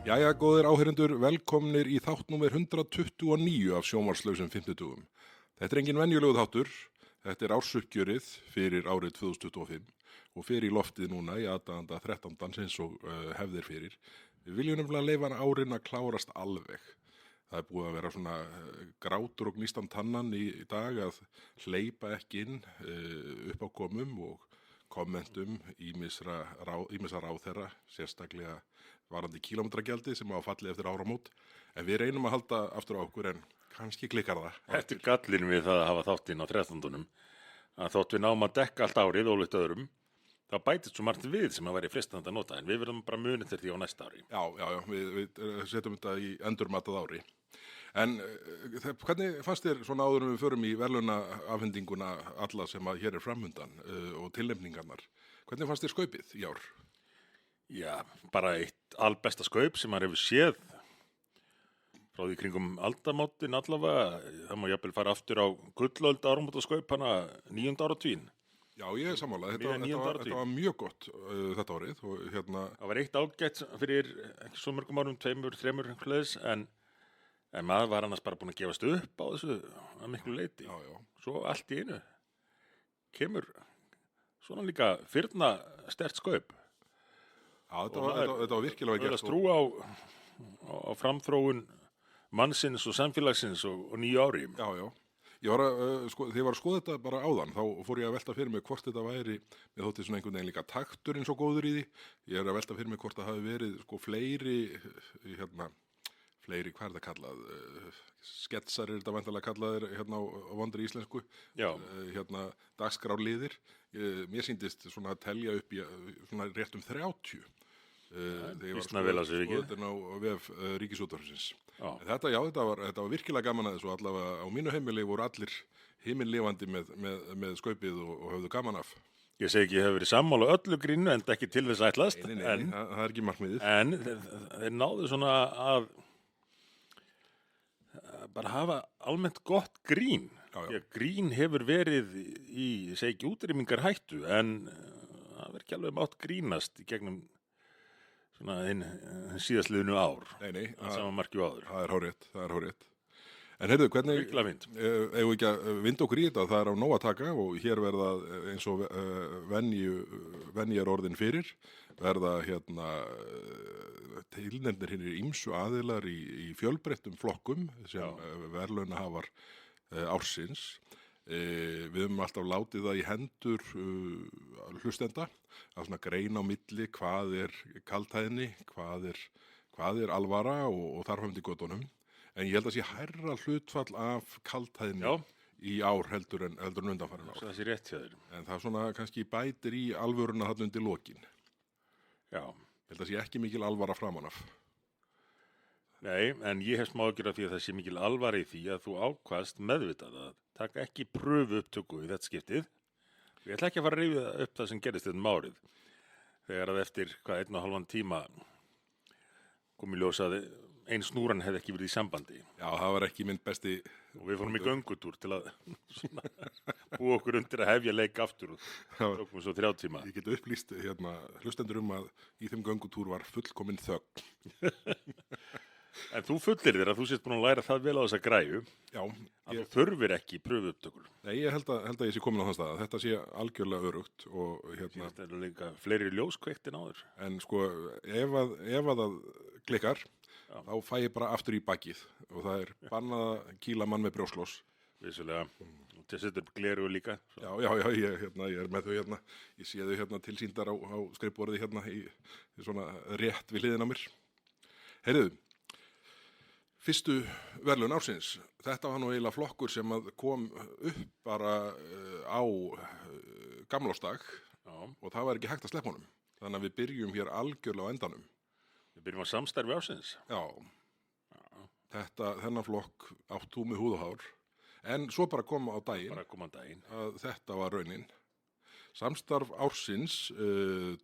Jæja, góðir áheyrendur, velkomnir í þátt númer 129 af sjónvarslausum 50. Þetta er engin venjulegur þáttur, þetta er ársuppgjörið fyrir árið 2025 og fyrir í loftið núna í aðdaganda 13. eins og hefðir fyrir. Við viljum nefnilega leyfa árin að klárast alveg. Það er búið að vera svona grátur og gnístan tannan í dag að hleypa ekki inn upp á komum og kommentum ýmissa ráðherra, sérstaklega varandi kílómetragjaldið sem á að falli eftir áramót. En við reynum að halda aftur á okkur en kannski klikkar það. Þetta er gallinn við það að hafa þáttinn á 13. Að þótt við náum að dekka allt árið ólíkt öðrum, þá bætist svo margt við sem að væri frestandi að nota, en við verðum bara munið til því á næsta ári. Já, við setjum þetta í endurmatað ári. En hvernig fannst þér svona áður en við förum í verðlaunaafhendinguna alla sem að hér er framöndan og tilnefningarnar? Hvernig fannst þér skaupið í ár? Já, bara eitt albesta skaup sem maður hefur séð frá því kringum aldamótin allavega. Það má jafnvel fara aftur á gullöld áramótaskaup hana 9. áratuginn. Já, ég er sammála. Þetta var mjög gott þetta árið. Og, Það var eitt ágætt fyrir ekki svo mörgum árum, 2, 3 hlutis, en maður var annars bara búin að gefast upp á þessu að miklu leyti. Já. Svo allt í einu kemur svona líka firna sterkt skaup. Já, þetta var virkilega gert. Það er að strúa á framþróun mannsins og samfélagsins og nýju ári. Já. Ég var þegar ég var að skoða þetta bara áðan, þá fór ég að velta fyrir mig hvort þetta væri, mér þótti svona einhvern veginn líka takturinn svo góður í því. Ég er að velta fyrir mig hvort það hafi verið fleiri, hvað er þetta kallað? Sketsar er þetta væntanlega kallaðir á vondri íslensku. Já. Dagskrárliðir. Mér sýndist svona að telja upp í svona rétt 30. Þegar ég var að skoða þetta á vef Ríkisútvarpsins. Þetta var virkilega gaman að þessu, allavega á mínu heimili voru allir himinlifandi með skaupið og höfðu gaman af. Ég segi ekki, ég hef verið sammála öllu grínu en ekki til þess ætlast. Nei, það er ekki markmiðið. En þeir náðu svona að bara hafa almennt gott grín. Já. Grín hefur verið í, ég segi ekki útrýmingar hættu, en það verður ekki alveg mátt grínast í gegnum svona hinn síðastliðnu ár. Nei, það sama markju áður. Það er hárrétt. En heyrðu, hvernig eigum við ekki að vinda okkur í þetta? Það er á nóg að taka og hér verða eins og venjar orðin fyrir, verða tilnefndir hinnir ýmsu aðilar í fjölbreyttum flokkum sem verðlaunahafar ársins. Við höfum alltaf látið það í hendur hlustenda að svona greina á milli hvað er kaldhæðni, hvað er alvara og þarfandi göttunum. En ég held að sé hærra hlutfall af kaldhæðni í ár heldur en undanfarin ár. Það sé rétt hjá þér. En það svona kannski bætir í alvöruna þarna undir lokin. Já. Ég held að sé ekki mikil alvara framan af. Nei, en ég hef smá ágjörð af því að það sé mikil alvara í því að þú ákvaðst meðvitað að taka ekki pröfu upptöku í þetta skiptið. Ég ætla ekki að fara að rifja upp það sem gerist þetta árið. Þegar að eftir 1,5 tíma kom í ljós að ein snúran hefði ekki verið í sambandi. Já, það var ekki minn besti. Og við fórum í göngutúr til að búa okkur undir að hefja leik aftur og tókum svo 3 tíma. Ég get upplýst hlustendur að í þeim göngutúr var fullkomin þögn. En þú fullir þér að þú sést búin að læra það vel á þessa græju. Já. Að þú þurfir ekki pröfuupptökur. Nei, ég held að ég sé komin á þann stað. Þetta sé algjörlega örugt og Þetta er líka fleiri ljóskveikt en áður. En sko, ef að það klikkar, þá fæ ég bara aftur í bakið og það er bannað að kýla mann með brjóskloss. Vissulega. Og til setur gleru líka. Já, ég er með þau Ég sé þau tilsýndar á skrifborði í svona rétt við hliðina á mér. Heyrðu, fyrstu verðlaun ársins. Þetta var nú eiginlega flokkur sem kom upp bara á gamlársdag og það var ekki hægt að sleppa honum. Þannig að við byrjum hér algjörlega á endanum. Við byrjum á samstarfi ársins. Já. Þennan flokk átt þú með húð og hár. En svo bara kom á daginn að þetta var raunin. Samstarf ársins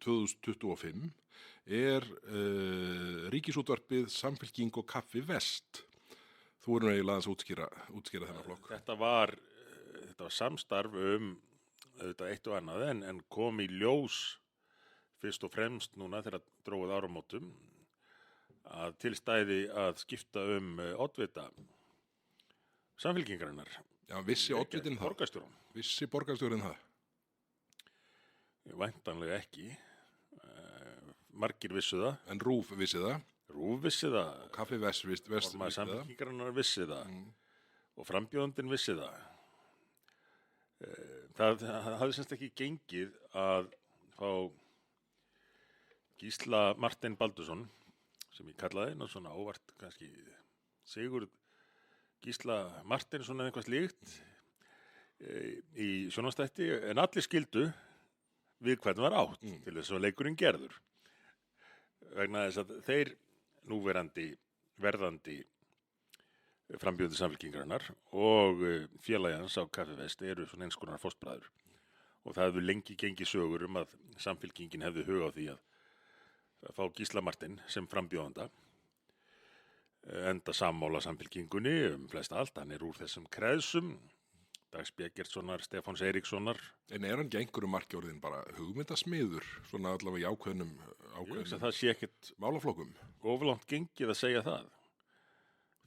2025 er Ríkisútvarpið, Samfylking og Kaffi Vest. Þú erum eiginlega að útskýra þennan flokk. Þetta var samstarf auðvitað eitt og annað en kom í ljós fyrst og fremst núna þegar dróið áramótum að til stæði að skipta oddvita Samfylkingarinnar. Já, vissi oddvitinn það? Borgarstjórann. Vissi borgarstjórinn það? Væntanlega ekki. Margir vissu það. En RÚV vissi það? RÚV vissi það. Kaffi Vest vissi það? Samfylkingarinnar vissi það. Og frambjóðandinn vissi það. Það hafði semst ekki gengið að fá Gísla Martein Baldursson, sem ég kallaði nú svona óvart kannski Sigurð Gísla Marteinsson eða eitthvað slíkt í sjónvarpsþætti, en allir skildu við hvern var átt til þess að leikurinn gerður. Vegna þess að þeir núverandi verðandi frambjóðandi Samfylkingarinnar og félagi hans á Kaffi Vest eru svona eins konar fóstbræður. Og það hefur lengi gengið sögur að Samfylkingin hefði hug á því að fá Gísla Martein sem frambjóðanda, enda sammála Samfylkingunni flest allt. Hann úr þessum kreðsum, Dags Bjeggertssonar, Stefáns Eiríkssonar. En hann ekki einhverju marki orðin bara hugmyndasmiður, svona allavega í ákveðnum það sé ekkert málaflokkum? Ofurlangt gengið að segja það.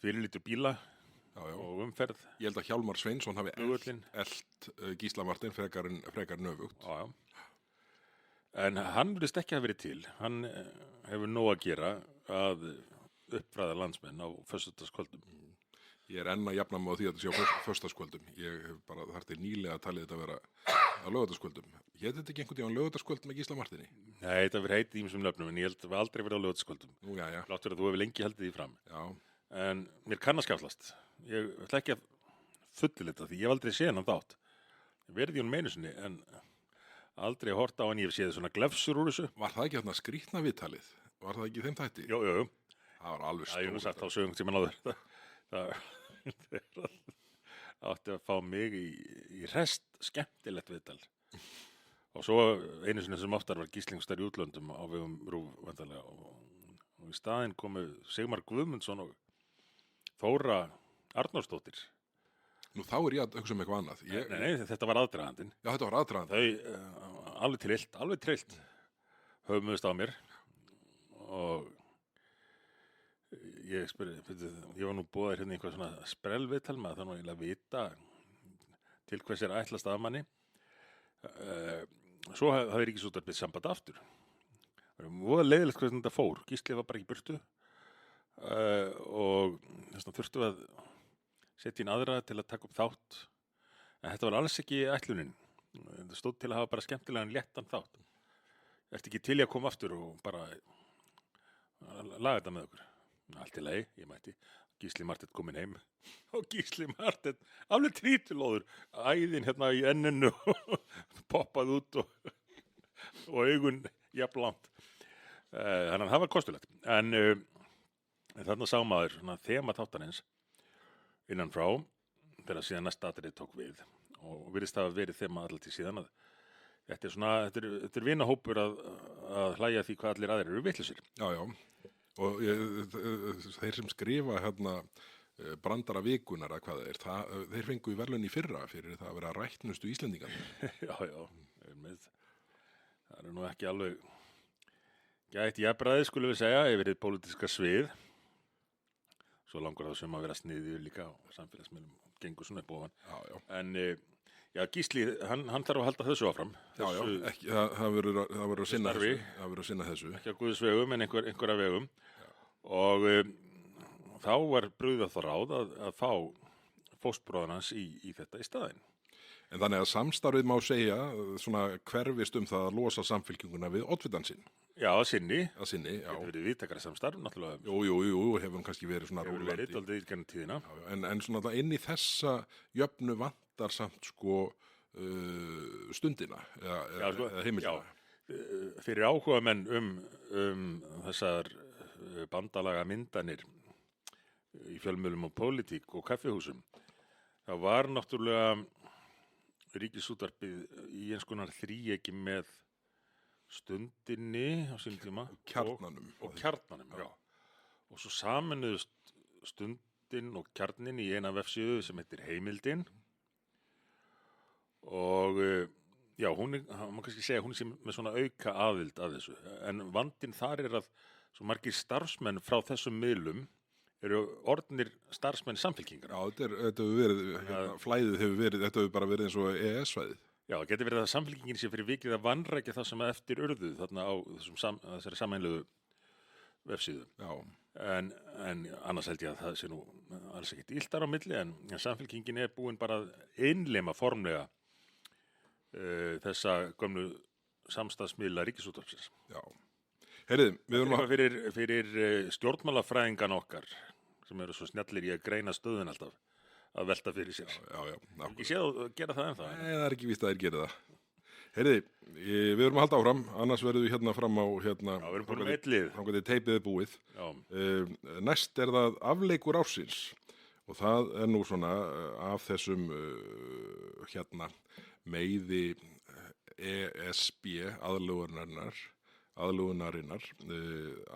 Fyrirlítur bíla og umferð. Ég held að Hjálmar Sveinsson hafi elt Gísla Martein frekar nöfugt. Já. En hann virðist ekki að verið til. Hann hefur nóg að gera að uppfræða landsmenn á föstudagskvöldum. Ég enn að jafna mig á því að þetta sé á föstudagskvöldum. Ég hef bara þar til nýlega talið þetta að vera á laugardagskvöldum. Hét þetta ekki einhvern tímann laugardagskvöld með Gísla Marteini? Nei, þetta hefur heitið ýmsum nöfnum, en ég held að það aldrei verið á laugardagskvöldum. Nú, já. Látt verið að þú hefur lengi haldið því fram. Já. En mér kann að skaflast. Ég ætla ekki að fullilita því. Ég hef aldrei séð hann þátt. Ég verði í honum einu sinni, en aldrei hort á hann. Ég hef séð svona glefsur úr þessu. Var það ekki þarna skrýtna viðtalið? Var það ekki þeim þætti? Jú. Það var alveg stórt. Það er sagt á sögum sem hann áður. Það átti að fá mig í rest skemmtilegt viðtal. Og svo einu sinni sem oftar var gíslingstar í útlöndum á vegum RÚV vantarlega. Og í staðinn komu Sigmar Guðmundsson og Þóra Arnórsdóttir. Nú þá er ég að hugsa um eitthvað annað. Nei, þetta var aðdragandinn. Já, þetta var aðdragandinn. Þau alveg trillt höfumuðust á mér og ég spurði, ég var nú boðið hérna einhvað svona sprellviðtal með það nú eiginlega að vita til hvers ætlast af manni. Svo hafði Ríkisútvarpið samband aftur. Það var voða leiðilegt hvernig þetta fór. Gísli var bara ekki í burtu og þess vegna þurftum að setja inn aðra til að taka upp þátt. En þetta var alls ekki ætlunin. Þetta stóð til að hafa bara skemmtilegan léttan þátt. Ertu ekki til í að koma aftur og bara laga þetta með okkur? Allt í lagi, ég mætti. Gísli Marteinn kominn heim og Gísli Marteinn alveg trítulóður, æðin hérna í enninu poppað út og augun jafnlangt. Þannig að það var kostulegt. En þarna sá maður svona þema þáttarins innan frá þegar síðan næsta atriði tók við og virðist hafa verið þema alltaf síðan að þetta er vinahópur að hlæja því hvað allir aðrir eru vitlausir. Já. Og þeir sem skrifa hérna brandara vikunar að hvað þeir fengu verðlaun í fyrra fyrir það að vera rættnustu Íslendingar. Já, það eru nú ekki alveg gætt jafnræði skulum við segja yfir þið pólitíska svið. Svo langar það sem að vera sniðið líka á samfélagsmiðlum gengur svona upp ofan. Já. En Gísli, hann þarf að halda þessu áfram. Það verður að sinna þessu. Það verður að sinna þessu. Ekki á Guðs vegum en einhverja vegum. Og þá var brugðið það ráð að fá fóstbróðan hans í þetta í staðinn. En þannig að samstarfið má segja svona hverfist það að losa Samfylkinguna við oddvitann sinn. Já, að sinni. Já. Þetta verið viðtakara samstarf, náttúrulega. Jú, hefur kannski verið svona rúlandi. Hefur verið aldrei í gennum tíðina. Já, en svona inn í þessa jöfnu vantar samt stundina eða heimildina. Já, fyrir áhuga menn þessar bandalaga myndanir í fjölmiðlum og pólitík og kaffihúsum. Það var náttúrulega Ríkisútvarpið í eins konar þríeyki með Stundinni á sínum tíma og Kjarnanum, já. Og svo saminuðust Stundin og Kjarnin í eina vefsíðu sem heitir Heimildin og já, má kannski segja hún sé með svona auka aðild að þessu, en vandinn þar að svo margir starfsmenn frá þessum miðlum eru orðnir starfsmenn Samfylkingar. Já, þetta hefur verið, flæðið hefur verið, þetta hefur bara verið eins og EES-svæðið. Já, getur verið að Samfylkingin sé fyrir vikið að vanrækja það sem eftir urðu þarna á þessari sameinlegu vefsíðu. Já, En annars held ég að það sé nú alls ekkert illt á milli, en Samfylkingin búin bara að innlema formlega þessa gömlu samstagsmiðla Ríkisútvarpsins. já. Heyrðu, við erum Fyrir stjórnmálafræðingan okkar sem eru svo snjallir í að greina stöðun alltaf að velta fyrir sér. Já. Ekki séð að gera það ennþá. Nei, það er ekki víst að þeir gera það. Heyrðu, við erum að halda áfram, annars verðum við hérna fram á hérna. Já, við erum búin með eitt lið. Þangað til teipið er búið. Já, Næst er það afleikur ársins og það er nú svona af þessum hérna meiði ESB aðlögunarinnar.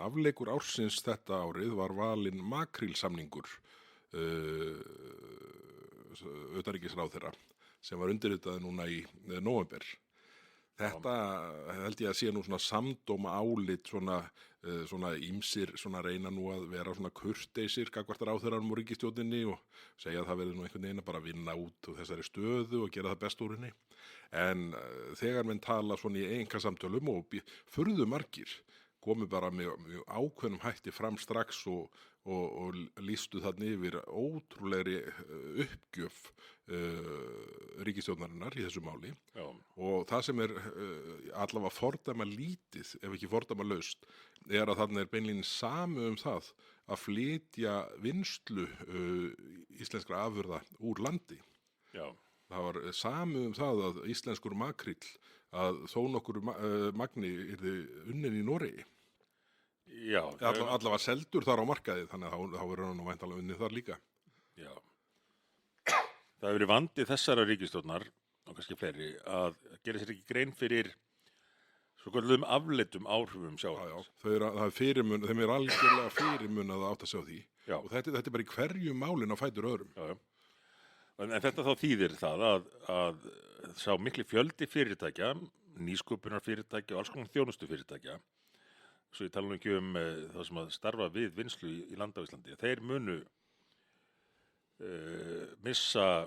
Afleikur ársins þetta árið var valinn makrílsamningur utanríkisráðherra sem var undirritaði núna í nóvember. Þetta held ég að sé nú svona samdóma álit svona ýmsir svona reyna nú að vera svona kurteisir gagnvart ráðherranum og ríkisstjórninni og segja að það verði nú einhvern veginn að bara vinna út úr þessari stöðu og gera það best úr henni. En þegar menn tala svona í einkasamtölum og furðu margir komu bara með ákveðnum hætti fram strax og lýstu þarna yfir ótrúlegri uppgjöf ríkisstjórnarinnar í þessu máli. já, Og það sem er allavega fordæma lítið, ef ekki fordæma laust, er að þarna er beinlínis sami það að flytja vinnslu íslenskra afurða úr landi. já, Það var sami það að íslenskur makríll að þó nokkur magni yrði unnin í Noregi. já, Allavega seldur þar á markaði, þannig að þá verður hann nú væntanlega unnið þar líka. já. Það hefur verið vandi þessara ríkisstjórnar og kannski fleiri að gera sér ekki grein fyrir svo kvöldum afleiddum áhrifum sjávarútvegs. Það er fyrirmun, þeim er algjörlega fyrirmun að átta sig á því. Já. Og þetta er bara í hverju málin á fætur öðrum. Já. En þetta þá þýðir það að sá mikli fjöldi fyrirtækja, nýsköpunar fyrirtækja og alls konar þjónustu fyrirtækja, svo ég tala nú ekki það sem að starfa við vinnslu í landa á Íslandi, þeir munu missa,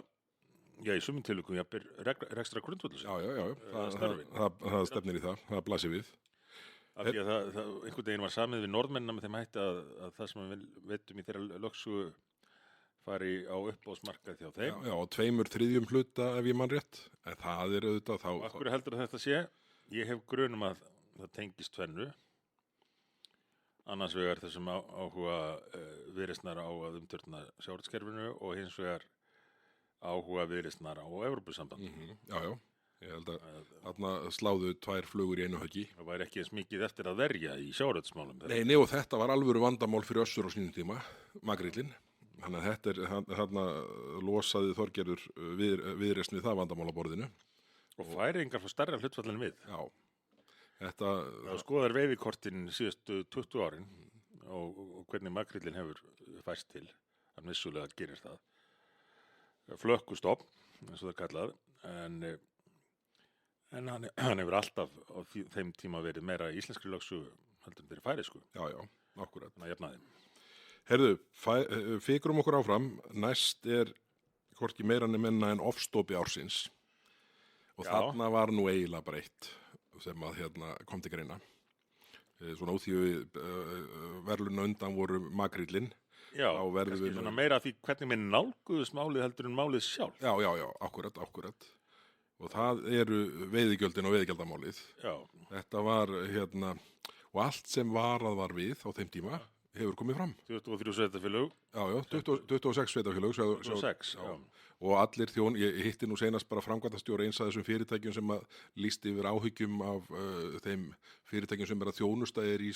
já í sumum tilvikum jafnvel rekstra grundvöllur. Já. Það stefnir í það, það blasir við. Af því að það einhvern veginn var samið við Norðmennina með þeim hætti að það sem við veitum í þeirra lögsugu fari á uppboðsmarkað hjá þeim. Já, 2/3 hluta ef ég man rétt, en það er auðvitað þá. Af hverju heldur að þetta sé? Ég hef grunum að það tengist tvennu. Annars vegar þessum áhuga Viðreisnar á að umturna sjávarútvegskerfinu og hins vegar áhuga Viðreisnar á Evrópusamband. Já. Ég held að þarna sláðu 2 flugur í einu höggi. Það væri ekki eins mikið eftir að verja í sjávarútvegsmálum. Nei, og þetta var alvöru vandamál fyrir Össur á sínum tíma, makríllinn. Þannig að þarna losaði Þorgerður Viðreisn við það vandamál á borðinu. Og Færeyingar fá stærra hlutfall en við. Já. Það skoðar veiðikortin síðustu 20 árin og hvernig makríllinn hefur færst til. Hann vissulega gerir það. Flökkustofn, eins og það er kallað, en hann hefur alltaf á þeim tíma verið meira íslenskri lögsugu heldur en fyrir færeysku. Já, akkurat. Þannig að jafna þeim. Herðu, fikrum okkur áfram. Næst er hvorki meira minna en ofstopi ársins. Og þarna var nú eiginlega bara eitt sem að kom til greina. Svona óþýðu verðluna undan voru makríllinn. Já, kannski svona meira af því hvernig með nálguðust málið heldur en málið sjálf. Já, akkurat. Og það eru veiðigjöldin og veiðigjaldamálið. Já. Þetta var og allt sem var við á þeim tíma hefur komið fram. 23 sveitarfélög. Já, 26 sveitarfélög. 26, já. Og allir ég hitti nú seinast bara framkvæmdastjóra eins af þessum fyrirtækjum sem að lýsti yfir áhyggjum af þeim fyrirtækjum sem að þjónusta í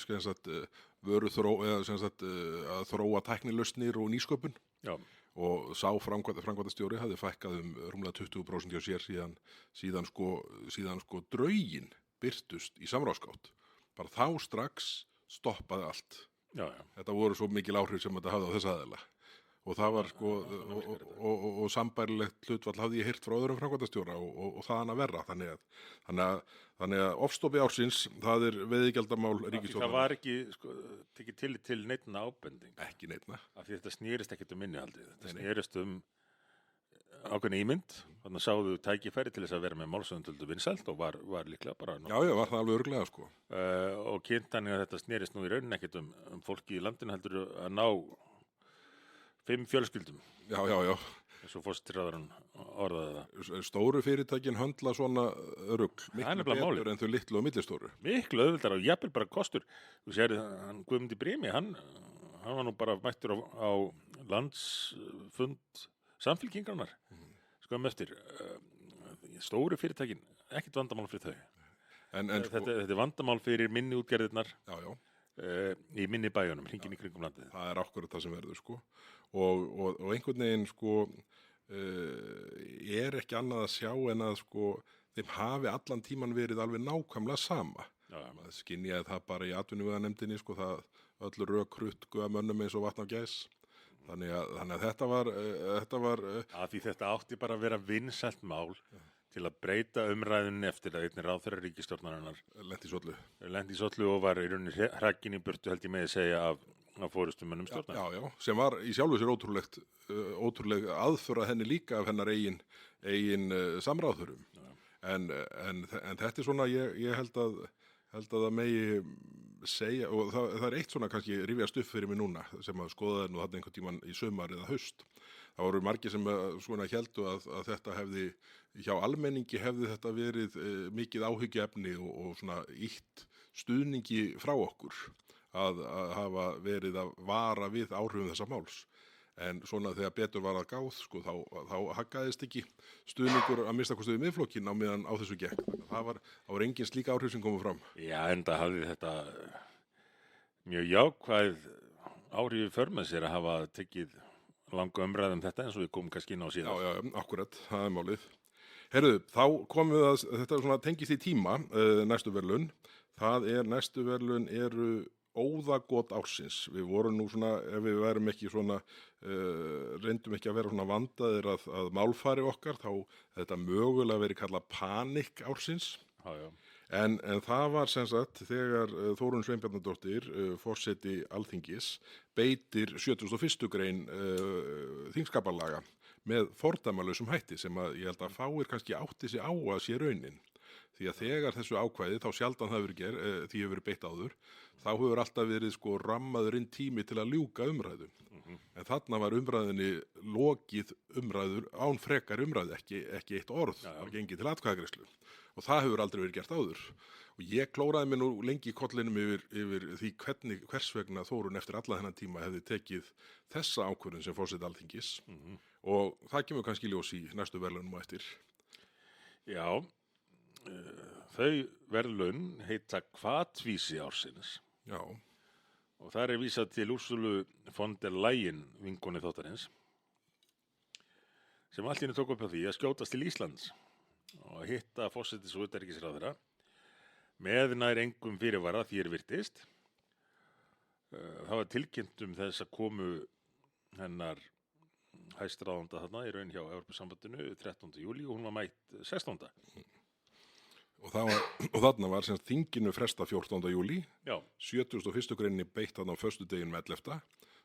að þróa tæknilausnir og nýsköpun. Já. Og sá framkvæmdastjóri hafði fækkað rúmlega 20% hjá sér síðan draugin birtust í samráðsgátt. Bara þá strax stoppaði allt. Já. Þetta voru svo mikil áhrif sem þetta hafði á þessa aðila. og það var sko, og sambærilegt hlutfall hafði ég heyrt frá öðrum framkvæmdastjóra og það hann að verra. Þannig að ofstopi ársins, það er veiðigjaldamál ríkisstjórnar. Það var ekki sko, tekið tillit til neinna ábending. Ekki neinna. Af því þetta snýrist ekkert um innihaldið. Þetta snýrist ákveðna ímynd. Þannig að sáðu tækifæri til þess að vera með málsöndöldu vinsælt og var líklega bara... Já, var það alveg örugglega sko. Og kynnt þannig að þetta snýrist nú í rauninni ekkert um fólki í landinu heldur að ná 5 fjölskyldum. Já. Eins og forsætisráðherrann orðaði það. Stóru fyrirtækin höndla svona rugl, miklu betur en þau litlu og millistóru. Miklu auðvildar og jafnvel bara kostur. Þú sér, hann Guðmundi Brimi, hann var nú bara mættur á landsfund samfylkingarnar, skoðum eftir. Stóru fyrirtækin, ekkert vandamál fyrir þau. Þetta er vandamál fyrir minni útgerðirnar. Já. Í minni bæjunum, hringinn í kringum landið. Það er akkurat það sem verður sko. Og einhvern veginn sko er ekki annað að sjá en að sko þeim hafi allan tíman verið alveg nákvæmlega sama. Maður skynjaði það bara í atvinnuveganefndinni sko, það öllu rökrutt guða mönnum eins og vatn á gæs. Þannig að þetta var Því þetta átti bara að vera vinsælt mál til að breyta umræðunni eftir að einnig ráðherra ríkisstjórnarinnar lenti í sollu og var í rauninni hrakinn í burtu held ég með að segja af forystumönnum stjórnar. Já, sem var í sjálfu sér ótrúleg aðför að henni líka af hennar eigin samráðurum. En þetta er svona, ég held að það megi segja, og það er eitt svona kannski rifjast upp fyrir mig núna sem að skoða nú þarna einhvern tímann í sumar eða haust. Það voru margir sem svona héldu að þetta hefði, hjá almenningi hefði þetta verið mikið áhyggjuefni og svona ítt stuðningi frá okkur að hafa verið að vara við áhrifum þessa máls. En svona þegar betur var að gáð, sko, þá haggaðist ekki stuðningur að mista kostuði miðflokkin á meðan á þessu gekk. Það var engin slík áhrif sem komu fram. Já, enda hafði þetta mjög jákvæð áhrif í för með sér að hafa tekið langa umræðum þetta eins og við komum kannski inn á síðan. Já, akkurat, það er málið. Herðu, þá komum við að þetta svona tengist í tíma, næstu verðlaun. Næstu verðlaun eru óðagot ársins. Við vorum nú svona, ef við værum ekki svona, reyndum ekki að vera svona vandaðir að málfari okkar, þá þetta mögulega verið kallað panikk ársins. Já. En það var sem sagt þegar Þórunn Sveinbjarnardóttir, forseti Alþingis, beitir 71. grein þingskapalaga með fordæmalausum hætti sem að ég held að fáir kannski átti sig á að sé raunin. Því að þegar þessu ákvæði, þá sjaldan það því hefur verið beitt áður, þá hefur alltaf verið sko rammaður inn tími til að ljúka umræðu. En þarna var umræðinni lokið umræður án frekar umræðu, ekki eitt orð, það var gengið til atkvæðagreiðslu. Og það hefur aldrei verið gert áður. Og ég klóraði mig nú lengi í kollinum yfir því hvers vegna Þórunn eftir alla þennan tíma hefði tekið þessa ákvörðun sem forseti Alþingis. Og það kemur kannski ljós í næstu verðlaunum á eftir. Já. Þau verðlaun heita hvatvísi ársins. Já. Og þar er vísað til Ursulu von der Leyen vinkonu þáttarins sem allt í einu tók upp á því að skjótast til Íslands og hitta forsetis- og utanríkisráðherra með nær engum fyrirvara því virtist. Það var tilkynnt þess að komu hennar hæstráðanda þarna í raun hjá Evrópusambandinu 13. júlí og hún var mætt 16. Og þarna var sem þinginu fresta 14. júlí, Já. 71. greininni beitt þarna á föstudeginum 11.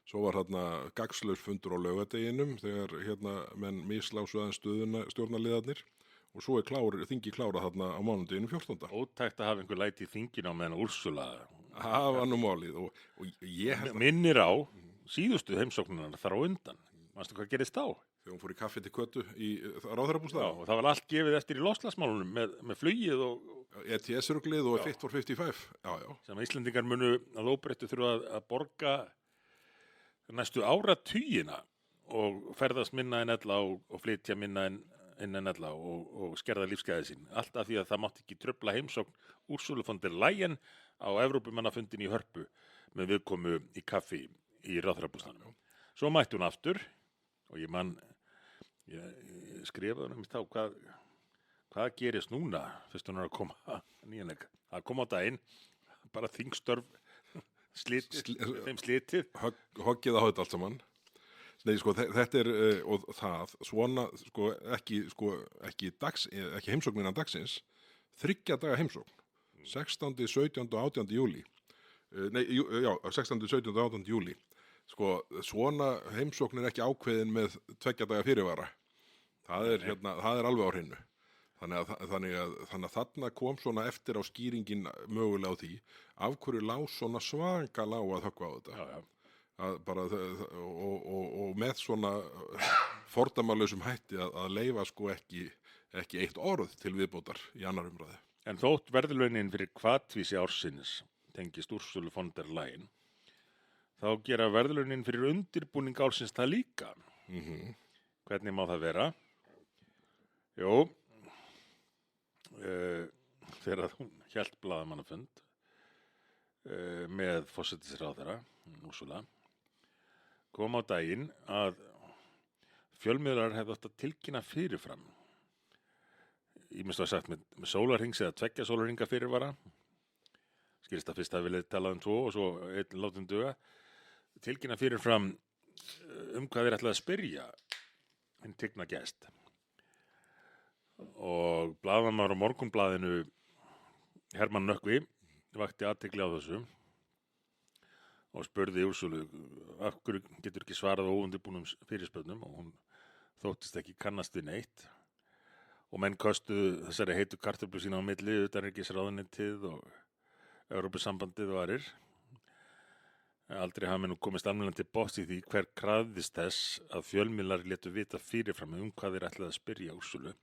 Svo var þarna gagnslaus fundur á laugardeginum þegar menn mislásu aðeins stjórnarliðarnir og svo er þingi klárað þarna á mánudeginum 14. Ótækt að hafa einhver læti í þinginu á meðan Úrsula. Það var nú málið og ég held að... Minnir á síðustu heimsóknirnar þar á undan. Manstu hvað gerist þá? Þegar hún fór í kaffi til Kötu í ráðherrabústaðnum. Já, og það var allt gefið eftir í loftslagsmálunum með flugið og ETS-ruglið og Fit for 55. Já. Sem Íslendingar munu að óbreyttu þurfa að borga næstu áratugina og ferðast minna en ella og flytja minna en ella og skerða lífsgæði sín. Allt af því að það mátti ekki trufla heimsókn Ursulu von der Leyen á Evrópumannafundin í Hörpu með viðkomu í kaffi í ráðherrabústaðnum. Svo mætti hún aftur og ég skrifaði þá hvað gerist núna fyrst hún að koma nýjanleika. Það kom á daginn, bara þingstörf þeim slitið. Hoggið að hafa þetta allt saman. Nei, sko, þetta og það, svona, ekki heimsóknina dagsins, 3 daga heimsókn, 16., 17. og 18. júlí. Nei, já, 16., 17. og 18. júlí. Sko, svona heimsókn ekki ákveðin með 2 daga fyrirvara. Það er alveg á hreinu. Þannig að þarna kom svona eftir á skýringin mögulega á því, af hverju lá svona svakalega að höggva á þetta. Já, já. Bara, og með svona fordæmalausum hætti að leyfa sko ekki eitt orð til viðbótar í annar umræðu. En þótt verðlaunin fyrir hvatvísi ársins tengist Ursulu von der Leyen, þá gera verðlaunin fyrir undirbúning ársins það líka. Hvernig má það vera? Jó, þegar hún hélt blaðamannafund með forsætisráðherra, Ursula, kom á daginn að fjölmiðlar hefðu átt að tilkynna fyrirfram. Ýmist var sagt með sólarhrings eða 2 sólarhringa fyrirvara. Skilst að fyrst hafi verið talað 2 og svo einn látum duga. Tilkynna fyrirfram hvað þeir ætlaði að spyrja hinn tigna gest. Og blaðamaður á Morgunblaðinu Hermann Nökkvi vakti athygli á þessu og spurði Úrsulu af hverju getur ekki svarað á óundirbúnum fyrirspurnum og hún þóttist ekki kannast við neitt og menn köstuðu þessari heitu kartöflu sína á milli utanríkisráðuneytið og Evrópusambandið og aðrir. Aldrei hafa menn nú komist almennilega til botns í því hver krafðist þess að fjölmiðlar létu vita fyrirfram hvað þeir ætlaði að spyrja Úrsulu.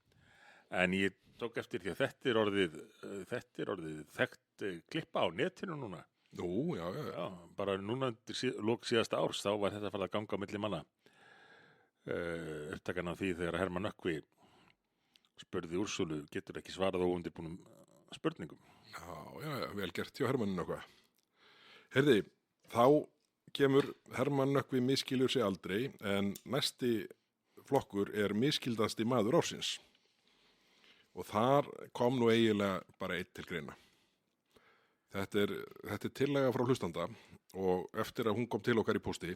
En ég tók eftir því að þetta er orðið þekkt klippa á netinu núna. Nú, já. Já, bara núna lok síðasta árs þá var þetta farið að ganga á milli manna. Upptakan af því þegar Hermann Nökkvi spurði Úrsulu getur ekki svarað á óundirbúnum spurningum. Já, vel gert hjá Hermann Nökkva. Heyrði, þá kemur Hermann Nökkvi misskilur sig aldrei en næsti flokkur er misskildasti maður ársins. Og þar kom nú eiginlega bara einn til greina. Þetta er tillaga frá hlustanda og eftir að hún kom til okkar í pósti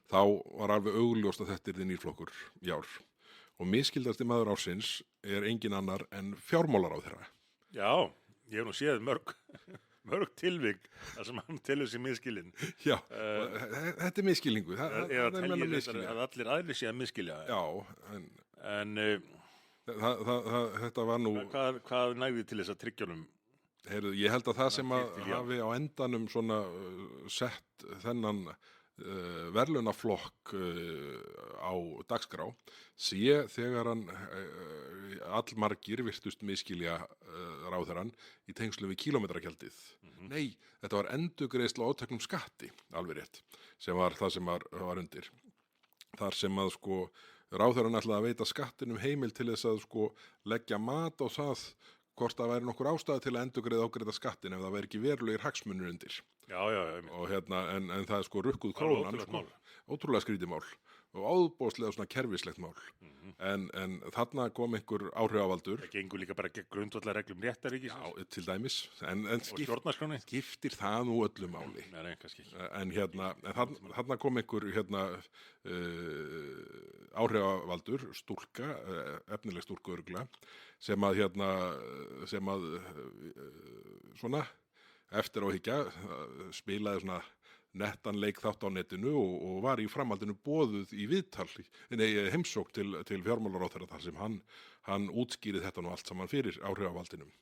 þá var alveg augljóst að þetta er nýr flokkur í ár. Og misskildasti maður ársins er engin annar en fjármálaráðherra. Já, ég hef nú séð mörg tilvik þar sem hann telur sig misskilinn. Já, þetta er misskilningu. Eða teljir að allir aðrir sé að misskilja. Já, en þetta var nú... Hvað nægði til þess að tryggjónum? Heyrðu, ég held að það sem að hafi á endanum svona sett þennan verðlaunaflokk á dagskrá sé þegar hann allmargir virtust misskilja ráðherrann í tengslu við kílómetragjaldið. Nei, þetta var endurgreiðsla á áteknum skatti, alveg rétt, sem var það sem var undir. Þar sem að sko ráðherrann ætlaði að veita skattinum heimil til þess að leggja mat á það hvort það væri nokkur ástæða til að endurgreiða skattin ef það væri ekki verulegir hagsmunir undir. Já. Og en það er rukkuð krónan, ótrúlega skrítið mál og áðbóðslega svona kerfislegt mál. En þarna kom einhver áhrifavaldur. Það gengur líka bara gegn grundvallarreglum réttaríkisins. Já, til dæmis. En skiptir það nú öllu máli. Nei, kannski ekki. En þarna kom einhver áhrifavaldur, stúlka, efnileg stúlka örugglega, sem að svona eftir á hyggja spilaði svona nettan leik þátt á netinu og var í framhaldinu boðuð í heimsókn til fjármálaráðherra þar sem hann útskýrið þetta nú allt saman fyrir áhrifavaldinum.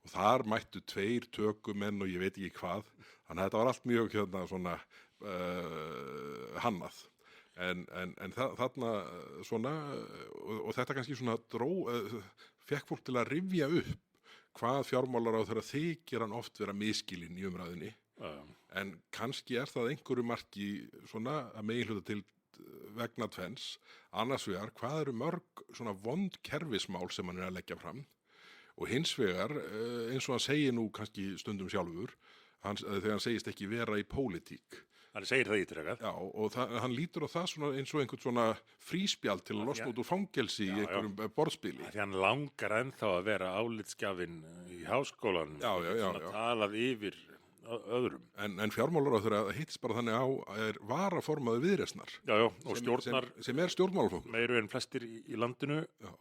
Og þar mættu 2 tökumenn og ég veit ekki hvað, þannig að þetta var allt mjög svona hannað. En þarna svona, og þetta kannski svona fekk fólk til að rifja upp hvað fjármálaráðherra þykir hann oft vera misskilinn í umræðunni. En kannski er það einhverju marki svona að meginhluta til vegna tvenns. Annars vegar, hvað eru mörg svona vond kerfismál sem hann er að leggja fram og hins vegar, eins og hann segir nú kannski stundum sjálfur, þegar hann segist ekki vera í pólitík. Hann segir það ítrekað. Já, og hann lítur á það svona eins og einhvern svona fríspjald til að losna út úr fangelsi í einhverjum borðspili. Því hann langar ennþá að vera álitsgjafinn í háskólanum. Já. Talað yfir öðrum. En fjármálaráðherra hittist bara þannig á að varaformaður Viðreisnar. Já, og stjórnar sem stjórnmálaflokkur. meiru en flestir í landinu. Já.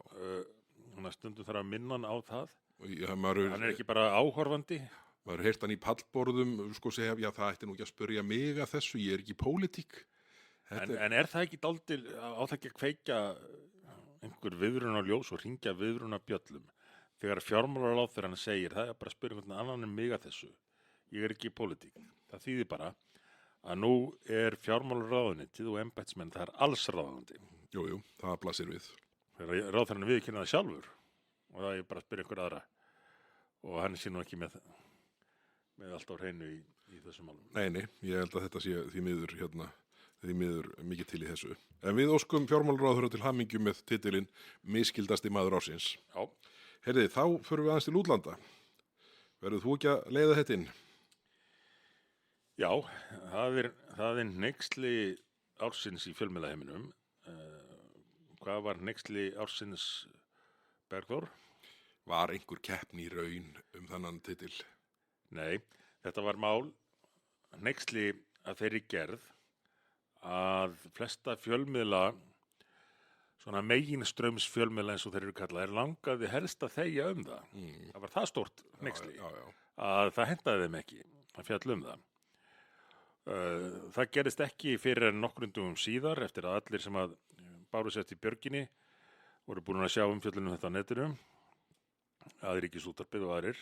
Hún stundum þarf að minna hann á það. Hann Hann ekki bara áhorfandi. Maður heyrt hann í pallborðum segja, já, það ætti nú ekki að spyrja mig að þessu, ég ekki í pólitík. En það ekki dálítil á það ekki að kveikja einhver viðvörunarljós og hringja viðvörunarbjöllum þegar fjármálaráðherrann segir það bara að spyrja einhvern annan en mig að þessu, ég ekki í pólitík. Það þýðir bara að nú fjármálaráðuneytið og embættismenn það allsráðandi. Jú, það blasir við. Þegar ráðherrann viðurkenna það sjálfur og það er bara að spyrja einhver aðra og hann sé nú ekki með allt á hreinu í þessum málum. Nei, ég held að þetta sé því miður mikið til í þessu. En við óskum fjármálaráðherra til hamingju með titilinn Misskildasti maður ársins. Já. Heyrði, þá förum við aðeins til útlanda. Verður þú ekki að leiða þetta inn? Já, það er hneyksli ársins í fjölmiðlaheiminum. Hvað var hneyksli ársins, Bergþór? Var einhver keppni í raun þennan titil? Nei, þetta var mál hneyksli að þeirri gerð að flesta fjölmiðla, svona meginstraums fjölmiðla eins og þeir eru kallað, langaði helst að þegja það. Það var það stórt hneyksli að það hentaði þeim ekki að fjalla það. Það gerist ekki fyrir nokkrum dögum síðar eftir að allir sem að báru sér til björginni voru búin að sjá umfjöllunum þetta á netinu, að Ríkisútvarpið og aðrir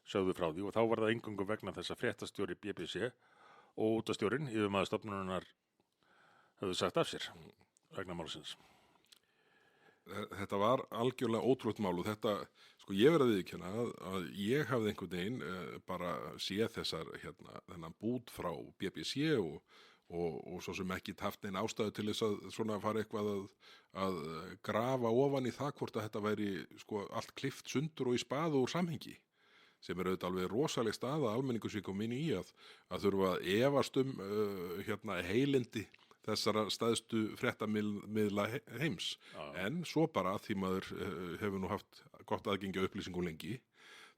sögðu frá því og þá var það eingöngu vegna þess að fréttastjóri BBC og útvarpsstjórinn yfirmaður stofnunarinnar höfðu sagt af sér vegna málsins. Þetta var algjörlega ótrúlegt mál og þetta, ég verð að viðurkenna að ég hafði einhvern veginn bara séð þennan bút frá BBC og svo sem ekki haft neina ástæðu til þess að svona fara eitthvað að grafa ofan í það hvort að þetta væri allt klift sundur og í spaðu úr samhengi, sem auðvitað alveg rosaleg staða almenningur sé komin í að þurfa að efast heilindi þessara stæðstu fréttamiðla heims. En svo bara því maður hefur nú haft gott aðgengi að upplýsingum lengi,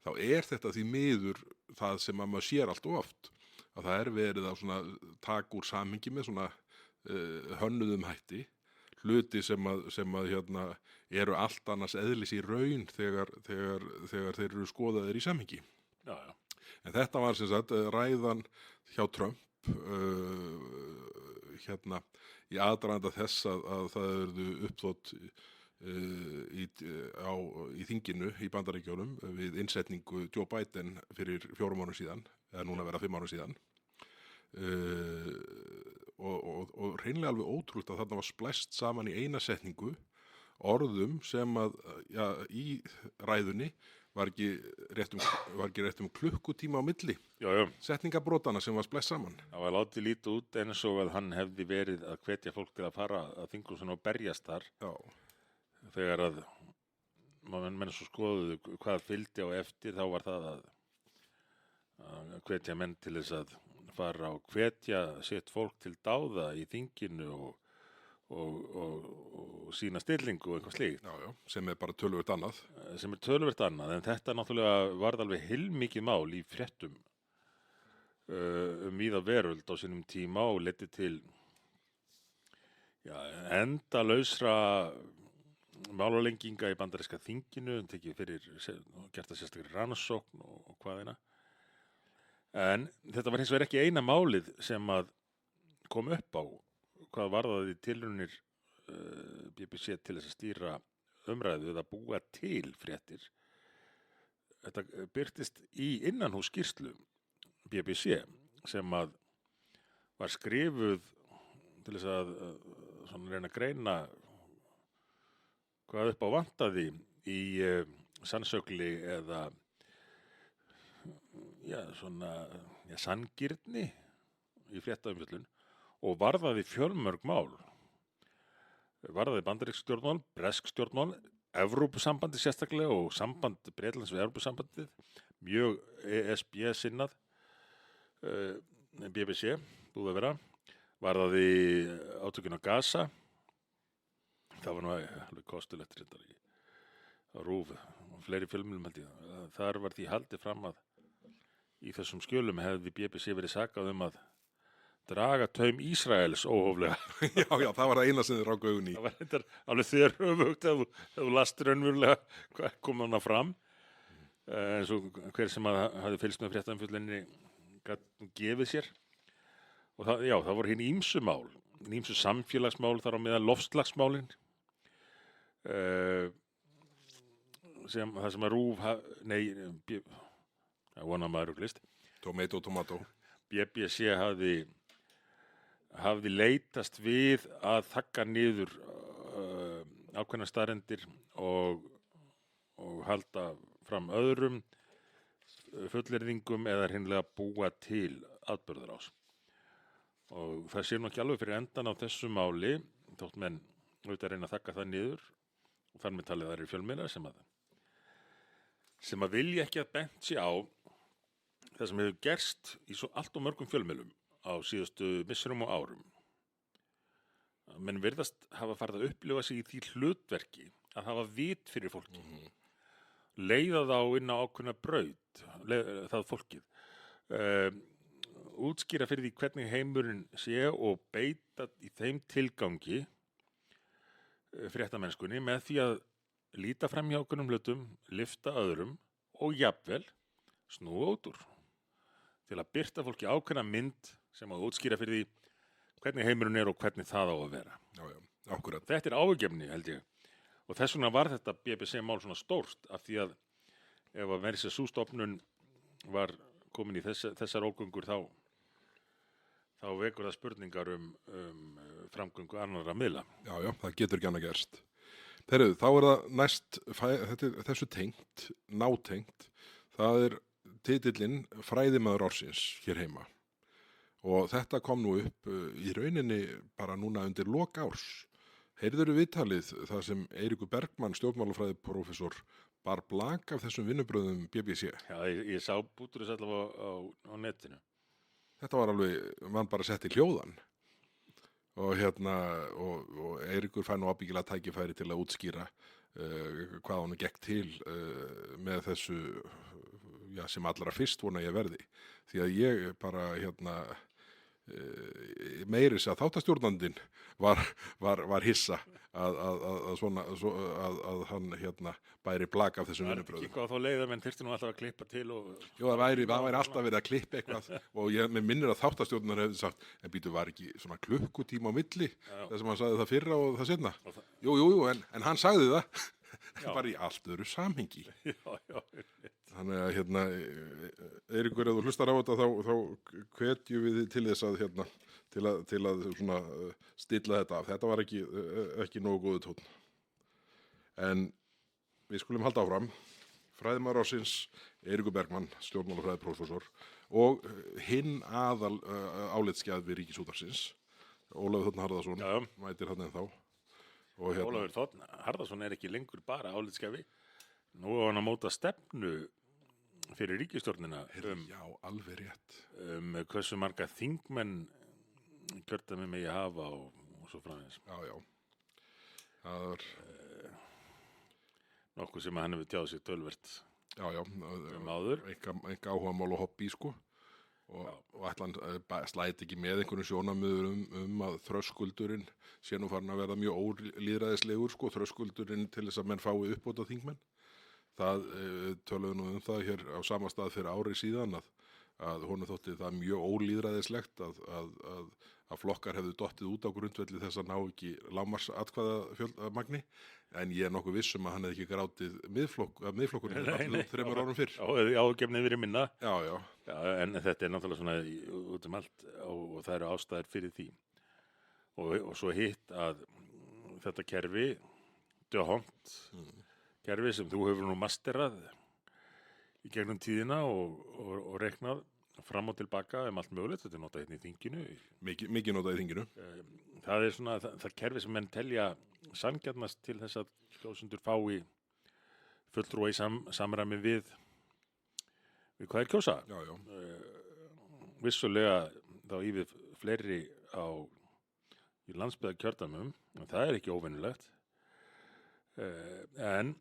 þá þetta því miður það sem að maður sér allt of oft, að það verið að taka úr samhengi með svona hönnuðum hætti, hluti sem að eru allt annars eðlis í raun þegar þeir eru skoðaðir í samhengi. Já. En þetta var sem sagt ræðan hjá Trump í aðdraganda þess að það verðu uppþot í þinginu í Bandaríkjunum við innsetningu Joe Biden fyrir 4 mánuðum síðan, eða núna vera 5 mánuðum síðan. Og hreinlega alveg ótrúlegt að þarna var splæst saman í eina setningu orðum sem að í ræðunni var ekki rétt klukkutíma á milli. Já. Setningabrotana sem var splæst saman. Það var látið lítið út eins og að hann hefði verið að hvetja fólk til að fara að þinghúsinu og berjast þar. Já. Þegar að menn svo skoðuðu hvað fylgdi á eftir, þá var það að hvetja menn til þess að fara og hvetja sitt fólk til dáða í þinginu og sína stillingu og eitthvað slíkt. Já, sem bara töluvert annað. En þetta náttúrulega varð alveg heilmikið mál í fréttum víða veröld á sínum tíma og leiddi til endalausra málalenginga í bandaríska þinginu, tekið fyrir gert að sérstaklega rannsókn og hvaðina. En þetta var hins vegar ekki eina málið sem að kom upp á hvað varðaði tilraunir BBC til þess að stýra umræðu eða búa til fréttir. Þetta birtist í innanhússkýrslu BBC sem að var skrifuð til þess að reyna að greina hvað upp á vantaði í sannsögli eða sanngirni í fréttaumfjöllun og varðaði fjölmörg mál. Varðaði bandarísk stjórnmál, bresk stjórnmál, Evrópusambandi sérstaklega og samband Bretlands við Evrópusambandið, mjög ESB-sinnað, BBC, búið að vera, varðaði átökin á Gaza. Það var nú alveg kostulegt reyndar á RÚV og fleiri fjölmiðlum held ég. Þar var því haldið fram að í þessum skjölum hefði BBC verið sakað að draga taum Ísraels óhóflega. Já, það var það eina sem þið ráku augun í. Það var þetta alveg þér öfugt ef þú last raunverulega hvað kom hana fram. Eins og hver sem hafði fylgst með fréttaumfjölluninni gat gefið sér. Og það voru hinn ýmsu mál, hinn ýmsu samfélagsmál þar á meðal loftslagsmálin. Það sem að RÚV, vona maður ruglist. Tomato. BBC hafði leitast við að þagga niður ákveðnar staðreyndir og halda fram öðrum fullyrðingum eða hreinlega búa til atburðarás. Og það sé nú ekki alveg fyrir endan á þessu máli, þótt menn auðvitað reyna að þagga það niður og þar með talið þær fjölmiðlar sem að vilja ekki að bent sé á það sem hefur gerst í svo allt og mörgum fjölmiðlum á síðustu misserum og árum. Menn virðast hafa farið að upplifa sig í því hlutverki að hafa vit fyrir fólki. Leiða þá inn á ákveðna braut, það fólkið. Útskýra fyrir því hvernig heimurinn sé og beita í þeim tilgangi fréttamennskunni með því að líta fram hjá ákveðnum hlutum, lyfta öðrum og jafnvel snúa út úr. Til að birta fólki ákveðna mynd sem að útskýra fyrir því hvernig heimurinn og hvernig það á að vera. Já, akkurat. Þetta áhugjefni, held ég. Og þess vegna var þetta BBC-mál svona stórt af því að ef að verið sér sú stofnun var komin í þessar ógöngur þá vekur það spurningar framgöngu annarra miðla. Já, það getur ekki annað gerst. Þeirrið, þá er það næst, þessu tengt, nátengt, það titillinn Fræðimaður ársins hér heima. Og þetta kom nú upp í rauninni bara núna undir lok árs. Heyrðurðu viðtalið það sem Eiríkur Bergmann, stjórnmálafræðiprófessor, bar blak af þessum vinnubröðum BBC? Já, ég sá bútur þess allavega á netinu. Þetta var alveg, mann bara sett í hljóðan. Og og Eiríkur fær nú ábyggilega tækifæri til að útskýra hvað hann gekk til með þessu, sem allra fyrst vona ég verði. Því að ég bara meiris að þáttastjórnandinn var hissa að hann bæri blak af þessum vinnubröðum. Ekki hvað þá leiða, menn þyrfti nú alltaf að klippa til og... Jú, það væri alltaf verið að klippa eitthvað og mér minnir að þáttastjórnar hefði sagt, en býtu var ekki svona klukkutíma á milli, þess að hann sagði það fyrra og það seinna. Jú, en hann sagði það. Bara í allt öðru samhengi. Já. Þannig að Eiríkur, ef þú hlustar á þetta þá hvetjum við til þess að til að svona stilla þetta af. Þetta var ekki nógu góðu tónn. En við skulum halda áfram. Fræðimaður ársins Eiríkur Bergmann, stjórnmálafræðiprófessor og hinn aðal álitsgjafi við Ríkisútvarpsins, Ólafur Þ. Harðarson, mætir hann ennþá. Ólafur Þ. Harðarson er ekki lengur bara álitsgjafi. Nú á hann að móta stefnu fyrir ríkisstjórnina alveg rétt. Hversu marga þingmenn kjördæmi megi hafa og svo framvegis. Já. Það var nokkuð sem hann hefur tjáð sig tölvert. Áður. Enga áhugamál og hobby, sko. Og ætlan slæti ekki með einhvern sjónarmiðum að þröskuldurinn sé nú farin að verða mjög ólýðræðislegur, sko, þröskuldurinn til þess að menn fái uppbóta þingmenn. Það töluðu nú það hér á sama stað fyrir ári síðan að honum þótti það mjög ólýðræðislegt að flokkar hefðu dottið út á grundvelli þess að ná ekki lágmarksatkvæðamagni, en ég er nokkuð viss að hann hefði ekki grátið miðflokkurinn 3 árum fyrr. Ágefnið verið minna. Já, en þetta er náttúrulega svona út allt og það eru ástæður fyrir því. Og svo hitt að þetta kerfi, DeHont, kerfi sem þú hefur nú masterað í gegnum tíðina og reiknað fram og tilbaka allt mögulegt, þetta er notað hérna í þinginu. Mikið notað í þinginu. Það er svona það kerfi sem menn telja sanngjarnast til þess að kjósendur fái fulltrúa í samræmi við hvað er kjósa. Já. Vissulega þá yfir fleiri í landsbyggðarkjördæmum, en það er ekki óvenjulegt. En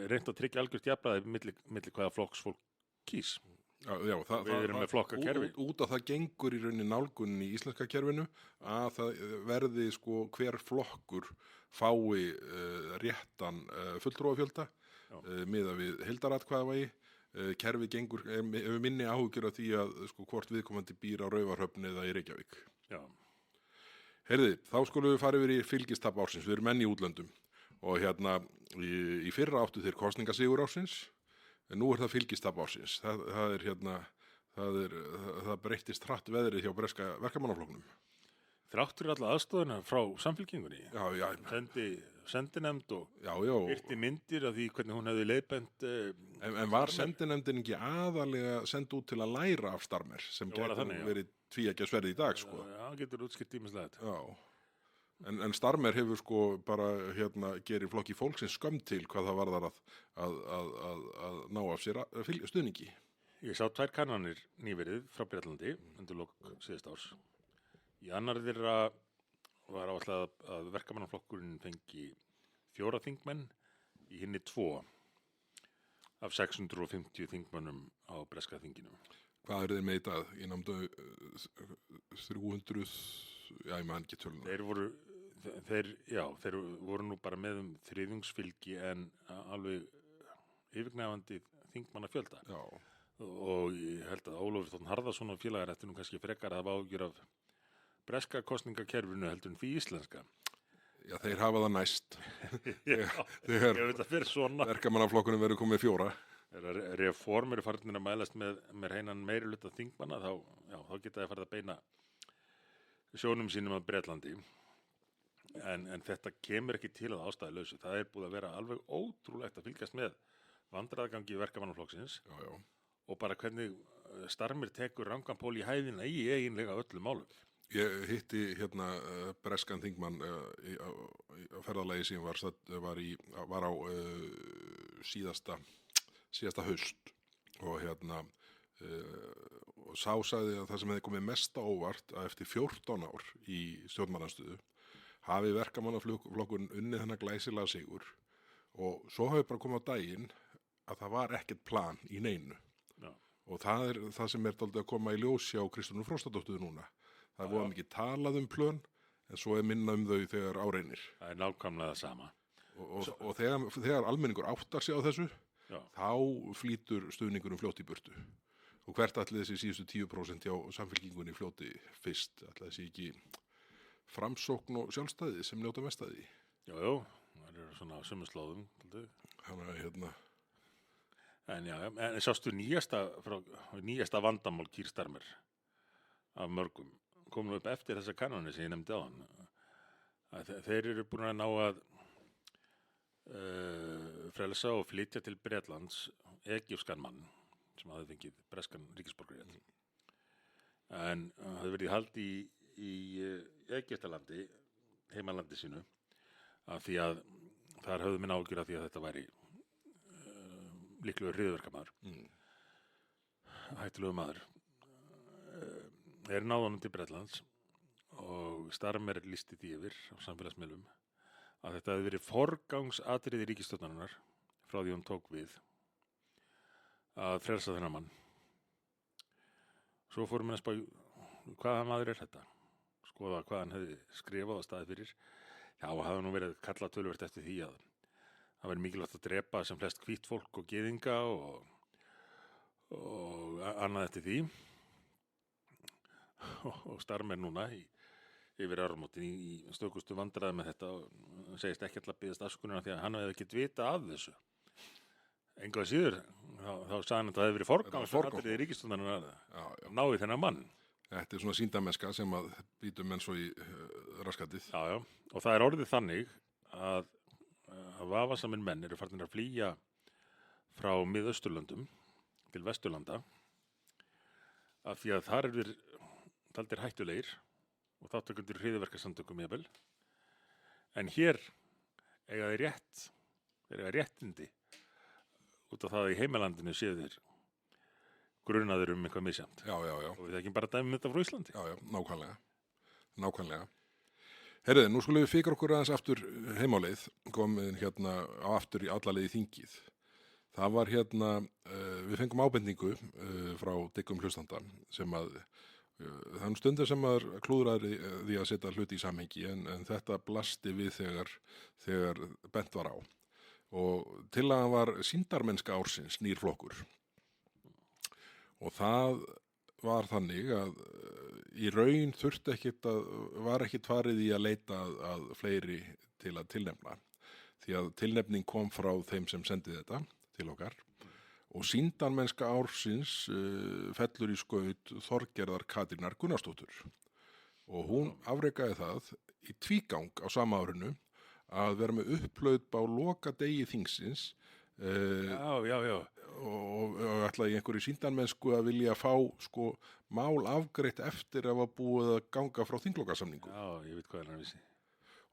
reynt að tryggja algjört jafnræði milli hvaða flokks fólk kýs. Já, Við erum með flokkakerfi. Út af það gengur í rauninni nálgunin í íslenska kerfinu að það verði sko hver flokkur fái réttan fulltrúafjölda miðað við heildaratkvæðavægi. Kerfið gengur, hefur minni áhyggjur af því að sko hvort viðkomandi býr á Raufarhöfn eða í Reykjavík. Já. Heyrði, þá skulum við fara yfir í fylgistap ársins, við erum enn í útlöndum og hérna í fyrra áttu þeir kosningasigur ársins, en nú er það fylgistap ársins. Það breyttist hratt veðrið hjá breska verkamannaflokknum. Þráttur alla aðstofuna frá samfylkingunni. Já. Sendinefnd og Já. birti myndir af því hvernig hún hefði leiðbent. En var sendinefndin ekki aðalega send út til að læra af Starmer sem gæti verið tvíeggja sverð í dag, sko? Já, getur útskipt ýmislegt. Já. En Starmer hefur sko bara gerir flokki fólksins skömm til hvað það varðar að ná af sér stuðningi. Ég sá 2 kannanir nýverið frá Bretlandi undir lok síðasta árs. Í annar þeirra var áætlað að verkamannaflokkurinn fengi 4 þingmenn, í hinni 2 af 650 þingmönnum á breska þinginu. Hvað eru þeir með í dag? Ég námdu 300, ég man ekki töluna. Þeir voru nú bara með þriðjungsfylgi en alveg yfirgnæfandi þingmannafjölda. Já. Og ég held að Ólafur Þórn Harðarson og félagar ættu nú kannski frekar að hafa áhyggjur af breska kosningakerfinu heldur en því íslenska. Já, þeir hafa það næst. Þegar verkamannaflokkunum verður komið 4. Þegar Reform eru farin að mælast með heinan meiri hluta þingmanna þá geta þeir farið að beina sjónum sínum að Bretlandi. En þetta kemur ekki til að ástæðulausu. Það er búið að vera alveg ótrúlegt að fylgjast með vandræðagangi verkamannaflokksins. Já. Og bara hvernig Starmer tekur ranganpól í hæðina í eiginlega öllum málum. Ég hitti breskan þingmann á ferðalagi sem var á síðasta haust og og sá sagði að það sem hefði komið mest á óvart að eftir 14 ár í stjórnarandsstöðu hafi verkamannaflokkurinn unnið þennan glæsilega sigur og svo hafi bara komið á daginn að það var ekkert plan í neinu. Já. Og það er það sem er dálítið að koma í ljós hjá Kristrúnu Frostadóttur núna. Það er voða mikið talað plön, en svo er minna þau þegar áreinir. Það er nákvæmlega það sama. Og þegar almenningur áttar sig á þessu, þá flýtur stuðningurinn fljótt í burtu. Og hvert ætli þessi síðustu 10% hjá samfylkingunni fljóti fyrst? Ætli þessi ekki Framsókn og Sjálfstæði sem njóta mest að því? Jú, það eru svona sömu slóðum. Þannig að En sástu nýjasta vandamál Keir Starmer af mörgum komum upp eftir þessa kannanir sem ég nefndi á hann. Þeir eru búin að ná að frelsa og flytja til Bretlands egypskan mann sem hafði fengið breskan ríkisborgararétt. En hafði verið hald í Egyptalandi, heimalandi sínu, af því að þar höfðu menn ágjur af því að þetta væri líklegur hryðjuverkamaður, hættulegu maður. Náðu honum til Bretlands og Starmer lýsti því yfir á samfélagsmiðlum að þetta hefði verið forgangsatriði ríkisstjórnarinnar frá því hún tók við að frelsa þennan mann. Svo fórum við að spá hvaða maður er þetta, skoða hvað hann hefði skrifað á staði fyrir. Já, hafði nú verið kallað töluvert eftir því að það væri mikilvægt að drepa sem flest hvítt fólk og gyðinga og annað eftir því. Og Starmer núna yfir áramótin í stökustu vandræði með þetta og segist ekki alltaf biðast afsökunar því að hann hefði ekkert vita af þessu. Engu að síður, þá sagði hann að það hefði verið forgangsatriði í ríkisstjórnarinnar að ná í þennan mann. Þetta er svona sýndameska sem að býtum menn svo í raskatið. Já, og það er orðið þannig að vafasamir menn eru farnir að flýja frá Miðausturlöndum til Vesturlanda af því að þar eru taldir hættulegir og þátttakendur í hryðjuverkasamtökum jafnvel. En hér eiga þeir réttindi út af það að í heimalandinu séu þeir grunaður eitthvað misjafnt. Já. Og við þekkjum bara dæmi þetta frá Íslandi. Já, nákvæmlega. Herriði, nú skulum við fikra okkur aðeins aftur heimáleið, komin á aftur í alla leið í þingið. Það var við fengum ábendingu frá dyggum hlustanda sem að þann stundir sem maður klúðraði því að setja hluti í samhengi en þetta blasti við þegar bent var á. Og tillagan var sýndarmennska ársins, nýr flokkur. Og það var þannig að í raun var ekkit farið í að leita að fleiri til að tilnefna. Því að tilnefning kom frá þeim sem sendi þetta til okkar. Og sýndarmennska ársins fellur í skaut Þorgerðar Katrínar Gunnarsdóttur. Og hún afrekaði það í tvígang á sama árinu að vera með upplaut á lokadegi þingsins og ætlaði í einhverju sýndarmennsku að vilja fá mál afgreitt eftir að var búið að ganga frá þinglokasamningu. Já, ég veit hvað hann vissi.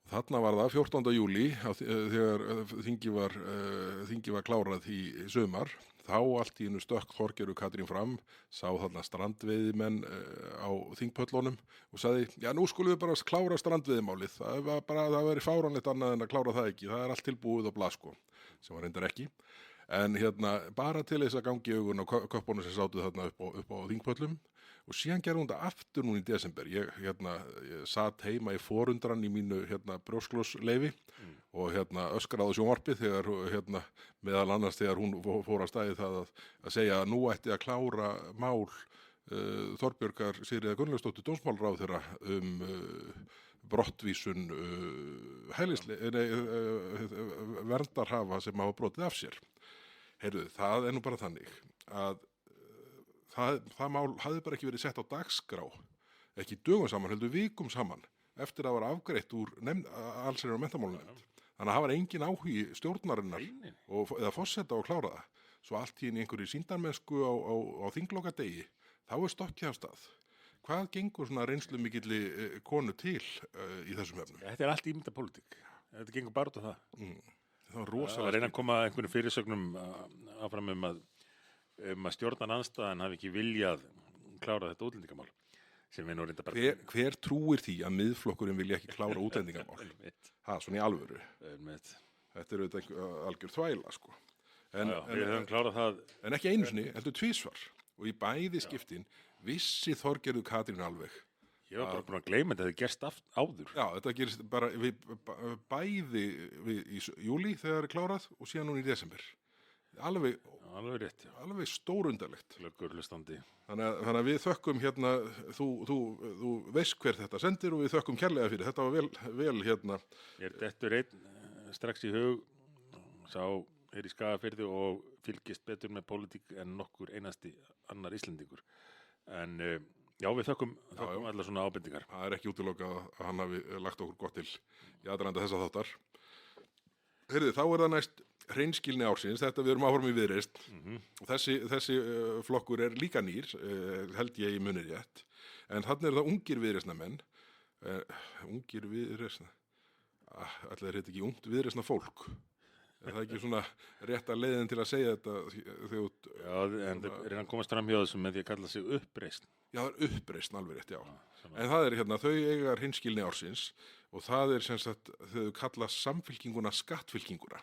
Þarna var það 14. júlí þegar þingi var klárað í sumar. Þá allt í einu stökk Þorgerður Katrín fram, sá þarna strandveiðimenn á þingpöllunum og sagði, já nú skulum við bara klára strandveiðimálið. Það væri fáránlegt annað en að klára það ekki. Það allt tilbúið á blað sem var reyndar ekki. En bara til þess að gangi augun á köppunum sem sátu þarna upp á þingpöllum. Og síðan gerði hún þetta aftur núna í desember. Ég satt heima í forundran í mínu brjósklósleyfi og öskraði á sjónvarpið þegar meðal annars þegar hún fór að stæði það að segja að nú ætti að klára mál Þorbjörgar Sigríðar Gunnlaugsdóttur dómsmálaráðherra brottvísun verndarhafa sem hafa brotið af sér. Heyrðu, það nú bara þannig að það mál hafði bara ekki verið sett á dagskrá, ekki dögum saman, heldur vikum saman, eftir að það var afgreitt úr allsherjar- og menntamálanefnd. Þannig að það var engin áhugi stjórnarinnar eða forseta að klára það. Svo allt í einhverju sýndarmennsku á þinglokadegi, þá stokkið af stað. Hvað gengur svona reynslu mikilli konu til í þessum efnum? Þetta allt ímyndapólitík. Þetta gengur bara út af það. Það var rosalega. Það reyna að koma einhverjum fyrirsögnum áfram um að stjórnarandstaðan hafi ekki viljað klára þetta útlendingamál sem við nú reynda bara... Hver trúir því að miðflokkurinn vilja ekki klára útlendingamál? Svona í alvöru. Þetta auðvitað algjör þvæla, Við höfum klárað það. En ekki einu sinni, heldur tvisvar. Og í bæði skiptin vissi Þorgerður Katrín alveg. Ég var bara búin að gleyma þetta gerst áður. Já, þetta gerist bara bæði í júlí þegar það klárað og síðan núna í desember. Alveg rétt, já. Alveg stórundarlegt. Glöggurlustandi. Þannig að við þökkum þú veist hver þetta sendir og við þökkum kærlega fyrir. Þetta var vel Dettur einn strax í hug, sá í Skagafirði og fylgist betur með pólitík en nokkur einasti annar Íslendingur. En já, við þökkum allar svona ábendingar. Það ekki útilokað að hann hafi lagt okkur gott til í aðdraganda þessa þáttar. Heyrðu, þá það næst hreinskilni ársins, þetta við erum áfram í Viðreisn og þessi flokkur líka nýr, held ég í muni rétt, en þarna það ungir Viðreisnamenn, ungir Viðreisna, ætli þeir heita ekki ungt Viðreisna fólk, það ekki svona rétta leiðin til að segja þetta? Já, en það að komast fram hjá þessum með því að kalla sig uppreisn. Já, það uppreisn alveg rétt, já. En það þau eiga hreinskilni ársins og það sem sagt, þau kalla samfylkinguna skattfylkinguna.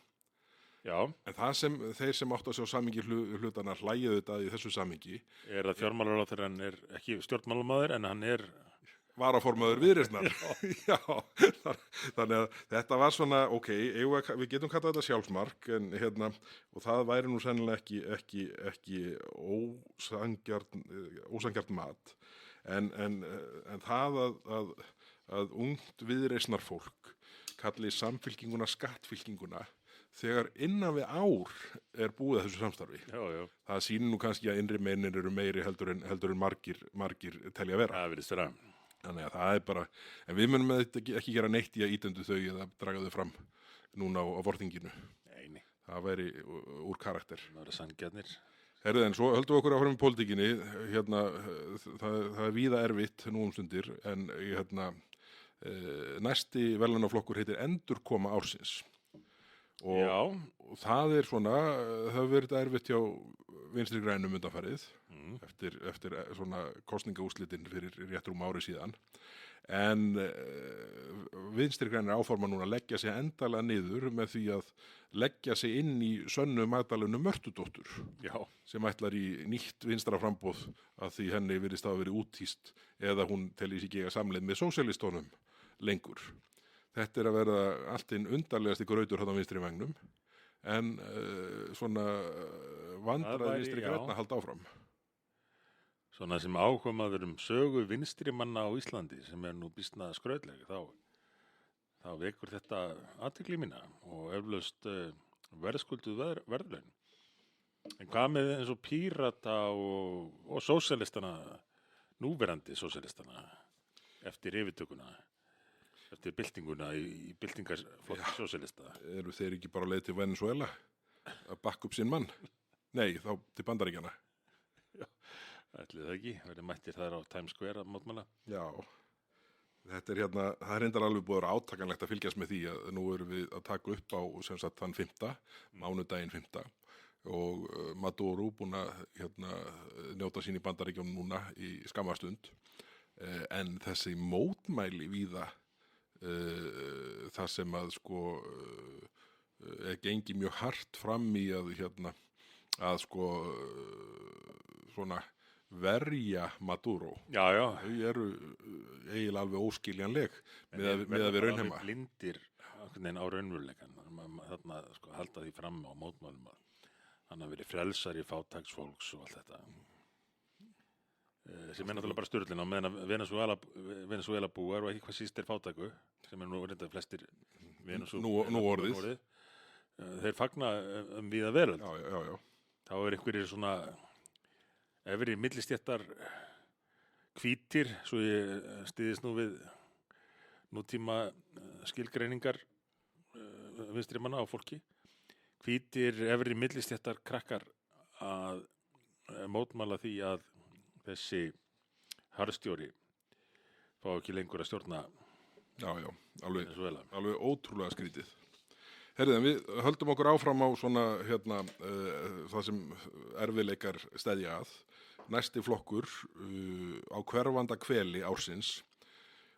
Já. En það sem þeir sem áttu að sjá samhengi hlutana hlægju þetta í þessu samhengi. Að fjármálaráðherrann ekki stjórnmálamaður en hann varaformaður Viðreisnar. Já, þannig að þetta var svona, við getum kallað þetta sjálfsmark en og það væri nú sennilega ekki ósanngjarnt mat. En það að ungt Viðreisnar fólk kalli samfylkinguna skattfylkinguna þegar innan við ár búið þessu samstarfi. Já. Það sýnir nú kannski að innri meinir eru meiri heldur en margir telja vera. Það virðist vera. Þannig að það bara, en við munum með þetta ekki gera neitt í að ýtendu þau eða draga þau fram núna á vorþinginu. Nei. Það væri úr karakter. Það væri sanngjarnir. Herðu, en svo höldum við okkur áfram í pólitíkinni. Það víða erfitt nú stundir, en næsti verðlaunaflokkur heitir Endurkoma ársins. Já. Og það svona, það hefur verið erfitt hjá Vinstri grænum undanfarið eftir svona kosningaúrslitin fyrir rétt rúm ári síðan. En Vinstri grænir áforma núna að leggja sig endalega niður með því að leggja sig inn í Sönnu Magdalenu Mörtudóttur Já. sem ætlar í nýtt vinstra framboð að því henni virðist hafa verið úthýst eða hún telji sig ekki að samleið með sósíalistónum lengur. Þetta að verða allt inn undarlegasti grautur þarna á vinstri vægnum en svona vandræði Vinstri grænna halda áfram. Svona sem áhugaður sögu vinstri manna á Íslandi sem nú býsna skrautleg, þá vekur þetta athygli mína og eflaust verðskulduð verðlaun. En hvað með eins og Pírata og sósíalistana, núverandi sósíalistana eftir yfirtökuna, eftir byltinguna í byltingarflokki sósíalista? Eru þeir ekki bara leið til Venezuela að bakka upp sinn mann? Nei, þá til Bandaríkjanna. Ætli það ekki, verið mættir þar á Times Square að mótmæla. Já, þetta það er reyndar alveg búið að vera átakanlegt að fylgjast með því að nú erum við að taka upp á sem sagt þann 5. mánudaginn 5. og Maduro búin að njóta sín í Bandaríkjunum núna í skammastund en þessi mótmæli víða það sem að gengi mjög hart fram í að svona verja Maduro. Já. Þau eru eiginlega alveg óskiljanleg með að við raunheima. Blindir á raunveruleikann. Þarna halda því fram á mótmælum að hann hafi verið frelsari fátæksfólks og allt þetta. Sem náttúrulega bara styrlinn á meðan að Venezuela búar og ekki hvað síst fátæku, sem nú reyndar flestir nú orðið. Þeir fagna víða veröld. Já. Þá einhverjir svona efri millistéttar hvítir, svo ég styðist nú við nútíma skilgreiningar vinstri manna á fólki. Hvítir efri millistéttar krakkar að mótmæla því að þessi harðstjóri fá ekki lengur að stjórna. Já, alveg ótrúlega skrítið. Herðið, við höldum okkur áfram á svona það sem erfiðleikar steðja að. Næsti flokkur á hverfanda hveli ársins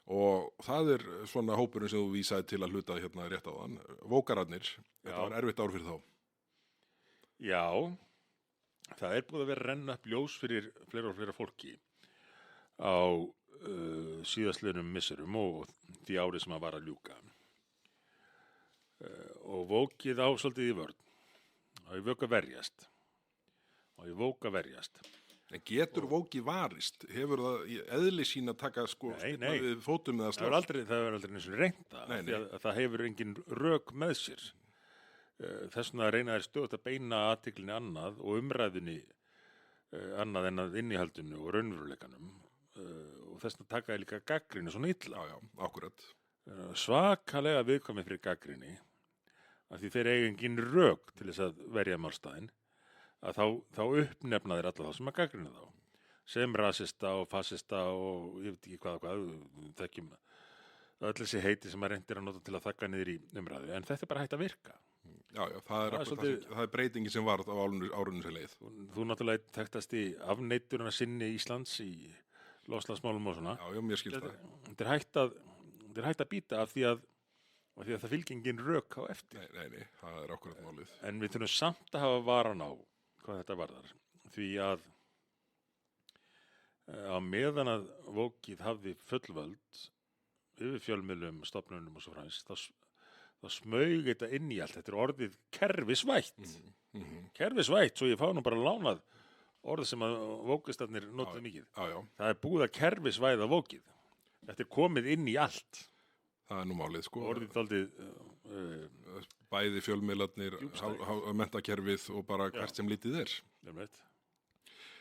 og það svona hópurinn sem þú vísaði til að hluta rétt áðan. Vókararnir, þetta var erfitt ár fyrir þá. Já, það búið að vera að renna upp ljós fyrir fleira og fleira fólki á síðastliðnum misserum og því ári sem að var að ljúka. Og vókið á svolítið í vörn og ég vók að verjast. En getur vókið varist? Hefur það eðli sín að taka við fótum eða slá? Það er aldrei eins og reynda því að það hefur engin rök með sér. Þess vegna reyna þær stöðugt að beina athyglinni annað og umræðunni annað en að innihaldinu og raunveruleikanum og þess vegna taka þær líka gagnrýni svona illa. Já, akkurat. Svakalega viðkvæmið fyrir gagnrýni af því þeir eiga engin rök til þess að verja málstaðinn að þá uppnefna þeir alla þá sem að gagnrýna þá sem rasista og fasista og ég veit ekki hvað þekkjum öll þessi heiti sem að reyndir að nota til að þakka niður í umræðu en þetta bara hægt að virka. Já, það er breytingi sem varð á árunum sem leið. Þú náttúrulega þekktast í afneiturina sinni Íslands í loftslagsmálum og svona. Já, mér skilst það. Þetta er hægt að býta af því að það fylgir engin rök á eftir. Nei, það er akkurat málið. En við þurfum samt að hafa varan á hvað þetta varðar. Því að á meðan að vókið hafði fullvöld yfir fjölmiðlum, stofnunum og svo framvegis, þá smaug þetta inn í allt. Þetta er orðið kerfisvætt. Kerfisvætt, svo ég fá nú bara lánað orð sem að vókistarnir notuðu mikið. Já. Það er búið að kerfisvæða vókið. Þetta er komið inn í allt. Það er nú málið, Orðið dálítið bæði fjölmiðlarnir, menntakerfið og bara hvert sem lítið er.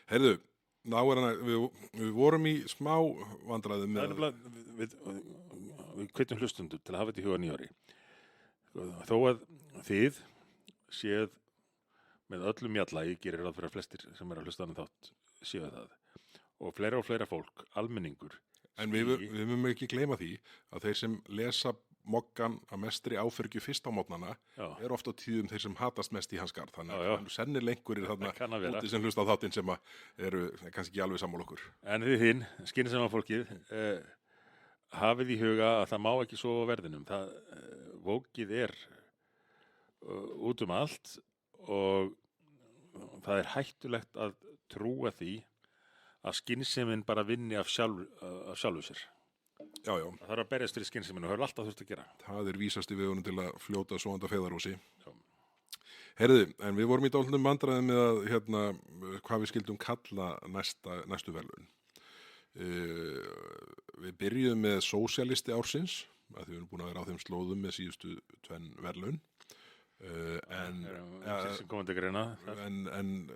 Heyrðu, við vorum í smá vandræðum við hvetjum hlustundur til að hafa þetta í huga nýjári. Þó að þið séð með öllum jafnlagi, gerir ráð fyrir að flestir sem að hlusta annað þátt séu það og fleira fólk, almenningur. En við mögum ekki gleyma því að þeir sem lesa Moggan að mestri áfergju fyrst á mótnana Já. ofta á tíðum þeir sem hatast mest í hans garð. Þannig Já, já. að sennilega einhverjir Það kann að þarna vera. úti sem hlusta á þáttinn sem að eru kannski ekki alveg sammála okkur. En þið hinn, skynsama fólkið, hafið í huga að það má ekki sofa á verðinum. Vókið er út um allt og það er hættulegt að trúa því að skynsemin bara vinni af sjálfu sér. Já, já. Það þarf að berjast fyrir skynseminu og það er alltaf þurft að gera. Það er vísasti vegunum til að fljóta svoanda feðarhúsi. Já. Herðu, en við vorum í dálnum vandræðum með að, hvað við skildum kalla næstu verðlaun. Við byrjuðum með sósíalisti ársins, að við erum búin að vera á þeim slóðum með síðustu tvenn verðlaun. Sem komandi greina. En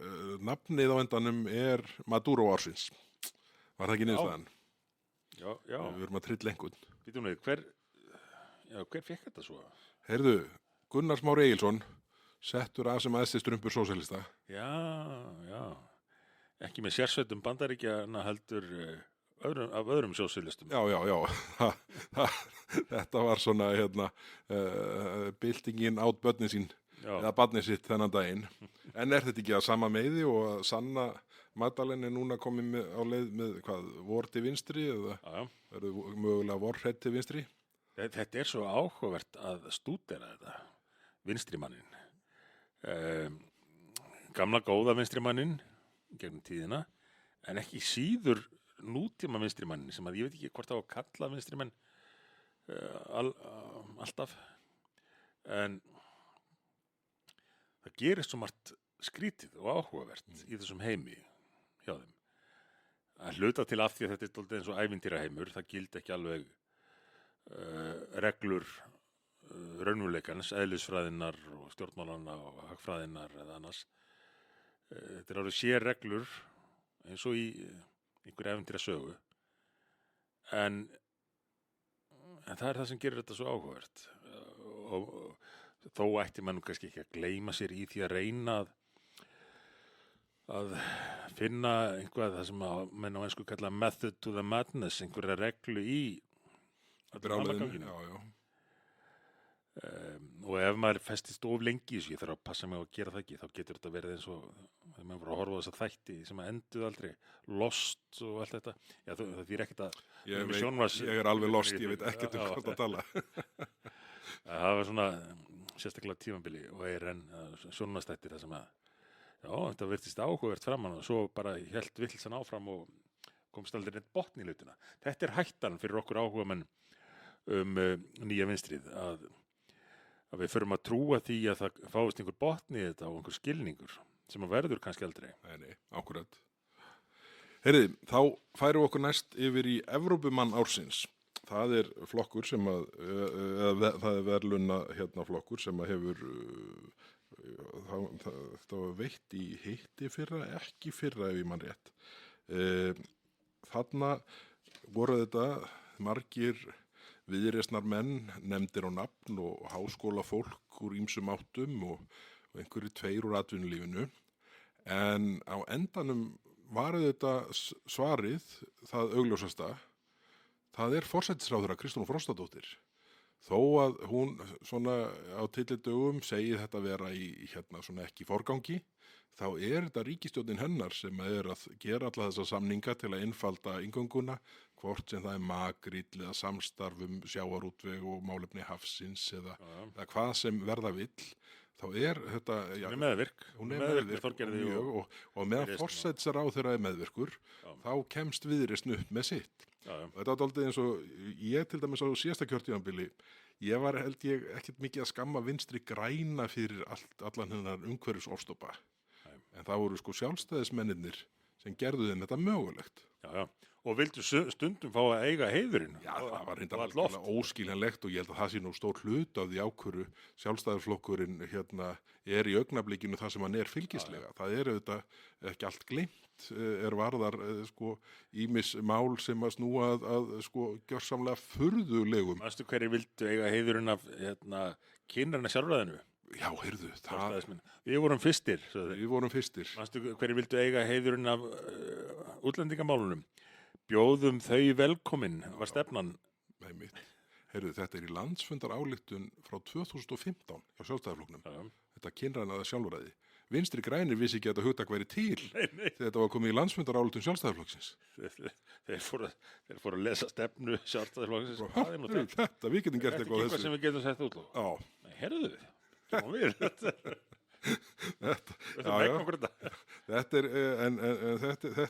nafnið á endanum er Maduro ársins. Var það ekki niðurstaðan? Já. Við erum að trilla einhvern. Býtum við, hver fekk þetta svo? Heyrðu, Gunnar Már Egilsson, settur að sem aðstig strumpur sósíalista. Já. Ekki með sérsveitum Bandaríkjana heldur af öðrum sósíalistum. Já. Þetta var svona, byltingin át börnin sín, eða barnið sitt þennan daginn. En er þetta ekki að sama meiði og að Sanna Magdalena er núna komið á leið með vor til vinstri eða verður mögulega vorhrædd til vinstri? Þetta er svo áhugavert að stúdera þetta, vinstrimannin. Gamla góða vinstrimannin gegnum tíðina, en ekki síður nútíma vinstrimannin sem að ég veit ekki hvort á að kalla vinstrimenn alltaf. En það gerist svo margt skrítið og áhugavert í þessum heimi hjá þeim. Að hluta til af því að þetta er dálítið eins og ævintýraheimur, það gildi ekki alveg reglur raunveruleikans, eðlisfræðinnar og stjórnmálanna og hagfræðinnar eða annars. Þetta er alveg sér reglur eins og í einhverju ævintýrasögu. En það er það sem gerir þetta svo áhugavert. Og þó ætti mann kannski ekki að gleyma sér í því að reyna að finna einhvað það sem menn á ensku kalla method to the madness, einhverja reglu í brjálæðinu. Já. Og ef maður festist of lengi í þessu, ég þarf að passa mig á að gera það ekki, þá getur þetta verið eins og þegar maður voru að horfa á þessa þætti sem að enduð aldrei, Lost og allt þetta. Já, það þýr ekkert að ég er alveg lost, ég veit ekkert hvað að tala. Það var svona sérstaklega tímabili og sjónvarpsþættir það sem að þetta virtist áhugavert framan og svo bara hélt villsan áfram og komst aldrei neitt botn í hlutina. Þetta er hættan fyrir okkur áhugamenn nýja vinstrið að við förum að trúa því að það fáist einhver botn í þetta og einhver skilningur sem að verður kannski aldrei. Nei, akkurat. Heyrið, þá færum við okkur næst yfir í Evrópumann ársins. Það er flokkur sem það er verðlauna flokkur sem að hefur það var veitt í hitti fyrra, ekki fyrra ef ég man rétt. Þarna voru þetta margir viðreisnar menn, nefndir á nafn og háskólafólk úr ýmsum áttum og einhverju tveir úr atvinnulífinu. En á endanum var þetta svarið, það augljósasta, það er forsætisráðherra Kristrún Frostadóttir. Þó að hún svona á tyllidögum segi þetta vera í svona ekki forgangi, þá er þetta ríkisstjórnin hennar sem er að gera alla þessa samninga til að einfalda inngönguna, hvort sem það er makríll eða samstarfum sjávarútveg og málefni hafsins eða hvað sem verða vill. Þá er þetta... Hún er meðvirk. Hún er meðvirk mjög og meðan forsætisráðherra er meðvirkur, þá kemst Viðreisn upp með sitt. Þetta er dálítið eins og ég til dæmis á síðasta kjörtímabili, ég var held ég ekkert mikið að skamma vinstri græna fyrir allan hennar umhverfisofstopa. En það voru sko sjálfstæðismennirnir sem gerðu þeim þetta mögulegt. Já. Og vildu stundum fá að eiga heiðurinn. Já, það var reyndar óskiljanlegt og ég held að það sé nú stór hlut af því ákvöru sjálfstæðisflokkurinn er í augnablikinu það sem hann er fylgislega. Það er auðvitað ekki allt gleymt, varðar ýmis mál sem að snúa að gjörsamlega furðulegum. Manstu hverjir vildu eiga heiðurinn af kynrana sjálfræðinu? Já, heyrðu, Við vorum fyrstir. Manstu hverjir vildu eiga heiðurinn af útlendingamálunum? Bjóðum þau velkomin var stefnan. Heyrðu, þetta í landsfundar ályktun frá 2015 hjá Sjálfstæðisflokknum. Já. Þetta kynrænaða sjálfræði. Vinstri grænir vissi ekki að þetta hugtak væri til Nei. þegar þetta var komið í landsfundar ályktun Sjálfstæðisflokksins. Þeir fóru að lesa stefnu Sjálfstæðisflokksins. Hvað er nú þetta? Þetta, við getum gert Þetta er eitthvað ekki eitthvað sem við getum sett út. Já, Nei, herðu við. Kemum við. þetta, Þetta er megn okkur þetta. þetta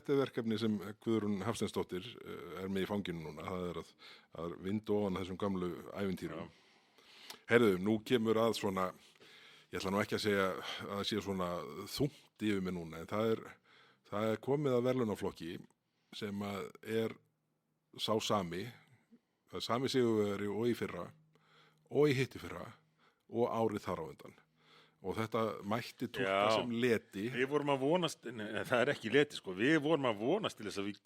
er verkefni sem Guðrún Hafsteinsdóttir er með í fanginu núna. Það er að vinda ofan þessum gamlu ævintýrum. Heyrðu, nú kemur að svona, ég ætla nú ekki að segja að það sé svona þungt yfir mig núna, en það er komið að verðlaunaflokki sem að er sá sami, það er sami sigurvegari og í fyrra og í hitti fyrra og árið þar á undan. Og þetta mætti túlka sem leti. Við vorum að vonast, en það er ekki leti sko, við vorum að vonast til þess að við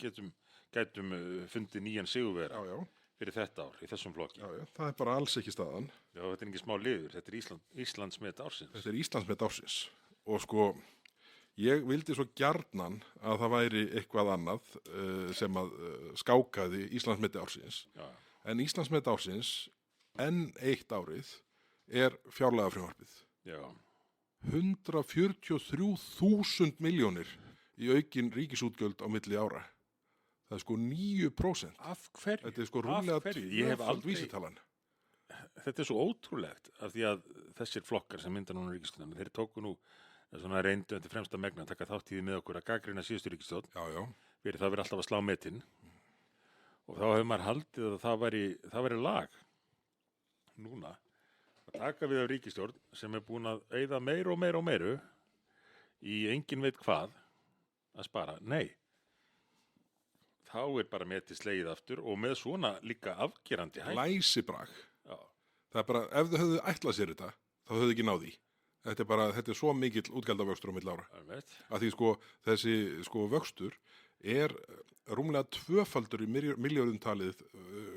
gætum fundið nýjan sigurvegara. Já. Fyrir þetta ár, í þessum flokki. Já, það er bara alls ekki staðan. Já, þetta er ekki smá liður, þetta er Íslandsmet ársins. Þetta er Íslandsmet ársins. Og sko, ég vildi svo gjarnan að það væri eitthvað annað sem að skákaði Íslandsmeti ársins. Já. En Íslandsmet ársins, enn eitt árið, er fjárlagafrumvarpið. Já. 143.000 milljónir í aukin ríkisútgjöld á milli ára. Það er sko 9%. Af hverju? Þetta er sko rúmlega tvöfald vísitalan. Þetta er svo ótrúlegt af því að þessir flokkar sem mynda núna ríkisstjórnina, þeir tóku nú svona reyndu til fremsta megna að taka þátt í því með okkur að gagnrýna síðustu ríkisstjórn. Já. Fyrir það verið alltaf að slá metinn. Og þá hefur maður haldið að það væri lag núna að taka við af ríkisstjórn sem er búin að eyða meiru í engin veit hvað að spara. Nei. Þá er bara metið slegið aftur og með svona líka afgerandi hætti. Glæsibrag. Já. Það er bara, ef þau höfðu ætlað sér þetta, þá höfðu ekki náð því. Þetta er svo mikill útgjaldavöxtur á milli ára. Að því sko, þessi sko vöxtur er rúmlega tvöfaldur í milljörðum talið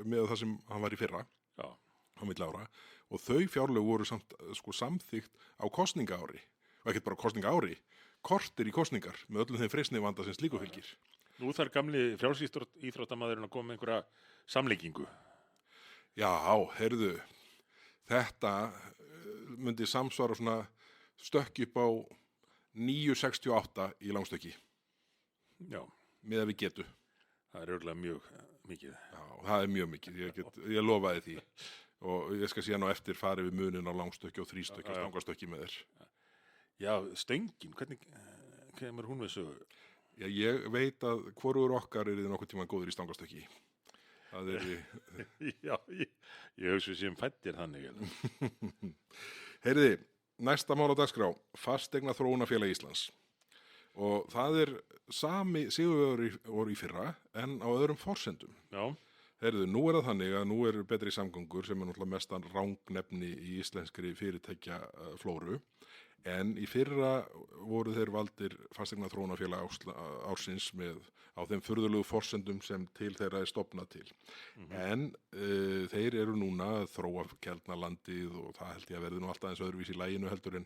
með það sem hann var í fyrra. Já. Á milli ára. Og þau fjárlög voru samt sko samþykkt á kosningaári. Og ekkert bara kosningaári, kortir í kosningar með öllum þeim freistnivanda sem slíku fylgir. Nú þarf gamli frjálsíþróttamaðurinn að koma með einhverja samleikingu. Já, heyrðu, þetta myndi samsvara svona stökk upp á 9,68 í langstökki. Já. Með að við getu. Það er örugglega mjög mikið. Já, það er mjög mikið, ég lofaði því. Og ég skal síðan á eftir farið við munin á langstökki og þrístökki og stangastökki með þér. Já, stöngin, hvernig kemur hún við sögu? Já, ég veit að hvorugur okkar er þið nokkuð tíma góður í stangastökki. Það er Já, ég hugsa sem fættir þannig. Heyriði, næsta mál á dagskrá, fasteigna þróunarfélag Íslands. Og það er sami sigurvegari í fyrra en á öðrum forsendum. Já. Heyrðu, nú er það þannig að nú eru betri samgöngur sem er náttúrulega mestan rangnefni í íslenskri fyrirtækja flóru. En í fyrra voru þeir valdir fasteigna þróunarfélag ársins á þeim furðulegu forsendum sem til þeirra er stofnað til. En þeir eru núna að þróa Keldnalandið og það held ég að verði nú alltaf eins öðruvísi í laginu heldur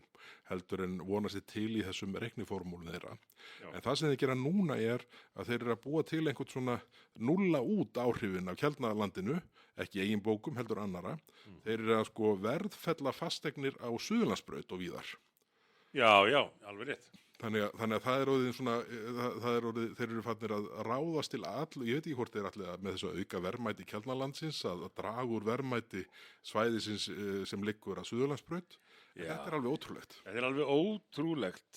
en vonast þið til í þessum reikniformúlum þeirra. Já. En það sem þeir gera núna er að þeir eru að búa til einhvern svona nulla út áhrifin af Keldnalandinu, ekki eigin bókum heldur annara. Þeir eru að sko verðfella fasteignir á Suðurlandsbraut og víðar. Já, alveg rétt. Þannig að það er orðið svona, þeir eru fannir að ráðast til ég veit ekki hvort þeir allir með þessu auka verðmæti Keldnalandsins, að draga úr verðmæti svæðisins sem liggur að Suðurlandsbraut. Þetta er alveg ótrúlegt. Þetta er alveg ótrúlegt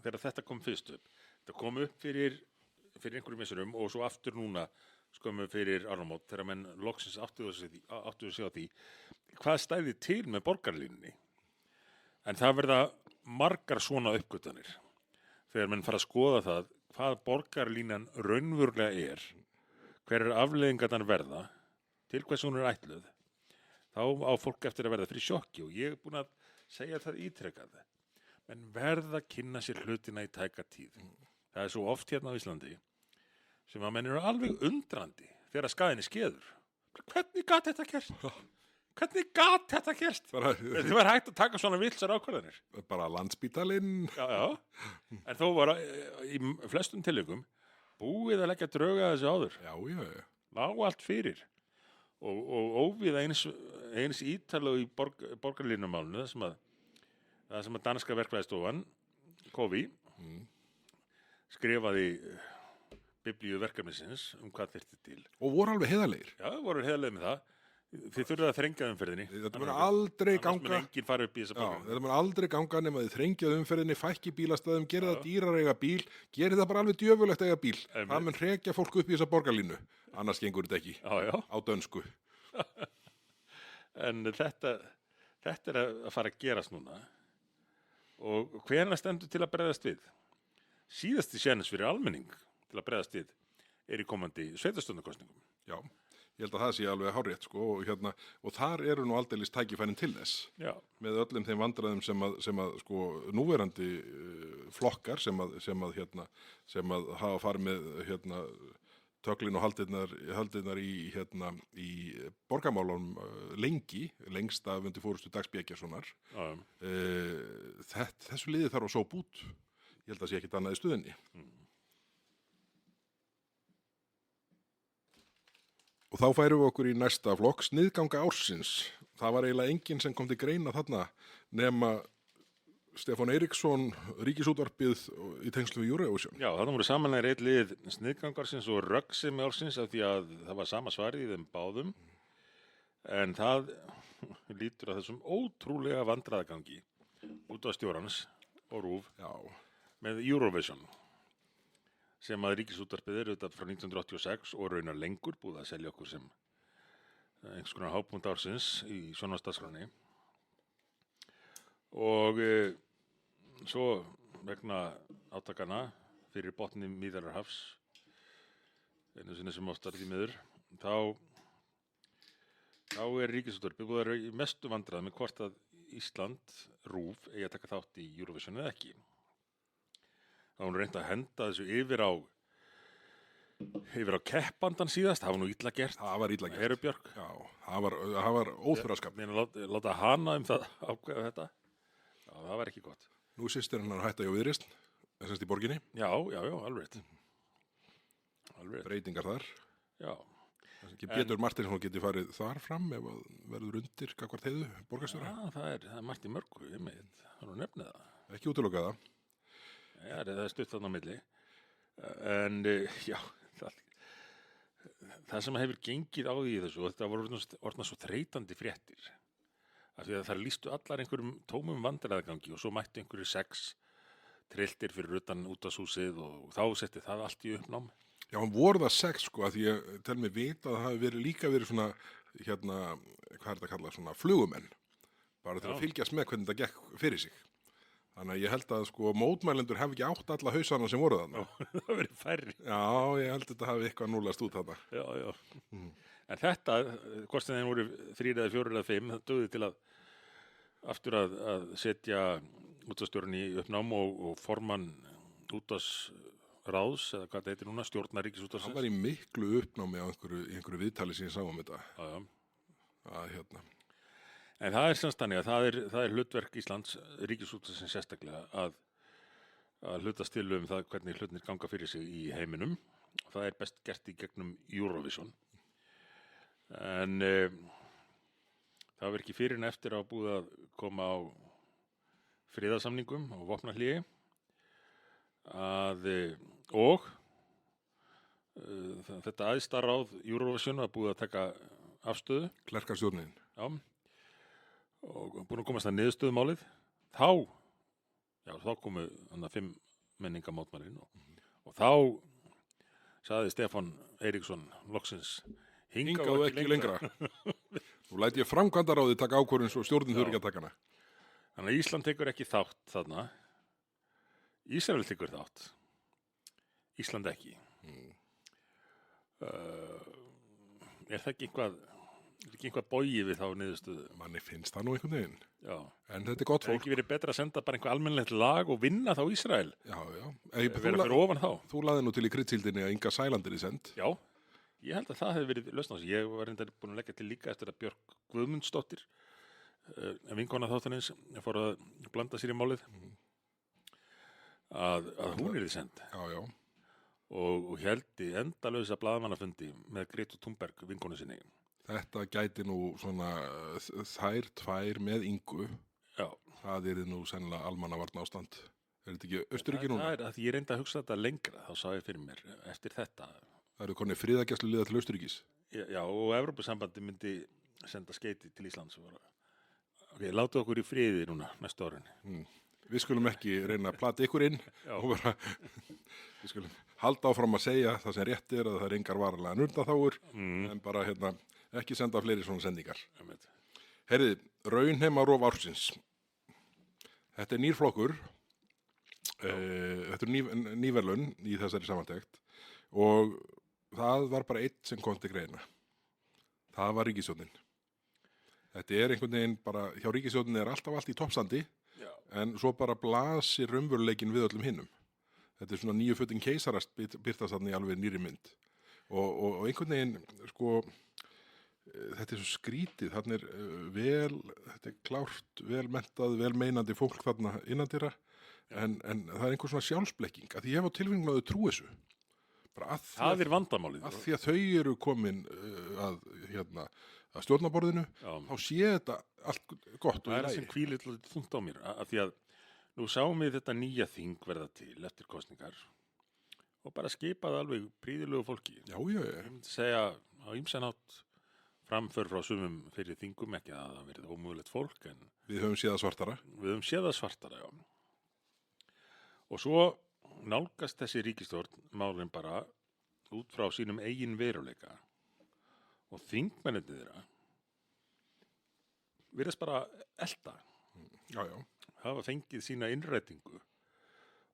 þegar þetta kom fyrst upp. Þetta kom upp fyrir einhverjum missurum og svo aftur núna skömmu fyrir áramót þegar menn loksins áttuðu sig á því hvað stæði til með borgarlínunni. En það verða margar svona uppgötanir þegar menn fara að skoða það hvað borgarlínan raunverulega er, hver afleiðingarnar verða, til hvers hún er ætluð, þá á fólk eftir að verða fyrir sjokki og ég er búin að segja það ítrekað. Menn verða að kynna sér hlutina í tæka tíð. Það er svo oft hérna á Íslandi sem að menn eru alveg undrandi þegar skaðin er skeður. Hvernig gat þetta gerst? Hvernig gat þetta gerst? Þið var hægt að taka svona vilsar ákvarðanir. Bara Landspítalinn. Já. En þó var í flestum tilvikum búið að leggja drauga þessu áður. Já. Lá allt fyrir. og óvíða eins ítarlegu í borgarlínumálinu það sem að danska verkfræðistofan Kofi skrifaði biblíu verkefnisins hvað þyrfti til. Og voru alveg heiðarlegir. Já, voru heiðarlegir með það. Þið þurfið að þrengja umferðinni. Þetta mun aldrei ganga. Annars mun enginn fara upp í þessa borgarlínu. Þetta mun aldrei ganga nema þið þrengjað umferðinni, fækki bílastæðum, gera það dýrar eiga bíl, gera það bara alveg djöfulegt eiga bíl. Það mun hrekja fólk upp í þessa borgarlínu. Annars gengur þetta ekki. Já. Á dönsku. En þetta er að fara að gerast núna. Og hvenær stendur til að bregðast við? Síðasti séns fyrir almenning til að bregðast við í komandi sveitarstjórnarkosningum. Já. Ég held að það sé alveg hárrétt sko og þar eru nú aldeilis tækifærin til þess. Já. Með öllum þeim vandræðum sem að sko núverandi flokkar sem að hafa farið með töklin og haldirnar í borgarmálunum lengi, lengst af undir fórustu Dags B. Eggertssonar. Þessu liði þarf að sópa út. Ég held að sé ekkert annað í stöðinni. Og þá færum við okkur í næsta flokk, sniðganga ársins. Það var eiginlega enginn sem kom til greina þarna nema Stefán Eiríksson, Ríkisútvarpið í tengslu við Eurovision. Já, þarna voru samanlega einn lið sniðganga ársins og röggsemi ársins af því að það var sama svarið í þeim báðum. En það lítur að þessum ótrúlega vandræðagangi útvarpsstjórans og RÚV með Eurovision. Sem að Ríkisútvarpið auðvitað frá 1986 og raunar lengur búið að selja okkur sem einhvers konar hápunkt ársins í sjónvarpsdagskránni. Og svo vegna átakana fyrir botni Miðjarðarhafs, einu sinni sem oftar því miður, þá Ríkisútvarpið búið að vera í mestu vandræðum með hvort að Ísland, RÚV, eigi að taka þátt í Eurovision eða ekki. Það var reynt að henda þessu yfir á keppandan síðast, það var nú illa gert. Það var illa gert. Heru Björk. Já, það var óþverraskap. Láta hana það ákveða þetta. Já, það var ekki gott. Nú systir hennar hætta hjá Viðreisn, þessast í borginni. Já, alveg. Breytingar þar. Já. Pétur Martinsson geti farið þar fram ef verður undir gagnvart heiðu borgarstjóra. Já, það er margt í mörgu, ég meint. Það er nú nefnið það. Ekki útilokað það. Já, það er stutt þarna á milli. En já, það sem hefur gengið á því í þessu, og þetta voru orðnar svo þreytandi fréttir, af því að það lýstu allar einhverjum tómum vandræðagangi og svo mættu einhverju 6 trilltir fyrir utan útvarpshúsið og þá setti það allt í uppnám. Já, hann voru það 6 sko, að því ég tel mig vita að það hafi líka verið svona, hvað er þetta að kalla, svona flugumenn, bara til að fylgjast með hvernig þetta gekk fyrir sig. Þannig að ég held að sko mótmælendur hafi ekki átt alla hausana sem voru þarna. Það verið færri. Já, ég held að þetta hafi eitthvað núlast út þarna. Já. En þetta, hvort sem þeim voru 3 eða 4 eða 5, það dugði til að aftur að setja útvarpsstjórann í uppnám og formann útvarpsráðs, eða hvað þetta heitir núna, stjórnar Ríkisútvarpsins. Hann var í miklu uppnámi á einhverju viðtali sem ég sá þetta. Já. En það er semst þannig að það er hlutverk Íslands, Ríkisútvarpsins sérstaklega að hlutast til það hvernig hlutnir ganga fyrir sig í heiminum. Það er best gert í gegnum Eurovision. En það var ekki fyrir en eftir að búið að koma á friðarsamningum og vopnahléi og þetta æðsta ráð Eurovision var búið að taka afstöðu. Klerkastjórnin. Já. Og búin að komast að niðurstöðumálið, þá komu 5 menningamótmælin og þá sagði Stefán Eiríksson loksins hingað ekki lengra. Nú læt ég framkvæmdaráðið taka ákvörðun svo stjórnin þurfi ekki að taka hana. Þannig að Ísland tekur ekki þátt þarna. Ísrael tekur þátt. Ísland ekki. Er það ekki einhvað bogið við þá niðurstöðu? Manni finnst það nú einhvern veginn. Já. En þetta er gott fólk. Það ekki verið betra að senda bara einhver almennilegt lag og vinna þá Ísrael? Já. Vera fyrir ofan þá. Þú laði nú til í kryddsíldinni að Inga Sælandir í send. Já, ég held að það hefði verið lausn á þessu. Ég var reyndar búin að leggja til líka eftir að Björk Guðmundsdóttir, vinkona þáttanins, fór að blanda sér í málið, að hún yrði send. Já. Og héldi endalausa blaðamannafundi með Gretu Thunberg, vinkonu sinni. Þetta gæti nú svona þær tvær með Ingu, Já. það er nú sennilega almannavarna ástand. Er þetta ekki Austurríki núna? Það er að ég reyndi að hugsa þetta lengra, þá sá ég fyrir mér eftir þetta. Það eru konið friðargæslu liða til Austurríkis. Já, og Evrópusambandi myndi senda skeyti til Íslands. Ok, láta okkur í friði núna næstu árin. Við skulum ekki reyna að plata ykkur inn Já. og bara, við skulum halda áfram að segja það sem rétt er að það er engar varanlega nundaþágur, en bara ekki senda fleiri svona sendingar. Herði, raunheimarof ársins. Þetta er nýr flokkur, þetta er nýverlun í þessari samantekt og það var bara eitt sem kom til greina. Það var ríkisstjórnin. Þetta er einhvern veginn bara, hjá ríkisstjórnin er alltaf allt í toppstandi, en svo bara blasir raunveruleikin við öllum hinnum. Þetta er svona nýju fötin keisarast birtast þarna í alveg nýri mynd. Og einhvern veginn, sko, þetta er svo skrítið, þarna er þetta er klárt, vel mentað, vel meinandi fólk þarna innandyra, en það er einhver svona sjálfsblekking, að ég hef á tilfenginu að þau trúi þessu. Það er vandamálið. Að því að þau eru komin að stjórnaborðinu, þá sé þetta allt gott og í lagi. Það er sem hvílir þungt á mér, að því að nú sáum við þetta nýja þing verða til eftir kosningar og bara skipaði alveg príðilegu fólki. Já. Ég myndi segja á ýmsan hátt framför frá sumum fyrir þingum, ekki að það verið ómögulegt fólk, en við höfum séð það svartara. Við höfum séð það svartara, já. Og svo nálgast þessi ríkisstjórn málin bara út frá sínum eigin veruleika og þingmennirnir þeirra virðast bara elta. Já. Hafa fengið sína innrætingu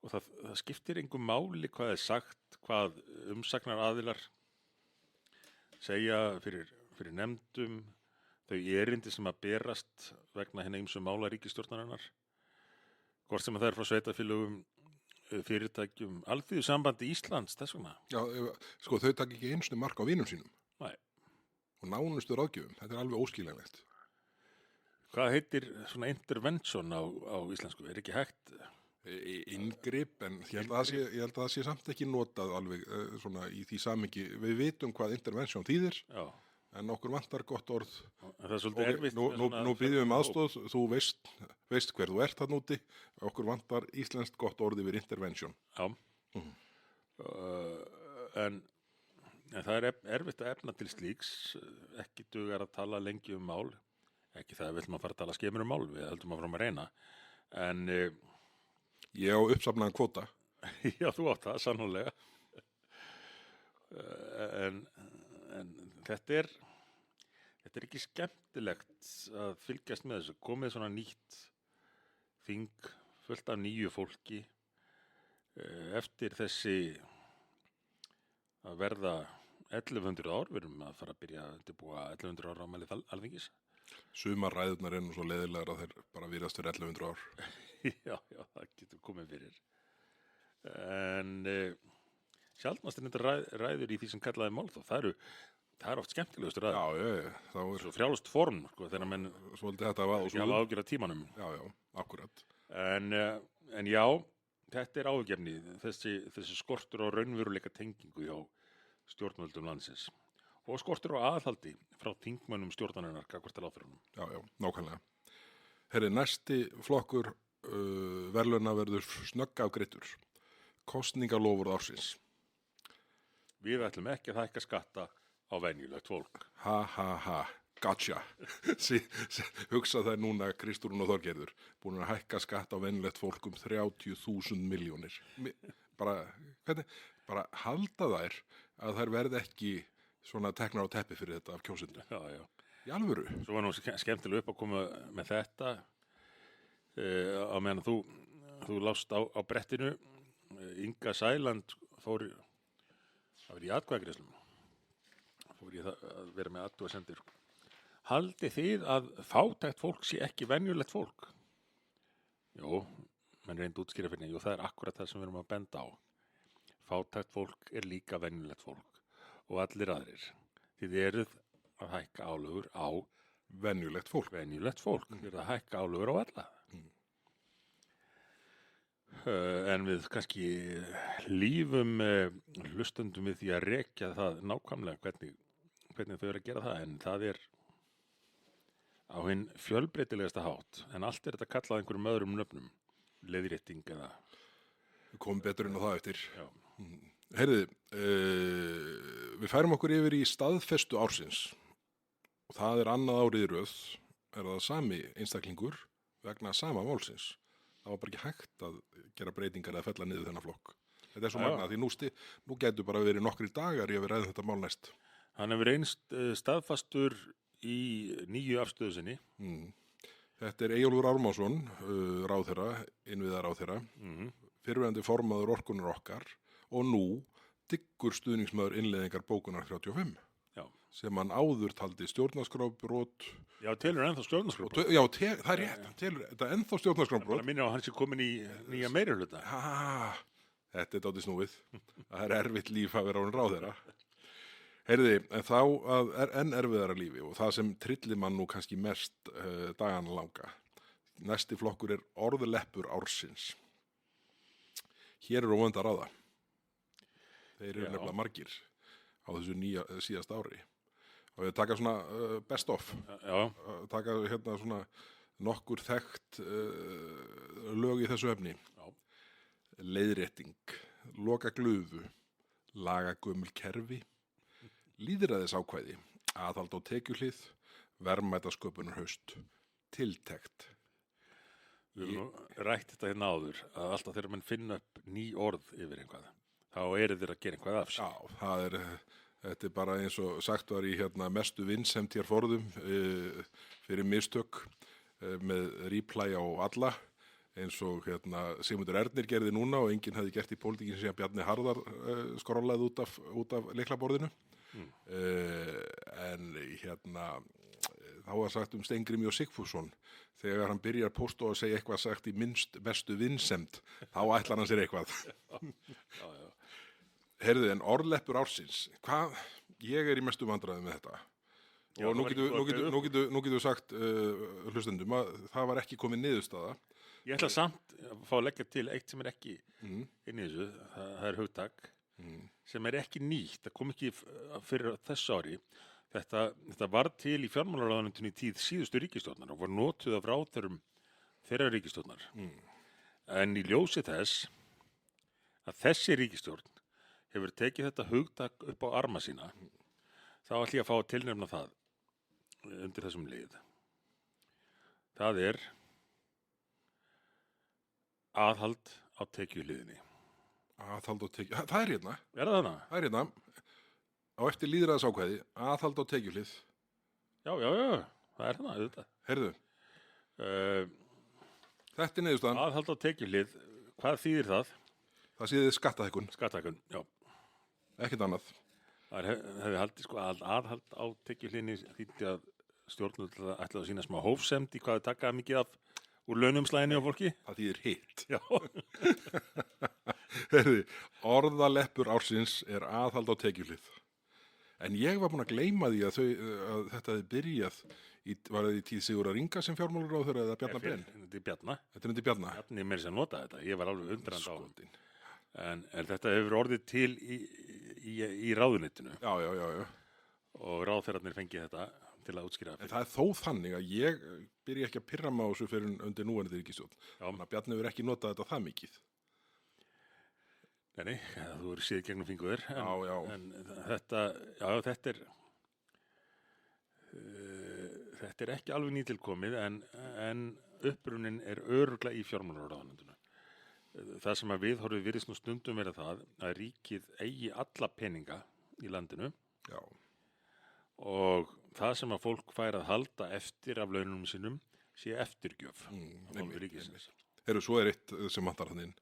og það skiptir engum máli hvað er sagt, hvað umsagnar aðilar segja fyrir nefndum, þau erindi sem að berast vegna hennar ýmsu mála ríkisstjórnarinnar, hvort sem það er frá sveitarfélögum, fyrirtækjum, Alþýðusambandi Íslands, þess vegna. Já, sko þau taka ekki einu sinni mark á vinum sínum. Nei. Og nánustu ráðgjöfum, þetta er alveg óskiljanlegt. Hvað heitir svona intervention á íslensku? Er ekki hægt? Inngrip, en ég held að það sé samt ekki notað alveg svona í því samhengi. Við vitum hvað intervention þýðir. Já. En okkur vantar gott orð. Það er svolítið erfitt. Nú byggjum aðstóð, þú veist hver þú ert þarna úti, okkur vantar íslenskt gott orð yfir intervention. Já. En það er erfitt að efna til slíks, ekki dugar að tala lengi um mál, ekki það vill maður fara að tala skemur um mál, við heldum að fara að reyna. En ég á uppsafnaðan kvóta. Já, þú átt það, sannlega. En þetta er ekki skemmtilegt að fylgjast með þessu. Komið svona nýtt þing fullt af nýju fólki eftir þessi að verða 1100 ár. Við erum að fara að byrja að undirbúa 1100 ára afmæli Alþingis. Sumar ræðurnar er nú svo leiðilegar að þeir bara virðast fyrir 1100 ár. Já, það getur komið fyrir. En sjaldnast er þetta ræður í því sem kallaði málþóf. Það er oft skemmtilegustu ræður. Já, þá er svo frjálst form, sko, þegar menn svolítið þetta var ekki hafa ágjörð af tímanum. Já, akkurat. En já, þetta er ágefni, þessi skortur á raunveruleika tengingu hjá stjórnvöldum landsins og skortur á aðhaldi frá þingmönnum stjórnarinnar gagnvart til ráðherrunum. Já, nákvæmlega. Herri, næsti flokkur verðlauna verður snöggafgreiddur. Kosningalofur ársins. Við ætlum ekki að hækka skatta á venjulegt fólk. Ha, gotcha. Hugsa það núna Kristrún og Þorgerður, búin að hækka skatta á venjulegt fólk 30.000 milljónir. Bara halda þær að þær verði ekki svona teknar á teppi fyrir þetta af kjósendu. Já. Í alvöru. Svo var nú skemmtilega upp að koma með þetta á meðan þú lást á brettinu. Inga Sæland fór í atkvæðagreiðslum. Fór ég að vera með athugasemdir. Haldið þið að fátækt fólk sé ekki venjulegt fólk? Jú, menn reyndi útskýra fyrir jú, það er akkurat það sem við erum að benda á. Fátækt fólk er líka venjulegt fólk og allir aðrir. Þið eruð að hækka álögur á venjulegt fólk. Þið eruð að hækka álögur á alla. En við kannski lífum hlustundum við því að rekja það nákvæmlega hvernig þau eru að gera það, en það er á hinn fjölbreytilegasta hátt, en allt er þetta kallað einhverjum öðrum nöfnum, leiðrétting eða, Við komum betur inn á það eftir. já, Heyrðu, við færum okkur yfir í staðfestu ársins og það er annað árið í röð, er það sami einstaklingur vegna sama málsins. Það var bara ekki hægt að gera breytingar eða fella niður þennan flokk. Þetta er svo Já. magnað því nú getur bara verið nokkri dagar í að við ræðum þetta mál næst. hann hefur reynst staðfastur í nýju afstöðu sinni, Þetta er Eyjólfur Ármannsson, ráðherra, innviðaráðherra, fyrrverandi formaður Orkunnar okkar og nú dyggur stuðningsmaður innleiðingar bókunar 35 já, sem hann áður taldi stjórnarskrárbrot. já, telur ennþá stjórnarskrá. Já, það er rétt, telur þetta ennþá Bara stjórnarskrárbrot. minnir á að hann sé komin í nýja meirihluta. Þetta er dálítið snúið. Það er erfitt líf að vera án ráðherra. Heyrði, en þá að enn erfiðara lífi og það sem trillir mann nú kannski mest dagana langa. Næsti flokkur er orðleppur ársins. Hér eru óvönd að ráða. Þeir eru Já. nefnilega margir á þessu síðasta ári. Og við taka svona best of. Já, Taka hérna svona nokkur þekkt lög í þessu efni. já, Leiðrétting, loka glufu, laga gömul kerfi, lýðræðisákvæði, aðhald á tekjuhlið, verðmætasköpunar haust, tiltekt. við höfum nú rætt þetta hérna áður, að alltaf þegar mann finna upp ný orð yfir einhvað, þá eru þeir að gera einhvað af sig. Já, þetta er bara eins og sagt var í hérna mestu vinsemd hér forðum fyrir mistök með reply á alla, eins og hérna Sigmundur Ernir gerði núna og enginn hefði gert í pólitíkin sem Bjarni Harðar skrollaði út af lyklaborðinu. En hérna þá var sagt Steingrími og Sigfússon þegar hann byrjar póstu og segja eitthvað sagt í mestu vinsemd, þá ætlar hann sér eitthvað. Já, já. Heyrðu, en orðleppur ársins, ég er í mestu vandræði með þetta. Já, Og það var ekki nú getum við sagt hlustendum að það var ekki komið niðurstaða. Ég ætla samt að fá að leggja til eitt sem er ekki inn í þessu, það er hugtak, sem er ekki nýtt, það kom ekki fyrir þessu ári. Þetta var til í fjármálaráðuneytinu í tíð síðustu ríkisstjórnar og var notuð af ráðherrum þeirra ríkisstjórnar. En í ljósi þess að þessi ríkisstjórn hefur tekið þetta hugtak upp á arma sína, þá ætla ég að fá að tilnefna það undir þessum lið. Það er aðhald á tekjuhliðinni. Aðhald á tekjuhlið, það er hérna. Er það hana? Það er hérna, á eftir lýðræðisákvæði, aðhald á tekjuhlið. Já, það er hana, auðvitað. Heyrðu, Uh, þetta er niðurstaðan. aðhald á tekjuhlið, hvað þýðir það? Það séði skattahækkun, Skatthækkun, já. ekkert annað. Það hefði haldið sko að aðhald á tekjuhliðinni þýtti að stjórnvöld ætlaði að sýna smá hófsemd í hvað þau taka mikið af úr launumslæðinni á fólki. Það þýðir hitt. Já, Heyrðu, orðaleppur ársins er aðhald á tekjuhlið. En ég var búin að gleyma því að þetta hefði byrjað, var það í tíð Sigurðar Inga sem fjármálaráðherra eða Bjarna Ben? Þetta er Bjarna. Þetta er undir Bjarna. Bjarni er meira sem nota þetta. Ég var alveg undrandi á hann. Skotin. En þetta hefur orðið til í ráðuneytinu Já. og ráðherrarnir fengið þetta til að útskýra. En það er þó þannig að ég byrja ekki að pirra mig á þessu fyrir undir núverandi ríkisstjórn. Þannig að Bjarni hefur ekki notað þetta það mikið. Nei, þú eru síð gegnum fingur. Já. En þetta er ekki alveg nýtilkomið en upprunin er örugglega í fjármálaráðuneytinu. Það sem að viðhorfið virðist nú stundum vera það að ríkið eigi alla peninga í landinu Já. og það sem að fólk fær að halda eftir af launum sínum sé eftirgjöf af hálfu ríkisins. Heyrðu, svo er eitt sem vantar hann inn.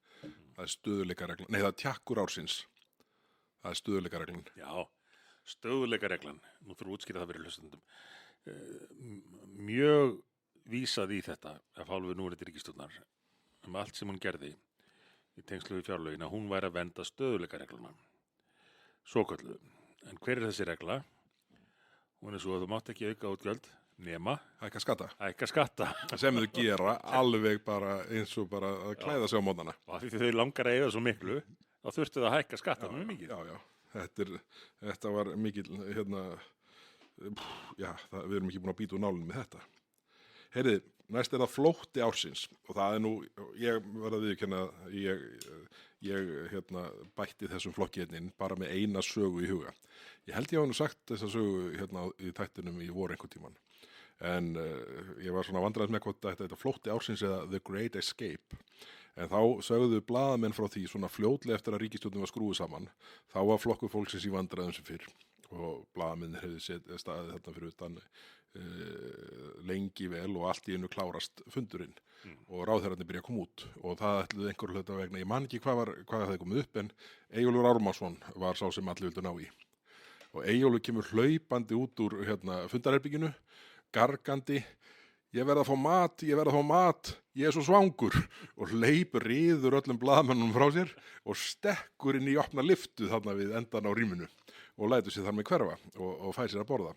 Það er stöðugleikareglan. Nei, það er tjakkur ársins. Það er stöðugleikareglan. Já, stöðugleikareglan. Nú þurfum við að útskýra það fyrir hlustendum. Mjög vísað í þetta af hálfu núverandi ríkisstjórnar allt sem hún gerði í tengslu við fjárlögin að hún væri að vernda stöðugleikaregluna. Svokölluðu. En hver er þessi regla? Hún er svo að þú mátt ekki auka útgjöld nema Hækka skatta. hækka skatta. Sem þau gera alveg bara eins og bara að klæða sig á mótnana. Og af því þau langar að eiga svo miklu, þá þurftu það að hækka skatta mjög mikið. Já. Þetta var mikil, Já, við erum ekki búin að býta úr nálinn með þetta. Heyrið, næst það flótti ársins og það nú, ég verð að viðurkenna, ég bætti þessum flokki inn bara með eina sögu í huga. Ég held ég hafa nú sagt þessa sögu í þættinum í vor einhvern tímann, en ég var svona vandræð með hvort þetta flótti ársins eða The Great Escape. En þá sögðu blaðamenn frá því svona fljótlega eftir að ríkisstjórnin var skrúið saman, þá var flokkur fólksins í vandræðum sem fyrr og blaðamennir hefði staðið þarna fyrir utan lengi vel og allt í einu klárast fundurinn og ráðherrarnir byrja að koma út og það ætluðu einhverju hluta vegna, ég man ekki hvað það hefði komið upp en Eyjólfur Ármannsson var sá sem allir vildu ná í og Eyjólfur kemur hlaupandi út úr fundarherbygginu, gargandi, ég verð að fá mat, ég er svo svangur og riður öllum blaðamönnum frá sér og stekkur inn í opna lyftu þarna við endan á rýminu og lætur sér þar með hverfa og fær sér að borða.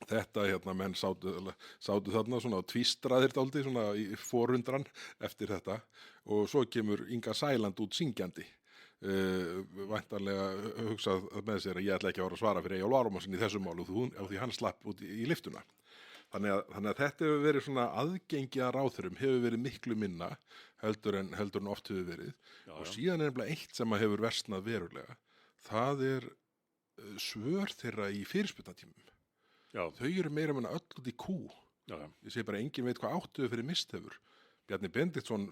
Þetta menn sátu þarna svona og tvístraðir dálítið svona í forundran eftir þetta og svo kemur Inga Sæland út syngjandi. Væntanlega hugsað með sér að ég ætla ekki að svara fyrir Eyjólf Ármannsson í þessum málu því hann slapp út í lyftuna. Þannig að þetta hefur verið svona aðgengi að ráðherrum hefur verið miklu minna heldur en oft hefur verið. Já. Og síðan nefnilega eitt sem hefur versnað verulega, það svör þeirra í fyrirspurnatímum. Já. Þau eru meira meina öll út í kú. Já. Ég segi bara enginn veit hvað áttuðu fyrir mistöfur. Bjarni Benediktsson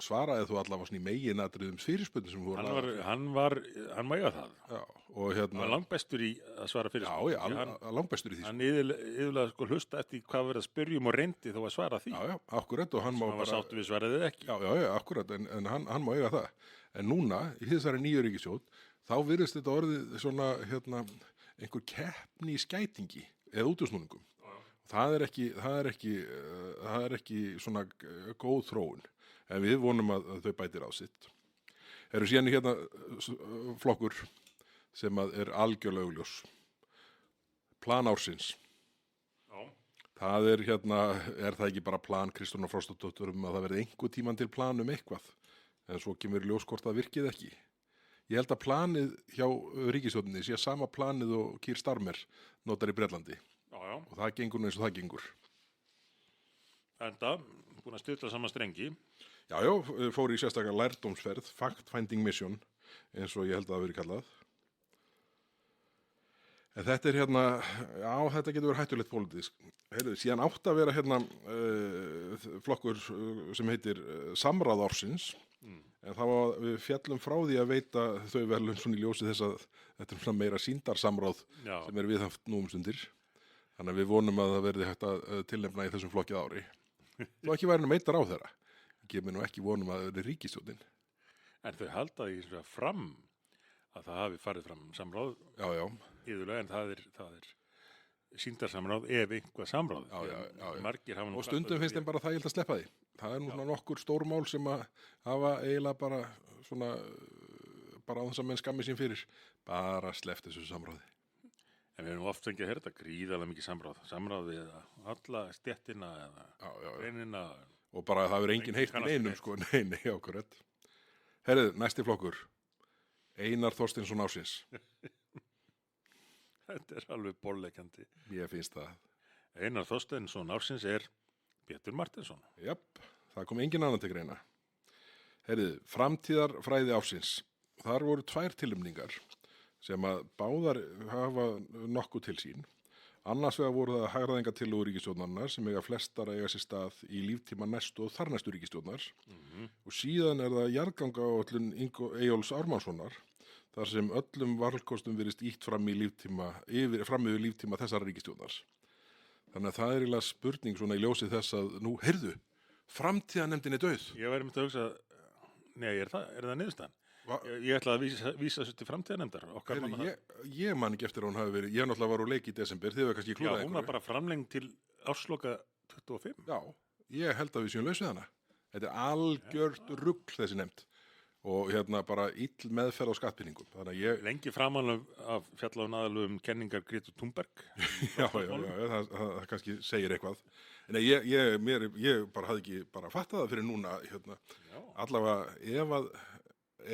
svaraði þú allavega svona í meginatriðum fyrirspurnum sem voru hann mæga það. Já, og hann var langbestur í að svara fyrirspurnum. Já, langbestur í því. Hann yfirlega hlusta eftir hvað verið að spyrjum og reyndi þó að svara því. Já, akkurat og hann má bara sáttu við svaraðið ekki. Já, akkurat en hann má eiga það. En núna í þessari nýju ríkisstjórn þá virðist þetta orðið svona einhver keppni í skætingi eða útúrsnúningum. Það er ekki svona góð þróun, en við vonum að þau bætir á sitt. Eru síðan flokkur sem algjörlega augljós. Plan ársins. Já. Það er það ekki bara plan Kristrúnar Frostadóttur að það verði einhver tíman til plan eitthvað, en svo kemur ljós hvort það virkið ekki. Ég held að planið hjá ríkisstjórninni sé sama planið og Keir Starmer notar í Bretlandi. Já. Og það gengur eins og það gengur. Enda, búin að stilla saman strengi. Já, fór í sérstaklega lærdómsferð, fact-finding mission, eins og ég held að það verið kallað. En þetta þetta getur verið hættulegt pólitísk. Síðan átt að vera flokkur sem heitir Samráð ársins, en við fjallum frá því að veita þau verðlaun svona í ljósi þess að þetta svona meira sýndarsamráð sem viðhaft nú stundir. Þannig að við vonum að það verði hægt að tilnefna í þessum flokkið ári. Þó ekki væri meita ráðherra. Ég nú ekki vonum að það verði ríkisstjórnin. En þau halda því fram að það hafi farið fram samráð. Já. Íðulega, en það er sýndarsamráð ef einhvað samráð. Já. Og stundum finnst þeim bara þægilt að sleppa því. Það nú svona nokkur stórmál sem að hafa eiginlega bara svona bara á þess að menn skammi sín fyrir. Bara sleppt þessu samráði. En við erum oft fengið að heyra þetta gríðarlega mikið samráð við alla stéttina eða greinina. Og bara það verður enginn heyrt í neinum, sko. Nei, akkurat. Herrið, næsti flokkur. Einar Þorsteinsson ársins. Þetta alveg borðleggjandi. Ég finnst það. Einar Þorsteinsson ársins Pétur Marteinsson. Japp, það kom engin annan til greina. Herrið, framtíðarfræði ársins. Þar voru 2 tilnefningar sem að báðar hafa nokkuð til sín. Annars vegar voru það hagræðingartillögur ríkisstjórnarinnar sem flestar eiga sér stað í líftíma næstu og þarnæstu ríkisstjórnar. Og síðan það jarðgangaáætlun Eyjólfs Ármannssonar þar sem öllum valkostum virðist ýtt fram yfir líftíma þessara ríkisstjórnar. Þannig að það eiginlega spurning svona í ljósi þess að nú, heyrðu, framtíðarnefndin dauð. Ég væri myndið að hugsa, nei, er það niðurstaðan? Ég ætla að vísa þessu til framtíðarnefndar. Ég man ekki eftir að hún hafi verið, ég náttúrulega var úr leik í desember, þið hefur kannski klúðað einhverju. Já, hún var bara framlengd til ársloka 25. Já, ég held að við séum laus við hana. Þetta algjört rugl þessi nefnd og bara ill meðferð á skattpinningum. Lengi framan af fjalláðun aðalum kenningar Gretu Thunberg. Já, það kannski segir eitthvað. En ég bara hafði ekki bara fattað það fyrir núna. Allavega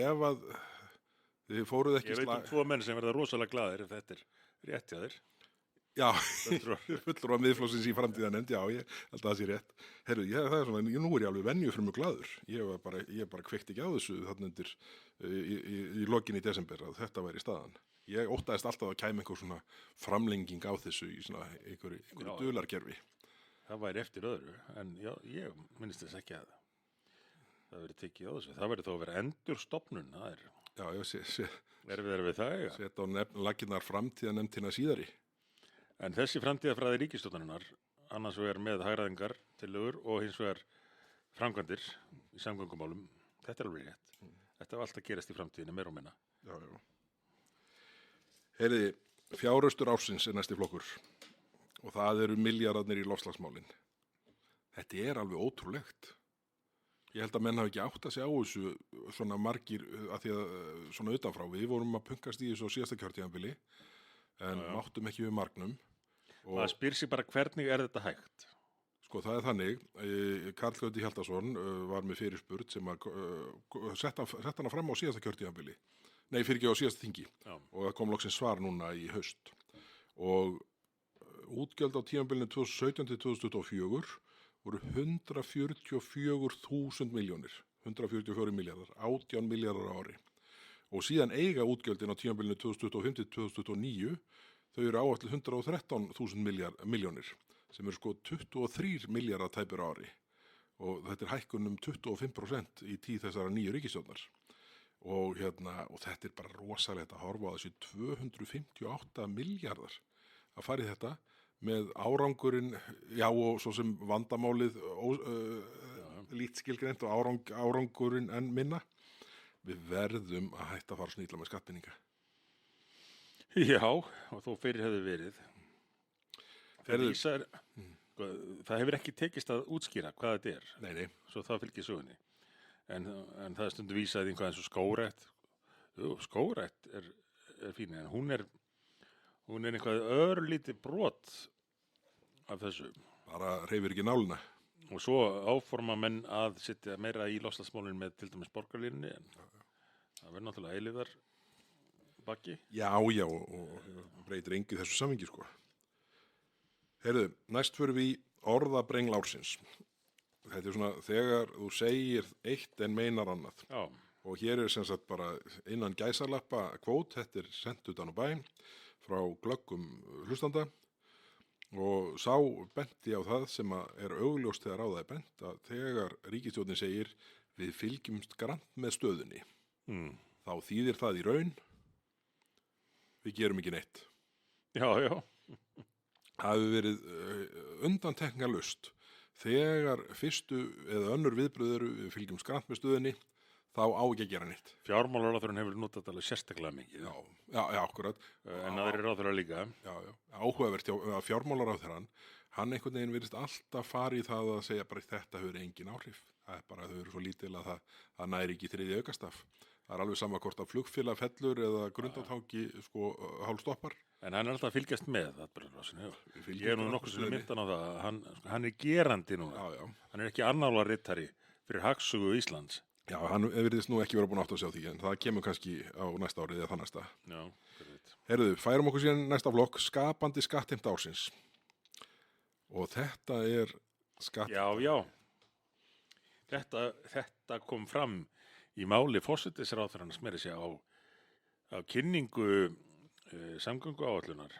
ef að þið fóruð ekki Ég veit 2 menn sem verða rosalega glaðir ef þetta rétt hjá þér. Já, fulltrúar. fulltrúar Miðflokksins í framtíðanefnd, já, ég held að það sé rétt. Herru, það er svona, nú er ég alveg venjufrumu glaður. Ég bara kveikti ekki á þessu þarna undir í lokin í desember að þetta væri staðan. Ég óttaðist alltaf að kæmi einhver svona framlenging á þessu í svona einhverju dulargerfi. Það væri eftir öðru, en já, ég minnist þess ekki að það verið tekið á þessu. Það verið þó að vera endurstofnun, það er Já, erfiðara við það, já. Sett á laginnar framtíðanefndina síðari. En þessi framtíðafræði ríkisstjórnarinnar, annars vegar með hagræðingar tillögur og hins vegar framkvæmdir í samgöngumálum, þetta er alveg rétt. Þetta var allt að gerast í framtíðinni, meira og minna. Já. Heyriði, fjárhaustur ársins er næsti flokkur og það eru milljarðarnir í loftslagsmálin. Þetta er alveg ótrúlegt. Ég held að menn hafi ekki átt að segja á þessu svona margir að því að svona utanfrá. Við vorum að punkast í þessu á síðasta kjörtímabili en máttum ekki við margnum. Það spyr sig bara hvernig er þetta hægt? Sko það er þannig, Karl Gauti Hjaltason var með fyrirspurn sem að sett hana fram á síðasta kjörtímabili. Nei, fyrir ekki á síðasta þingi. Já. Og það kom loksins svar núna í haust. Og útgjöld á tímabilinu 2017 til 2024 voru 144.000 milljónir, 144 milljarðar, 18 milljarðar á ári. Og síðan eiga útgjöldin á tímabilinu 2025 til 2029, þau eru áætluð 113.000 milljónir, sem eru sko 23 milljarðar tæpur á ári. Og þetta er hækkun 25% í tíð þessara nýju ríkisstjórnar. Og þetta er bara rosalegt að horfa á þessi 258 milljarðar að fara í þetta með árangurinn, já og svo sem vandamálið lít skilgreint og árangurinn en minna. Við verðum að hætta að fara að snýtla með skattpeninga. Já, og þó fyrir hefði verið. Það hefur ekki tekist að útskýra hvað þetta er. Nei. Svo það fylgir sögunni. En það er stundu vísað einhvað eins og skógrækt. Skógrækt er fín, en hún er einhvað örlítið brot af þessu. Bara hreyfir ekki nálina. Og svo áforma menn að setja meira í loftslagsmálin með til dæmis borgarlínunni, en það verður náttúrulega eilífðar bakki. Já, og breytir engu þessu samhengi, sko. Heyrðu, næst fyrir við orðabrengl ársins. Þetta er svona þegar þú segir eitt en meinar annað. Já. Og hér er sem sagt bara innan gæsalappa kvót, þetta er sent utan á bæ frá glöggum hlustanda og sá benti á það sem er augljóst þegar á það er bent að þegar ríkisstjórnin segir við fylgjumst grannt með stöðunni, þá þýðir það í raun við gerum ekki neitt. Já. Það hefur verið undantekningarlaust þegar fyrstu eða önnur viðbröð eru við fylgjumst grannt með stöðunni, þá á ekki að gera neitt. Fjármálaráðherrann hefur notað alveg sérstaklega mikið. Já, akkurat. En aðrir ráðherrar líka. Já. Áhugavert að fjármálaráðherrann, hann einhvern veginn virðist alltaf fara í það að segja bara þetta hefur engin áhrif. Það er bara að þau eru svo lítil að það næri ekki þriðji aukastaf. Það er alveg sama hvort að flugfélag fellur eða grundartangi hálfstoppar. En hann er alltaf að fylgjast með atburðarásinu. Ég er nú nokkuð sem myndan á það að hann er gerandi núna. Já. Hann er ekki annálarritari fyrir Hagstofu Íslands. Já, hann virðist nú ekki vera búin átt að sjá því, en það kemur kannski á næsta árið eða það næsta. Já, Heyrðu, færum okkur síðan næsta flokk, skapandi skattheimta ársins. Og þetta er Já. Þetta kom fram í máli forsætisráðherrans meira sér á kynningu samgönguáætlunar.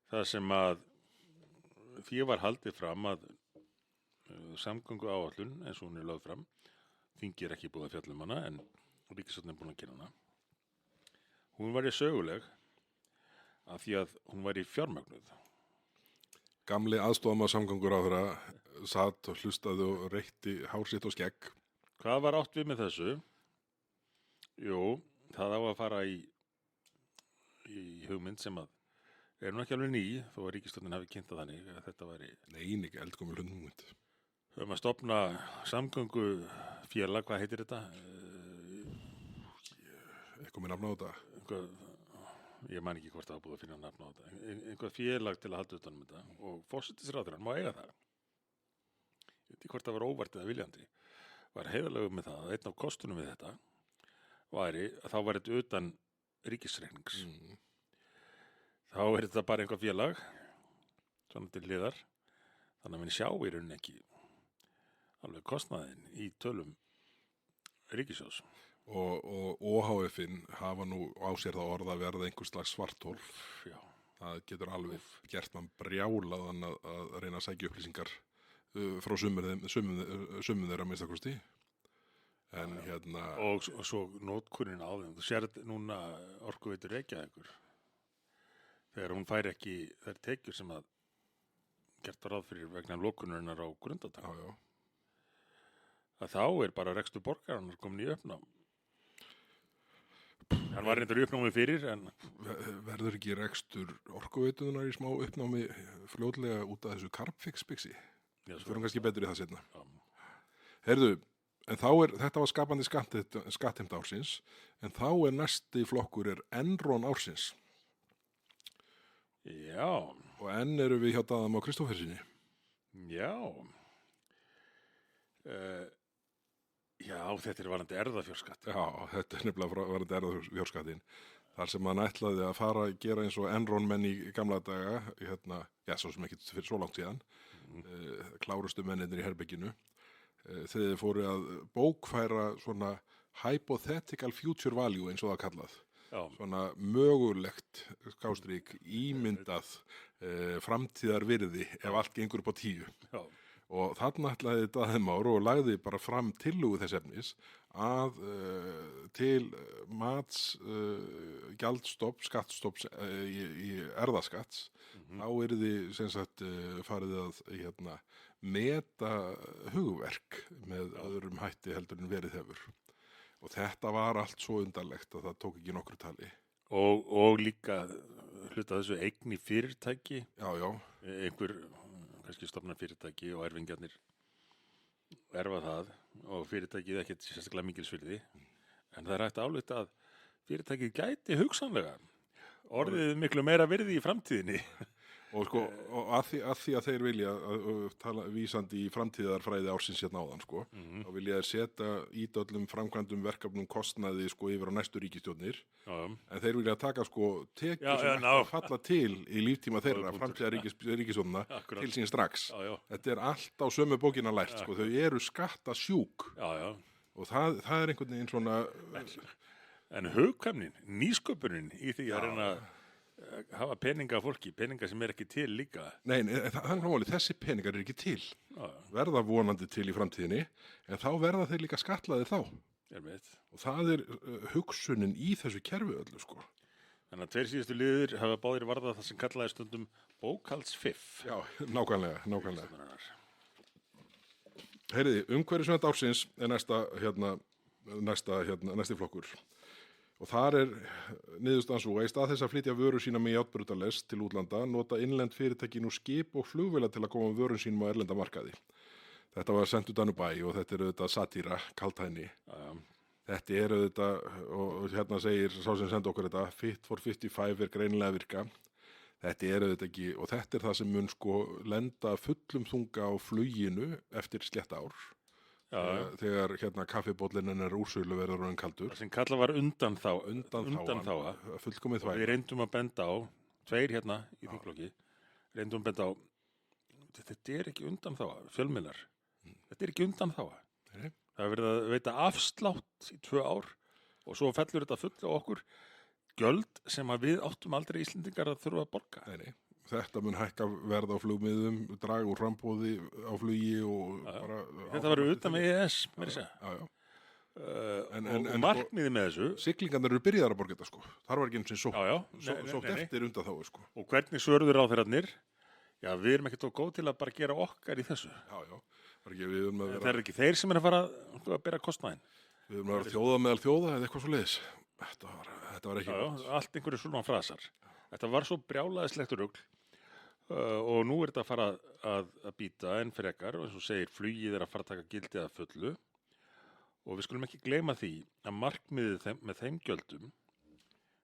Það sem að því var haldið fram að samgönguáætlun eins og hún er lögð fram, þingi er ekki búið að fjalla hana en ríkisstjórnin er búin að gera hana. Hún var í söguleg af því að hún var í fjármögnuð. Gamli aðstofamaður samgönguráðherra satt og hlustaði og reykti hár sitt og skegg. Hvað var átt við með þessu? Jú, það á að fara í hugmynd sem að er nú ekki alveg ný, þó að ríkisstjórnin hafi kynnt að þannig að þetta væri ekki eldgömul hugmynd. Að stofna samgöngufélag, hvað heitir þetta? Eitthvað með nafn á þetta? Ég man ekki hvort það var búið að finna nafn á þetta. Eitthvað félag til að halda utan um þetta og forsætisráðherrann má eiga það. Ég veit ekki hvort það var óvart eða viljandi. Var heiðarlegur með það að einn af kostunum við þetta væri að þá var þetta utan ríkisreiknings. þá er þetta bara einhver félag, svona til hliðar, þannig að við sjá í rauninni ekki alveg kostnaðinn í tölum ríkissjóðs. Og OHF-in hafa nú á sér það orð að verða einhvers slags svartól. Já, Það getur alveg gert mann brjálaðan að reyna að sækja upplýsingar frá sumum þeirra minnstakosti. En hérna, og svo nótkunnin á þeim. Þú sér núna Orkuveitu Reykjavíkur, þegar hún fær ekki þær tekjur sem að gert var ráð fyrir vegna lokunarinnar á Grundartanga. já, Að þá er bara rekstur borgarinnar komin í uppnám. Hann var reyndar í uppnámi fyrir, en verður ekki rekstur orkuveitunar í smá uppnámi fljótlega út af þessu Carbfix-bixi? já, Við förum kannski betur í það seinna. Já. Heyrðu, en þetta var skapandi skattheimta ársins, en þá næsti flokkur Enron ársins. Já, Og enn eru við hjá Daðam á Kristófersinni. já. Já, þetta er varandi erfðafjárskatt. Já, þetta er nefnilega varandi erfðafjárskattin. Þar sem hann ætlaði að fara að gera eins og Enron menn í gamla daga, svo sem ekki fyrir svo langt síðan, klárustu mennirnir í herbygginu, þegar þeir fóru að bókfæra svona hypothetical future value eins og það kallað. Já, Svona mögulegt, skástrík, ímyndað framtíðar virði ef allt gengur upp á 10. já, Og þarna ætlaði Daði Már og lagði bara fram tillögu þess efnis að til mats gjaldstofn, skattstofn í erðaskatts, þá yrði sem sagt farið að meta hugverk með öðrum hætti heldur en verið hefur. Og þetta var allt svo undarlegt að það tók ekki nokkru tali. og líka hluta þessu eign í fyrirtæki, Já, einhver kannski stofnar fyrirtæki og erfingjarnir erfa það og fyrirtækið ekkert sérstaklega mikilsvirði, en það er hægt að álíta að fyrirtækið gæti hugsanlega orðið miklu meira virði í framtíðinni. og sko, og að því að þeir vilja tala vísandi í framtíðarfræði ársins hérna áðan, sko, þá vilja þeir setja ítöllum framkvæmdum verkefnum kostnaði sko yfir á næstu ríkisstjórnir, Já, en þeir vilja taka sko tekjur Já, sem já, ekki falla til í líftíma þeirra, punktur. framtíðar ríkisstjórna Akkúrat. til sín strax. já, Þetta er allt á sömu bókina lært, sko, þau eru skattasjúk já. og það er einhvern veginn svona, En hugkvæmnin, nýsköpunin í því að reyna að hafa peninga af fólki, peninga sem er ekki til líka. nei, það er náttúrulega, þessi peningar er ekki til, Já, verða vonandi til í framtíðinni, en þá verða þeir líka skatlaði þá. er mitt. Og það er hugsunin í þessu kerfi öllu, sko. Þannig að tveir síðustu liður hafa báðir varðað það sem kallaði stundum bókhaldsfiff. Já, nákvæmlega. Ríkisstjórnarinnar. Heyriði, umhverfisvernd ársins er næsti flokkur. Og þar er niðurstaðan svo að í stað þess að flytja vörur sína með járnbrautarlest til útlanda, nota innlend fyrirtæki nú skip og flugvélar til að koma vörun sínum á erlenda markaði. Þetta var sendt utan úr bæ og þetta er auðvitað satíra, kaltæðni. Já, Þetta er auðvitað, og hérna segir sá sem sendi okkur þetta, Fit for 55 er greinilega að virka. Þetta er auðvitað ekki, og þetta er það sem mun sko lenda fullum þunga á fluginu eftir slétta ár. Þegar kaffibóllinn er úrsölu verður hann kaldur. það sem kallað var undanþága. Fullkomið Og við þvæg. reyndum að benda á, tveir hérna í þinglokki, reyndum að benda á, þetta er ekki undanþága, fjölmiðlar. Þetta er ekki undanþága. Nei. Það er verið að veita afslátt í 2 ár og svo fellur þetta full á okkur gjöld sem að við áttum aldrei Íslendingar að þurfa að borga. Nei. Þetta mun hækka verð á flugmiðum, draga úr frambóði á flugi og bara... Þetta var utan með EES, mér að segja. Já. Og markmiðið með þessu. Siglingarnir eru byrjaðar að borga þetta, sko. Þar var ekki eins og sótt. Já. Sótt eftir undan þá, sko. Og hvernig svörður á þeirrarnir? Já, við erum ekki tó góð til að bara gera okkar í þessu. Já. Við erum að Það er ekki þeir sem er að fara að bera kostnaðinn. Við erum að vera þjóða meðal þjóða eða eitthvað svo leiðis. Þetta var ekki Já, allt einhverju svona frasar. Þetta var svo brjálaðislegt rugl og nú er þetta að fara að býta enn frekar og eins og segir flugið er að fara að taka gildi að fullu og við skulum ekki gleyma því að markmiðið með þeim gjöldum,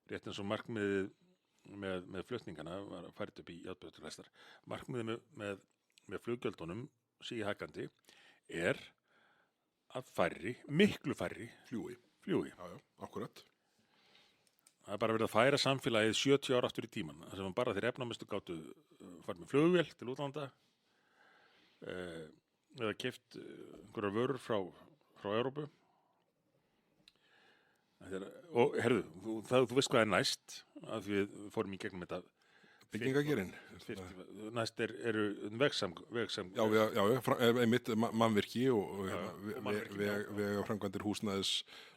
rétt eins og markmiðið með flutningana var að fært upp í játbrautarlestar, markmiðið með fluggjöldunum síhækkandi er að miklu færri fljúi. fljúi. Já, akkurat. Það er bara verið að færa samfélagið 70 ára aftur í tíman, þar sem bara þeir efnamestu gátu farið með flugvél til útlanda eða keypt einhverjar vörur frá Evrópu. Og herðu, þú veist hvað er næst, að við fórum í gegnum þetta Byggingagerinn. Næst eru vegsam Já, einmitt mannvirki og vegaframkvæmdir, húsnæðis,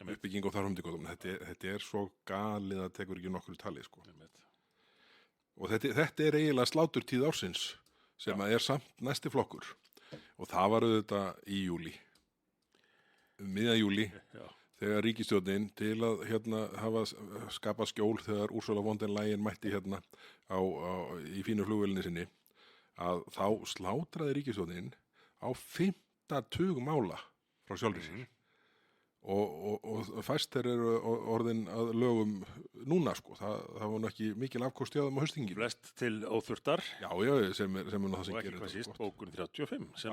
uppbygging og þar humdikotum. Þetta er svo galið að tekur ekki nokkru tali, sko. Og þetta er eiginlega sláturtíð ársins sem að er samt næsti flokkur. Og það var auðvitað í júlí, miðjan júlí, þegar ríkisstjórnin til að hafa skapað skjól þegar Ursula von der Leyen mætti í fínu flugvélinni sinni, að þá slátraði ríkisstjórnin á 50 mála frá sjálfri sér. Og fæst þeir eru orðin að lögum núna, sko. Það var nú ekki mikil afkost hjá þeim á haustingin. Flest til óþurftar. Já, sem er nú það sem gerir þetta. Og ekki hvað síst, bókun 35. Já,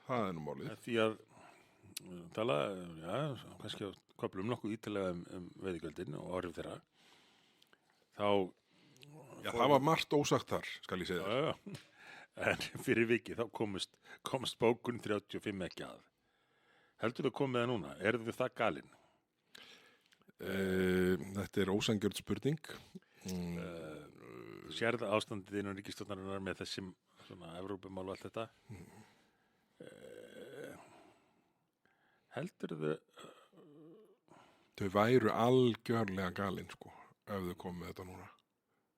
það er nú málið. Því að tala, kannski að köflum nokkuð ítalega veiðigjöldin og áhrif þeirra, þá... Já, það var margt ósagt þar, skal ég segja þér. Já, en fyrir vikið þá komst bókun 35 ekki að. Heldur þú komið það núna? Eru þið það galin? Þetta er ósangjörn spurning. Sérða ástandið innan ríkisstjórnarinnar með þessum svona Evrópumál og allt þetta? Heldurðu Þau væru algjörlega galin, sko, ef þau komið með þetta núna.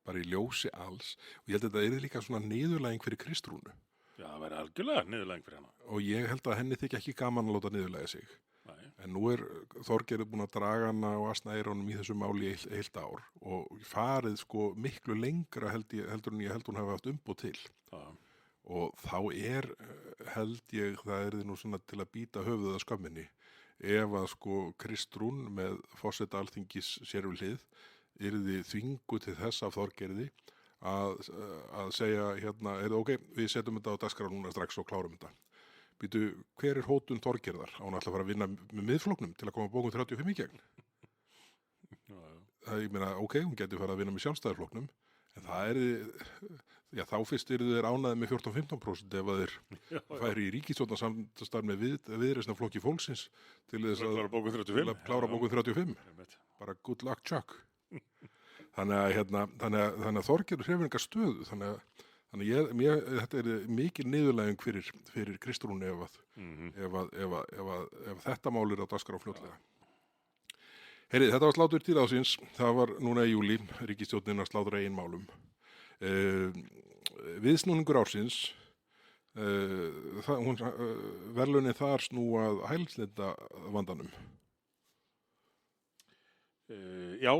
Bara í ljósi alls. Og ég held að þetta er líka svona niðurlæging fyrir Kristrúnu. Já, það væri algjörlega niðurlæging fyrir hana. Og ég held að henni þykja ekki gaman að láta niðurlægja sig. Nei. En nú er Þorgeir búin að draga hana og asna eirónum í þessu máli heilt ár og farið, sko, miklu lengra heldur en ég held hún hafi haft umboð til. Já. Og þá held ég, það er nú svona til að býta höfuðið að skömminni, ef að, sko, Kristrún með forseta Alþingis sér við hlið yrði þvingu til þess af Þorgeirði að segja ok, við setjum þetta á dagskrá núna strax og klárum þetta. Býtu, hver er hótun Þorgeirðar? Á hún ætla að fara að vinna með miðflokknum til að koma bókum 35 í gegn? Það, ég meina, ok, hún geti fara að vinna með sjálfstæðarflokknum, en það þá fyrst yrðu þeir ánæði með 14-15% ef að þeir færi í ríkisstjórnarsamstarf með viðreisnar flokki fólksins til þess að klára bókum 35. Bara good luck, Chuck. Þannig að Þorgeir hreyfir enga stöðu. Þannig þetta er mikil niðurlæging fyrir Kristrúnu ef þetta mál er á dagskrá fljótlega. Heyrið, þetta var sláturtíð ársins. Það var núna í júlí, ríkisstjórnin að slátra eigin málum. Viðsnúningur ársins, verðlaunin þar snúa að hælisleita vandanum. Já.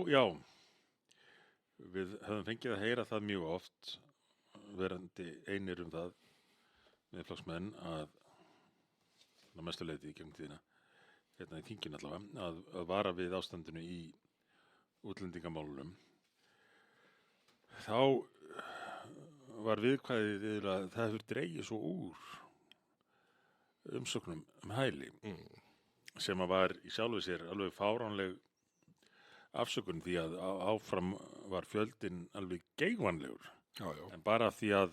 Við höfum fengið að heyra það mjög oft, verandi einir það með flokksmenn að mestu leyti í gegnum tíðina, hérna í þinginu allavega, að vara við ástandinu í útlendingamálunum. Þá var viðkvæðið að það hefur dregið svo úr umsóknum hæli, sem að var í sjálfu sér alveg fáránleg afsökun, því að áfram var fjöldinn alveg geigvænlegur. Já. En bara því að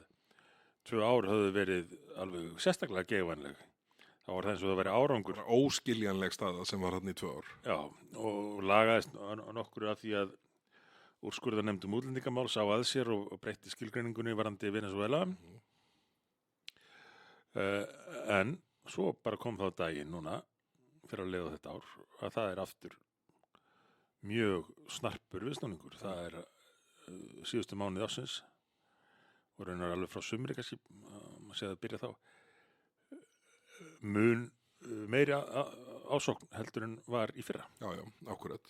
2 ár höfðu verið alveg sérstaklega geigvænleg, þá var það eins og það væri árangur. Óskiljanleg staða sem var þarna í 2 ár. Já, og lagaðist nokkur af því að úrskurðarnefnd útlendingamál sá að sér og breytti skilgreiningunni varðandi Venesúela. En svo bara kom þá daginn núna fyrir að leiða þetta ár að það er aftur mjög snarpur viðsnúningur. Það er síðustu mánuð ársins og raunar alveg frá sumri kannski, maður sé að byrja þá, mun meiri ásókn heldur en var í fyrra. Já, akkurat.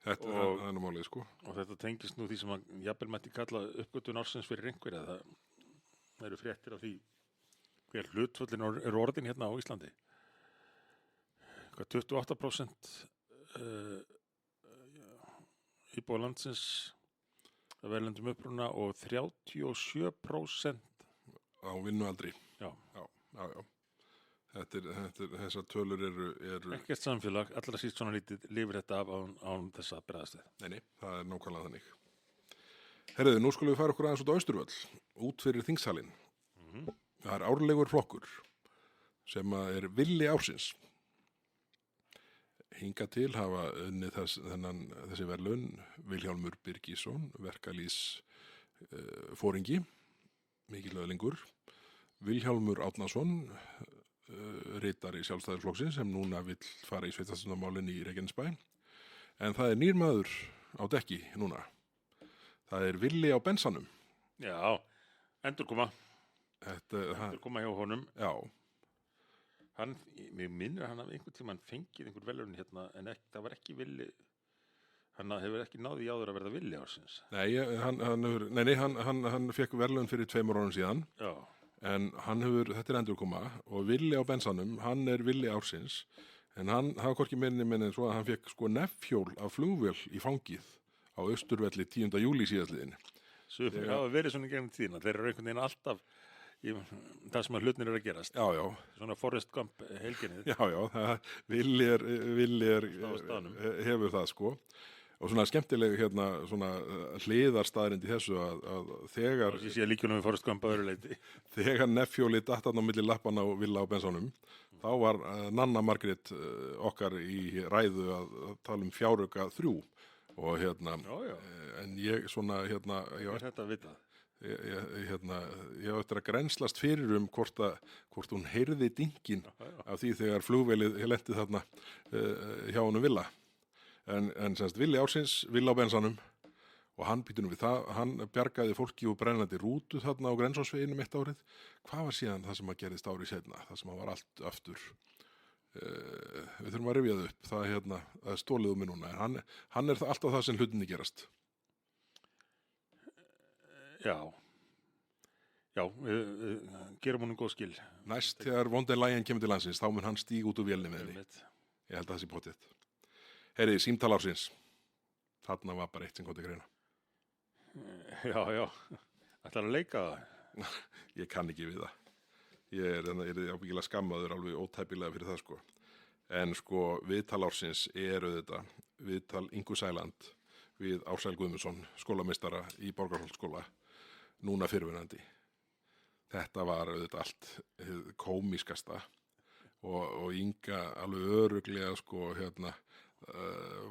Þetta er nú málið, sko. Og þetta tengist nú því sem að jafnvel mætti kalla uppgötvun ársins fyrir einhverja. Það eru fréttir af því hver hlutföllin eru orðin hérna á Íslandi. 28% íbúa landsins af erlendum uppruna og 37% á vinnualdri. Já. Þessar tölur eru Ekkert samfélag, allra síst svona lítið, lifir þetta af án þess að bregðast við. nei, það er nákvæmlega þannig. Herðu, nú skulum við fara okkur aðeins út á Austurvöll, út fyrir þingsalinn. Það er árlegur flokkur sem að er villi ársins. Hingað til hafa unnið þessi verðlaun Vilhjálmur Birgisson, verkalýðs fóringi, mikill öðlingur, Vilhjálmur Árnason, ritari Sjálfstæðisflokksins sem núna vill fara í sveitarstjórnarmálin í Reykjanesbæ. En það er nýr maður á dekki núna. Það er Villi á bensanum. Já, endurkoma hjá honum. Já, Mér minnir hann af einhvern tímann fengið einhver velurinn hérna, en það var ekki villi, hann hefur ekki náði áður að verða villi ársins. nei, hann fekk verðlaun fyrir 2 árum síðan, Já, en þetta er endurkoma og Villi á bensanum, hann er Villi ársins, en hann hafa hvorki minni svo að hann fekk sko neffjól af flugvél í fangið á Austurvelli 10. júlí síðastliðin. Sumir hafa verið svona í gegnum tíðina, þeir eru einhvern veginn alltaf í það sem að hlutnir eru að gerast. Já, Svona Forrest Gump helginnið. Villi staðnum. hefur það sko. Og svona skemmtileg svona hliðarstaðrind í þessu að þegar Ég sé að líkjunum við Forrest Gump að öðru leyti. þegar neffjóli datt þarna á milli lappanna og Villa á bensanum, þá var Nanna Margrét okkar í ræðu að tala um fjárauka 3 og Já. en ég svona Er þetta að vita? ég á eftir að grenslast fyrir hvort hún heyrði dynkin af því þegar flugvélið lenti þarna hjá honum Villa. En semst Villi ársins, Villa á bensanum og hann býtur nú við það, hann bjargaði fólki úr brennandi rútu þarna á Grensásveginum 1 árið. Hvað var síðan það sem að gerðist árið seinna, það sem að var allt aftur? Við þurfum að rifja það upp, það er stólið um mig núna, en hann er alltaf það sem hlutinni gerast. Já, við gerum honum góð skil. Næst þegar von der Leyen kemur til landsins, þá mun hann stíga út úr vélni með henni. Ég held að það sé potið. Heyriði, símtal ársins. Þarna var bara eitt sem kom til greina. Já, ætlar að leika það? Ég kann ekki við það. Ég er ábyggilega skammaður alveg ótæpilega fyrir það sko. En sko, viðtal ársins þetta viðtal Ingu Sæland við Ársæl Guðmundsson, skólameistara í Borgarholtsskóla, núna fyrrverandi. Þetta var auðvitað allt kómískasta og Inga alveg öruglega sko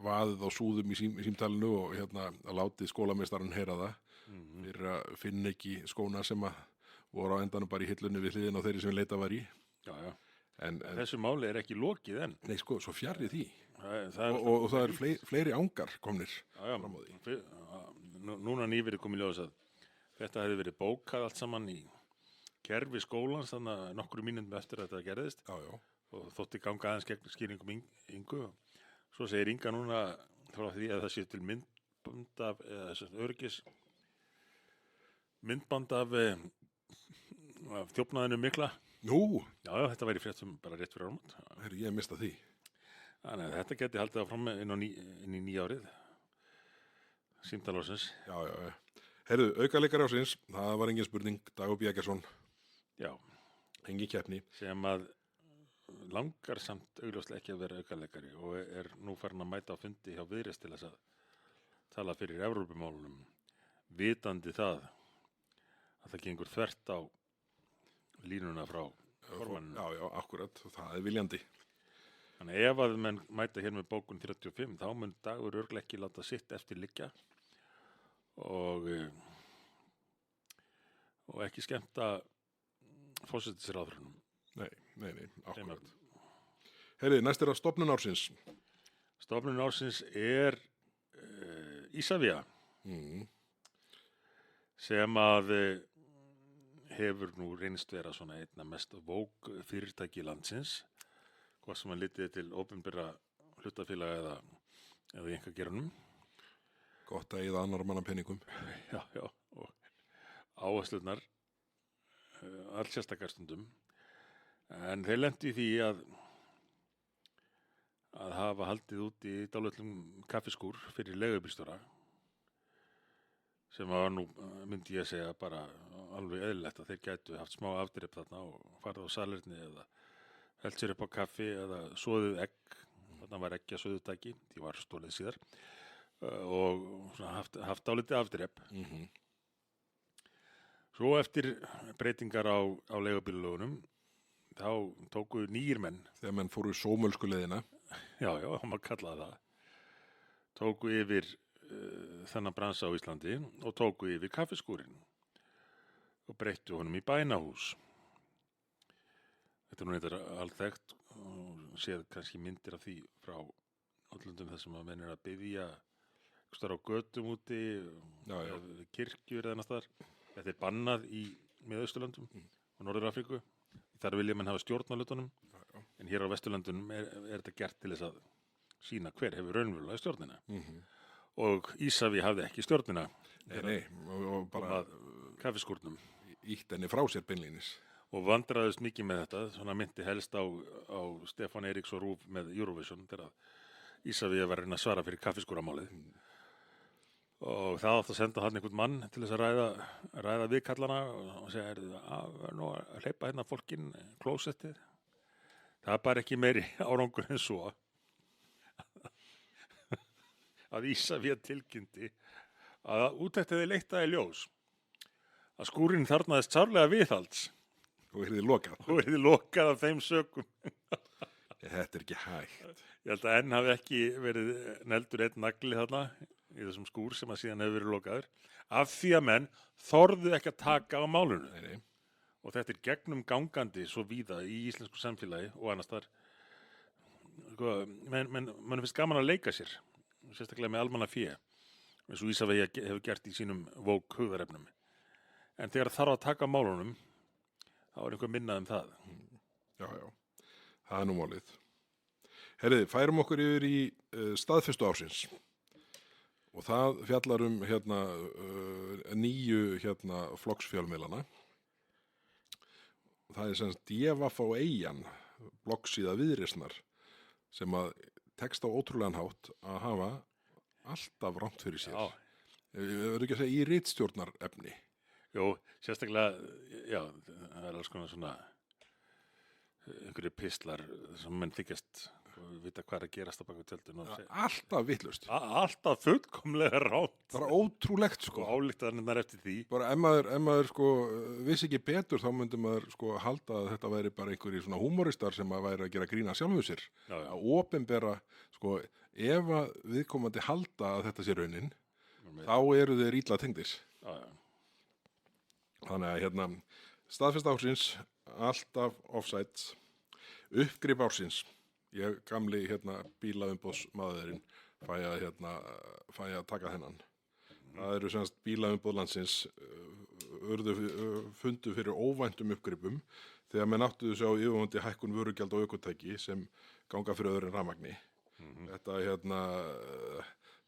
vaðið á súðum í símtalinu og að látið skólameistarann heyra það fyrir að finna ekki skóna sem að voru á endanum bara í hillunni við hliðin á þeirri sem leita var í. Já. En Þessu máli er ekki lokið enn. nei sko, svo fjarri því. Og Það eru fleiri ángar komnir fram á því. Núna nýverið komið ljós að þetta hefði verið bókað allt saman í kerfi skólans þannig að nokkru mínútum eftir að þetta gerðist. Já. Og þótti ganga aðeins gegn skýringum Ingu. Svo segir Inga núna frá því að það sé til myndband af öryggis myndband af þjófnaðinu mikla. Nú, Já, þetta væri fréttum bara rétt fyrir áramót. ég mista því. Þannig að þetta geti haldið áfram inn í nýjárið. Símtal ársins. Já. Herðu, aukaleikari ársins, það var engin spurning, Dagur B. Eggertsson, Já, engin keppni. sem að langar samt augljóslega ekki að vera aukaleikari og er nú farin að mæta á fundi hjá Viðreisn til þess að tala fyrir Evrópumálunum, vitandi það að það gengur þvert á línuna frá formanninu. Já, akkurat, það er viljandi. Þannig ef að menn mæta hér með bókun 35 þá mun Dagur örugglega ekki láta sitt eftir liggja og ekki skemmta forsætisráðherranum. Nei, akkurat. Herri, næst er að stofnun ársins. Stofnun ársins er Ísavía sem að hefur nú reynst vera svona einna mest vók fyrirtæki landsins, hvað sem að litið til opinbera hlutafélaga eða í einkageranum. Gott að eyða annar manna penningum. Já, og áherslurnar allsérstakar stundum. En þeir lentu í því að hafa haldið út í dálitlum kaffiskúr fyrir leigubílstjóra sem var nú, myndi ég segja, bara alveg eðlilegt að þeir gætu haft smá afdrif þarna og farið á salerni eða held sér upp á kaffi eða soðið egg, þarna var eggja soðutæki, því var stólið síðar, og svona haft álítið afdrep. Svo eftir breytingar á leigubílalögunum, þá tóku nýir menn, Þegar menn fóru sómölsku leiðina. já, hann maður kallaði það, tóku yfir þennan bransa á Íslandi og tóku yfir kaffiskúrin og breyttu honum í bænahús. Þetta er nú eitthvað alþekkt og séð kannski myndir af því frá útlöndum þar sem að menn að biðja einhvers staðar á götum úti, eða kirkjur eða annars staðar. Þetta er bannað í Miðausturlöndum og Norður-Afríku. Þar vilja menn hafa stjórn á hlutunum, en hér á Vesturlöndunum er þetta gert til þess að sýna hver hefur raunverulega stjórnina. Og Ísafi hafði ekki stjórnina. Nei, og bara kaffiskúrnum. Ítt henni frá sér beinlínis. Og vandraðist mikið með þetta, svona myndi helst á Stefán Eiríks og Rúf með Eurovision, þegar Ísafi var að reyna að svara fyrir kaffiskúramálið. Og það átt að senda hann einhvern mann til þess að ræða við kallana og segja, nú að hleypa hérna fólkin klósettið. Það er bara ekki meiri árangur en svo að Ísafi tilkynnti að úttektiði leittaði ljós að skúrinn þarnaðist sárlega viðhalds Og yrði lokað af þeim sökum. Þetta er ekki hægt. Ég held að enn hafi ekki verið neldur einn nagli þarna í þessum skúr sem að síðan hefur verið lokaður, af því að menn þorðu ekki að taka á málinu. Nei. Og þetta er gegnum gangandi svo víða í íslensku samfélagi og annars þar. Menn finnst gaman að leika sér, sérstaklega með almannafé, eins og Ísafi hefur gert í sínum vók hugðarefnum. En þegar þarf að taka á málunum, þá er einhver minnað um það. Já, það er nú málið. Herriði, færum okkur yfir í staðfestu ársins. Og það fjallar nýju flokksfjölmiðlana. Það er semst Devaf á Eyjan, bloggsíða Viðreisnar, sem að tekst á ótrúlegan hátt að hafa alltaf rangt fyrir sér. Verður ekki að segja í ritstjórnarefni. Jú, sérstaklega, já, það er alls konar svona einhverju pistlar sem menn þykjast vita hvað er að gerast á baku tjöldun. Alltaf vitlaust. Alltaf fullkomlega rátt. Bara ótrúlegt, sko. Og ályktanirnar eftir því. Bara ef maður sko vissi ekki betur, þá myndi maður sko halda að þetta væri bara einhverjir svona húmoristar sem að væri að gera grína sjálfum sér. Að opinbera, sko, ef að viðkomandi halda að þetta sé raunin, þá eru þeir illa tengdir. Þannig að staðfest ársins, alltaf offside, uppgrip ársins. Ég gamli bílaumboðsmaðurinn fæ að taka þennan. Það eru semst bílaumboð landsins fundu fyrir óvæntum uppgripum þegar menn áttuðu sig á yfirvofandi hækkun vörugjald á ökutæki sem ganga fyrir öðru en rafmagni. Þetta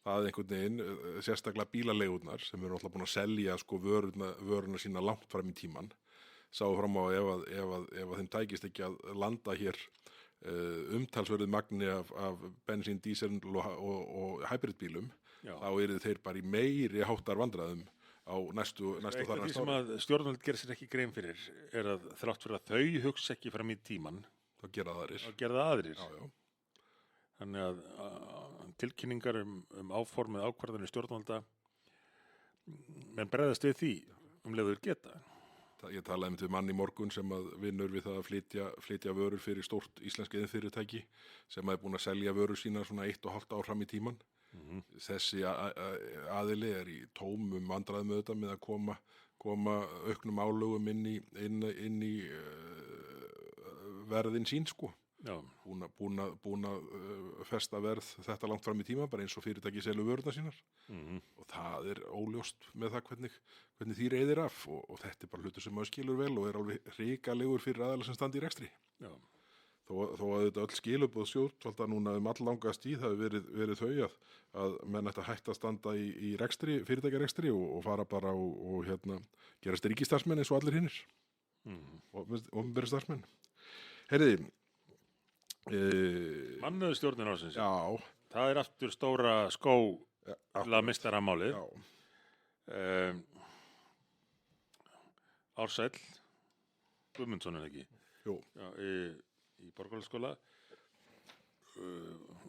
það einhvern veginn, sérstaklega bílaleigurnar sem eru alltaf búin að selja sko vöruna sína langt fram í tíman, sáu fram á ef þeim tækist ekki að landa hér umtalsverðið magni af bensín, dísil og hybridbílum, þá eru þeir bara í meiri háttar vandræðum á næstu þar næsta ári. Eitt sem að stjórnvöld gerir sér ekki grein fyrir er að þrátt fyrir að þau hugsa ekki fram í tíman, þá gera það aðrir. Já. Þannig að tilkynningar áformið ákvarðanir stjórnvalda menn bregðast við því leiður geta. Ég talaði með mann í morgun sem að vinnur við það að flytja vörur fyrir stórt íslensk iðnfyrirtæki sem er búin að selja vörur sína svona 1,5 ár fram í tíman. Þessi aðili er í tómum vandræðum auðvitað með að koma auknum álögum inn í verðin sín, sko. Búin að festa verð þetta langt fram í tíma, bara eins og fyrirtæki selur vörurnar sínar. Og það er óljóst með það hvernig því reiðir af og þetta er bara hlutur sem maður skilur vel og er alveg hrikalegur fyrir aðeila sem standi í rekstri. Þó að þetta öll skilubóð stjórnvalda núna alllanga tíð hafi verið þau að menn ætti að hætta að standa í rekstri, fyrirtækjarekstri og fara bara og gerast ríkisstarfsmenn eins og allir hinnir. Og opinberir starfsmenn. Heyrðu, Mannauðsstjórnin ársins. Já. Það er aftur stóra meistaramálið. Ársæll Guðmundsson er ekki. Jú. Já, í Borgarholtsskóla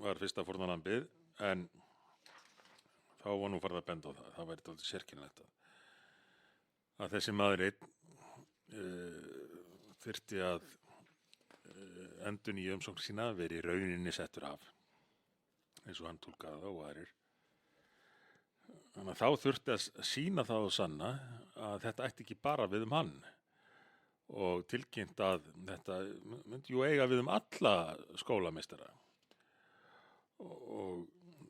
var fyrsta fórnarlambið, en þá var nú farið að benda á það væri dálítið sérkennilegt að þessi maður einn þyrfti að endurnýja umsókn sína verið í rauninni settur af, eins og hann túlkaði það og aðrir. Þannig að þá þurfti að sýna það og sanna að þetta ætti ekki bara við hann og tilkynnt að þetta myndi jú eiga við alla skólameistara. Og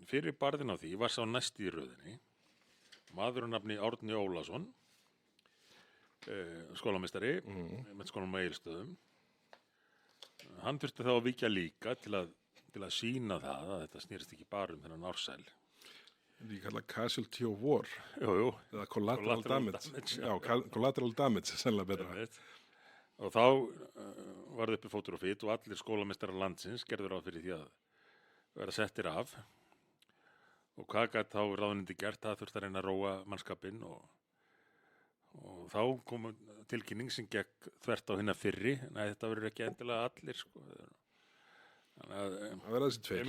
fyrir barðin á því var sá næsti í röðinni, maður á nafni Árni Ólason, skólameistari, menntaskólanum á Egilsstöðum. Hann þurfti þá að víkja líka til að sýna það að þetta snýrist ekki bara þennan ársæl. Það er kallað casualty of war. Jú. Eða collateral damage. Já, collateral damage er sennilega betra. Og þá var það uppi fótur og fit og allir skólameistarar landsins gerður á fyrir því að vera settir af. Og hvað gat þá ráðuneyti gert? Það þurfti að reyna að róa mannskapinn og þá kom tilkynning sem gekk þvert á hinna fyrri. Nei, þetta verður ekki endilega allir, sko. Þannig að það verða þessi tveir.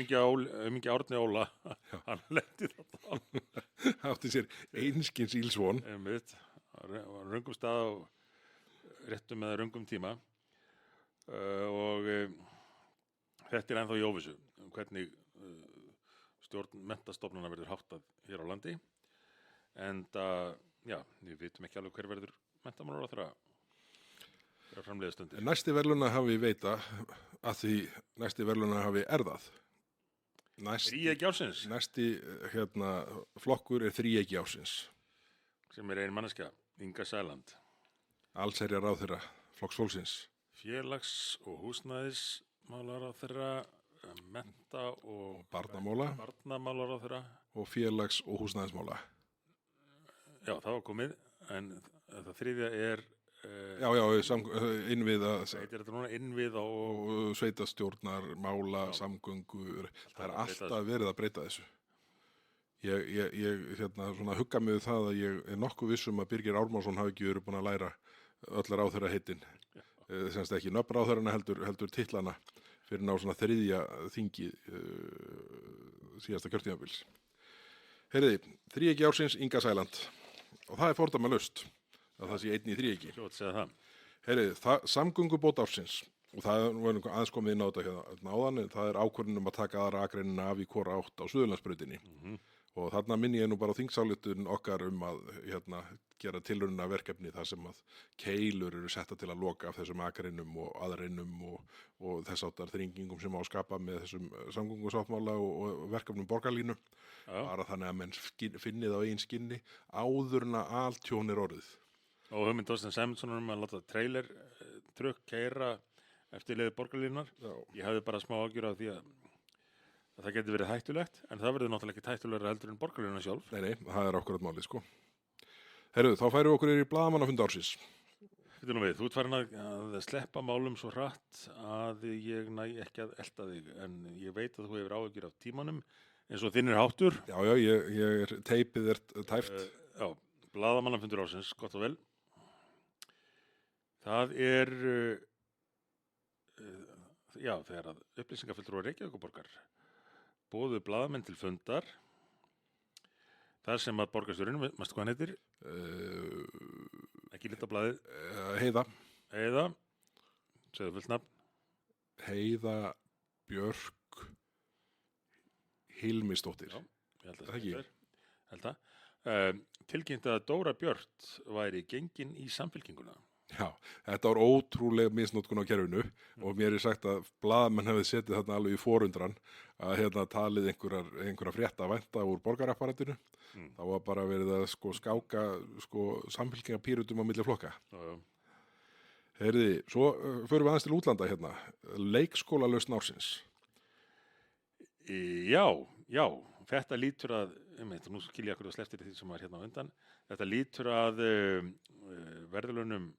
Aumingi Árni Óla, hann lendi þetta á. Átti sér einskins ílsvon. Einmitt, var röngum stað og réttum eða röngum tíma og þetta er ennþá í óvissu hvernig stjórn menntastofnana verður háttað hér á landi. Enda, við vitum ekki alveg hver verður menntamálaráðherra framleiða stundir. Næsti verðlaunahafi veita að því næsti verðlaunahafi erðað. Þríeyki ársins. Næsti flokkur er þríeyki ársins. Sem er ein manneskja, Inga Sæland. Allsherjar ráðherra Flokks fólksins. Félags- og húsnæðismálaráðherra, mennta- og barnamálaráðherra. Og félags- og húsnæðismála. Já, það var komið, en það þriðja er innviða heitir þetta núna innviða og sveitastjórnar, mála, samgöngur. Það er alltaf verið að breyta þessu. Ég svona hugga mig við það að ég er nokkuð vissum að Birgir Ármannsson hafi ekki verið búin að læra öll ráðherra heitin. Semst ekki nöfn ráðherrana heldur titlana fyrir ná svona þriðja þingi síðasta kjörtímabils. Heyriði, þríeyki ársins Inga Sæland og það er fordæmalaust að það sé einn í þríeyki. Hljótt segja það. Heyriði, samgöngubót ársins og það var aðeins komið inn á þetta hérna áðan, það er ákvörðun að taka aðra akreinina af í hvora átt á Suðurlandsbrautinni. Og þarna minni ég nú bara á þingsályktun okkar að gera tilraunina verkefni þar sem að keilur eru setta til að loka af þessum akreinum og aðreinum og þess áttar þringingum sem á að skapa með þessum samgöngusáttmála og verkefnum borgarlínu. Bara þannig að menn finnið á eigin skinni áður en að altjón er orðið. Og hugmynd Þorsteins Sæmundssonar að láta trailer trukk keyra eftir leiði borgarlínunar. Ég hafði bara smá ágjur á því að það geti verið hættulegt, en það verður náttúrulega ekki hættulegra heldur en borgarlínuna sjálf. Nei, það er akkurat málið, sko. Herru, þá færum við okkur í blaðamannafund ársins. Þetta nú við, þú ert farin að sleppa málum svo hratt að ég næ ekki að elta þig, en ég veit að þú hefur áhyggjur af tímanum, eins og þinn er háttur. Já, teipið er tæft. Blaðamannafundur ársins, gott og vel. Það er, þegar að upplýsingafulltrúar Reykjavíkurborgar boðuðu blaðamenn til fundar þar sem að borgarstjórinn, manstu hvað hann heitir? Ekki lita blaðið. Heiða, segðu fullt nafn. Heiða Björk Hilmisdóttir. Já, ég held að það er. Tilkynnti að Dóra Björt væri gengin í Samfylkinguna. Já, þetta var ótrúlega misnotkun á kerfinu og mér er sagt að blaðamenn hefði setið þarna alveg í forundran að talið einhverja frétta að vænta úr borgarapparatinu. Það var bara verið að skáka Samfylkingapírutum á milli flokka. Heyrði, svo förum við aðeins til útlanda leikskólalausn ársins. Já, þetta lítur að, nú skil ég akkur að sleftir því sem var hérna á undan, þetta lítur að verðlaunum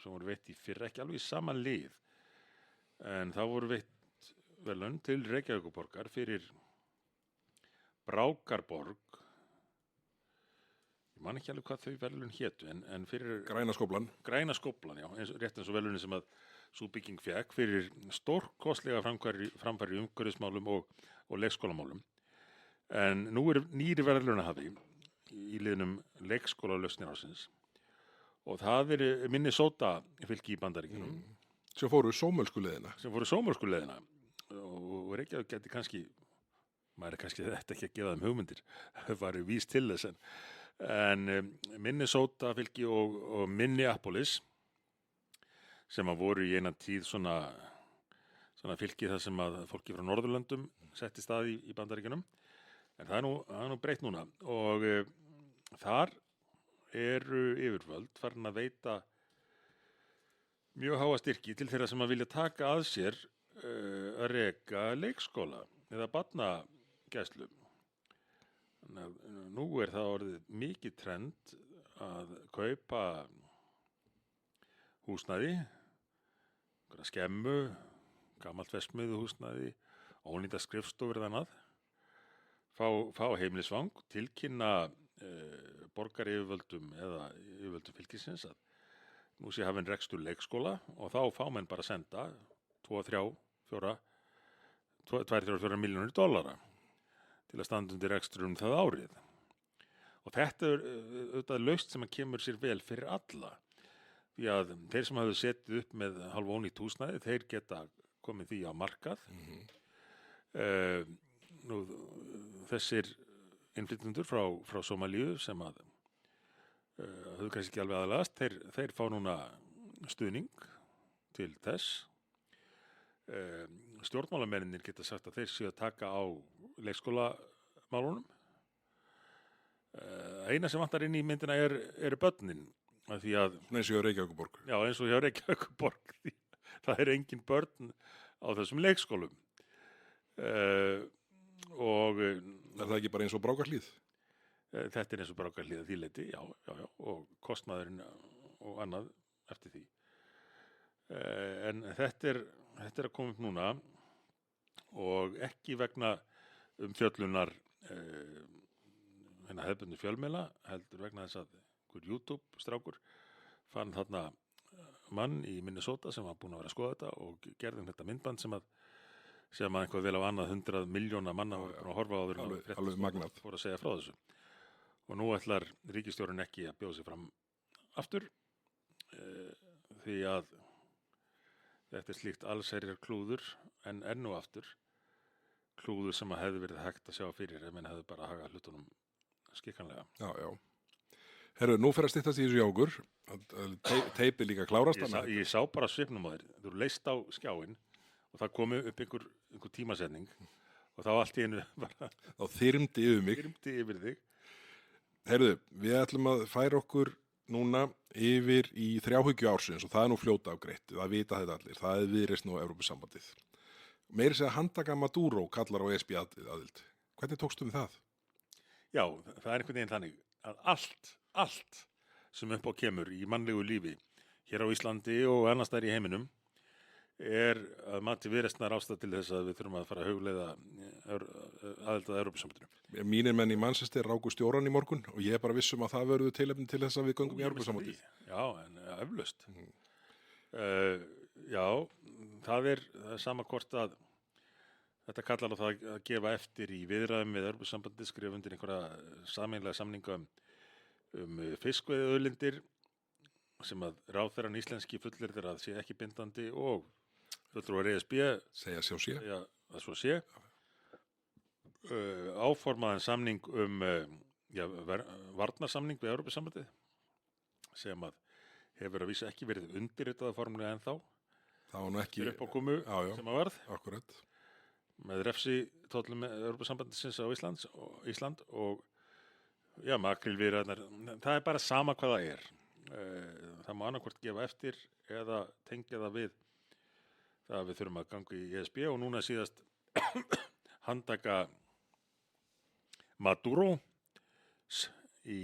sem voru veitt í fyrra ekki alveg í sama lið, en þá voru veitt verðlaun til Reykjavíkurborgar fyrir Brákarborg. Ég ég man ekki alveg hvað þau verðlaun hétu, en fyrir Græna skóflan. græna skóflan, já, rétt eins og verðlaunin sem að sú bygging fékk fyrir stórkostlega framfæri í umhverfismálum og leikskólamálum. En nú nýri verðlaunahafi í liðnum leikskólalausnir ársins og það Minnesota fylki í Bandaríkjunum Sem fóru sómölskuleiðina. sem fóru sómarskuleiðina og Reykjavík geti kannski, maður kannski þetta ekki að gefa þeim hugmyndir, það var vís til þess en Minnesota fylki og Minneapolis sem að voru í eina tíð svona fylki þar sem að fólki frá Norðurlöndum setti stað í Bandaríkjunum, en það er nú breytt núna og þar eru yfirvöld farin að veita mjög háa styrki til þeirra sem að vilja taka að sér að reka leikskóla eða barnagæslu. Þannig að nú það orðið mikið trend að kaupa húsnæði, skemmu, gamalt vestmiðjuhúsnæði, ónýta skrifstofur eða annað, fá heimilisfang, tilkynna borgaryfirvöldum eða yfirvöldum fylkisins að nú sé hafinn rekstur leikskóla og þá fá menn bara að senda 2-3-4 milljónir dollara til að standa undir reksturum það árið. Og þetta auðvitað laust sem að kemur sér vel fyrir alla. Því að þeir sem hafðu setið upp með hálf ónýtt húsnæði, þeir geta komið því á markað. Nú, þessir innflytjendur frá Sómalíu sem að höfðu kannski ekki alveg aðalast, þeir fá núna stuðning til þess. Stjórnmálamennir geta sagt að þeir séu að taka á leikskólamálunum. Eina sem vantar inn í myndina eru börnin, af því að Eins og hjá Reykjavíkurborg. Já, eins og hjá Reykjavíkurborg. Það engin börn á þessum leikskólum. Og það ekki bara eins og Brákarhlíð? Þetta eins og Brákarhlíð að því leyti, já, og kostnaðurinn og annað eftir því. En þetta að koma upp núna og ekki vegna umfjöllunar hefðbundnu fjölmiðla, heldur vegna þess að einhver YouTube-strákur fann þarna mann í Minnesota sem var búinn að vera að skoða þetta og gerði þetta myndband sem að einhver vel á annað 100 milljóna manna var búin að horfa á áður alveg magnað. Fór að segja frá þessu. Og nú ætlar ríkisstjórinn ekki að bjóða sig fram aftur því að þetta slíkt allsherjar klúður en enn og aftur klúður sem að hefði verið hægt að sjá fyrir ef menn hefði bara hagað hlutunum skikkanlega. Já. Herru, nú fer að styttast í þessu jágur. Teipi líka klárast. Ég sá bara svipnum á þér. Þú eru leist á skjáinn og það komi upp einhver tímasetning og þá allt í einu bara þá þyrmdi yfir mig. Þyrmdi yfir þig. Herru, við ætlum að færa okkur núna yfir í þrjáhyggju ársins og það nú fljóta afgreitt. Það vita þetta allir. Það Viðreisn og Evrópusambandið. Meira segja handtaka Maduro kallar á ESB aðild. Hvernig tókstu við það? Já, það einhvern veginn þannig að allt sem upp á kemur í mannlegu lífi hér á Íslandi og annars staðar í heiminum að mati Viðreisnar ástæða til þess að við þurfum að fara að hugleiða aðild að Evrópusambandinu. Mínir menn í Manchester ráku stjóran í morgun og ég bara vissum að það verður tilefni til þess að við göngum í Evrópusambandið. Já, en eflaust. Já, það er sama hvort að þetta kallar á það að gefa eftir í viðræðum við Evrópusambandið, skrifa undir einhverja sameiginlega samninga fiskveiðiauðlindir sem að ráðherrann íslenski fullyrðir að sé ekki bindandi og fulltrúar ESB segja að svo sé. Áformaðan samning varnarsamning við Evrópusambandið sem að hefur að vísa ekki verið undirritaða formlega ennþá. Það var nú ekki uppákomu sem að varð. Akkurat. Með refsitollum Evrópusambandisins á Ísland og makrílviðræðurnar. Það er bara sama hvað það er. Það má annarkvort gefa eftir eða tengja það við það að við þurfum að ganga í ESB og núna síðast handtaka Maduro í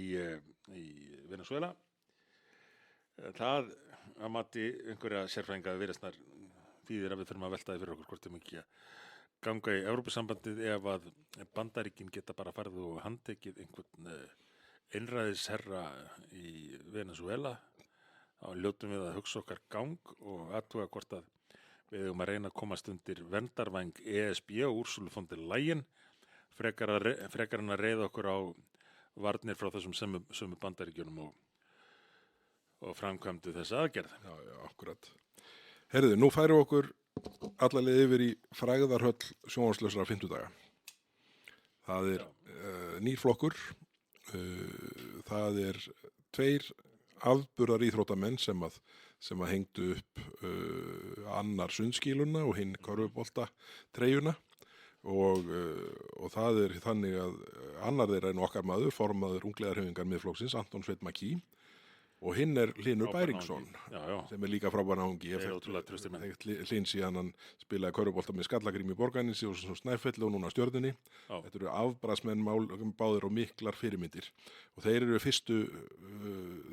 Venezuela. Það að mati einhverja sérfræðinga Viðreisnar þýðir að við þurfum að velta því fyrir okkur hvort þeim ekki að ganga í Evrópusambandið ef að Bandaríkin geta bara farið og handtekið einhvern einræðisherra í Venezuela, þá ljótum við að hugsa okkar gang og athuga hvort að við eigum að reyna að komast undir verndarvæng ESB og Ursulu von der Leyen frekar en að reiða okkur á varnir frá þessum sömu Bandaríkjunum og framkvæmdu þessa aðgerð. Já, akkurat. Herðu, nú færum okkur alla leið yfir í frægðarhöll sjónvarslausra 50 daga. Það er nýr flokkur, það er 2 afburðar íþróttamenn sem að hengdu upp annar sundskíluna og hinn körfubolta treyjuna og það er þannig að annar þeirra er okkar maður, formaður Ungliðarhreyfingar Miðflokksins, Anton Sveinn Maki, og hinn er Hlynur Bæringsson sem er líka frábær náungi. Ég Hlyn síðan hann spilaði körfubolta með Skallagrím í Borgarnesi og Snæfelli og núna Stjörnunni. Þetta eru afbragðsmenn báðir og miklar fyrirmyndir og þeir eru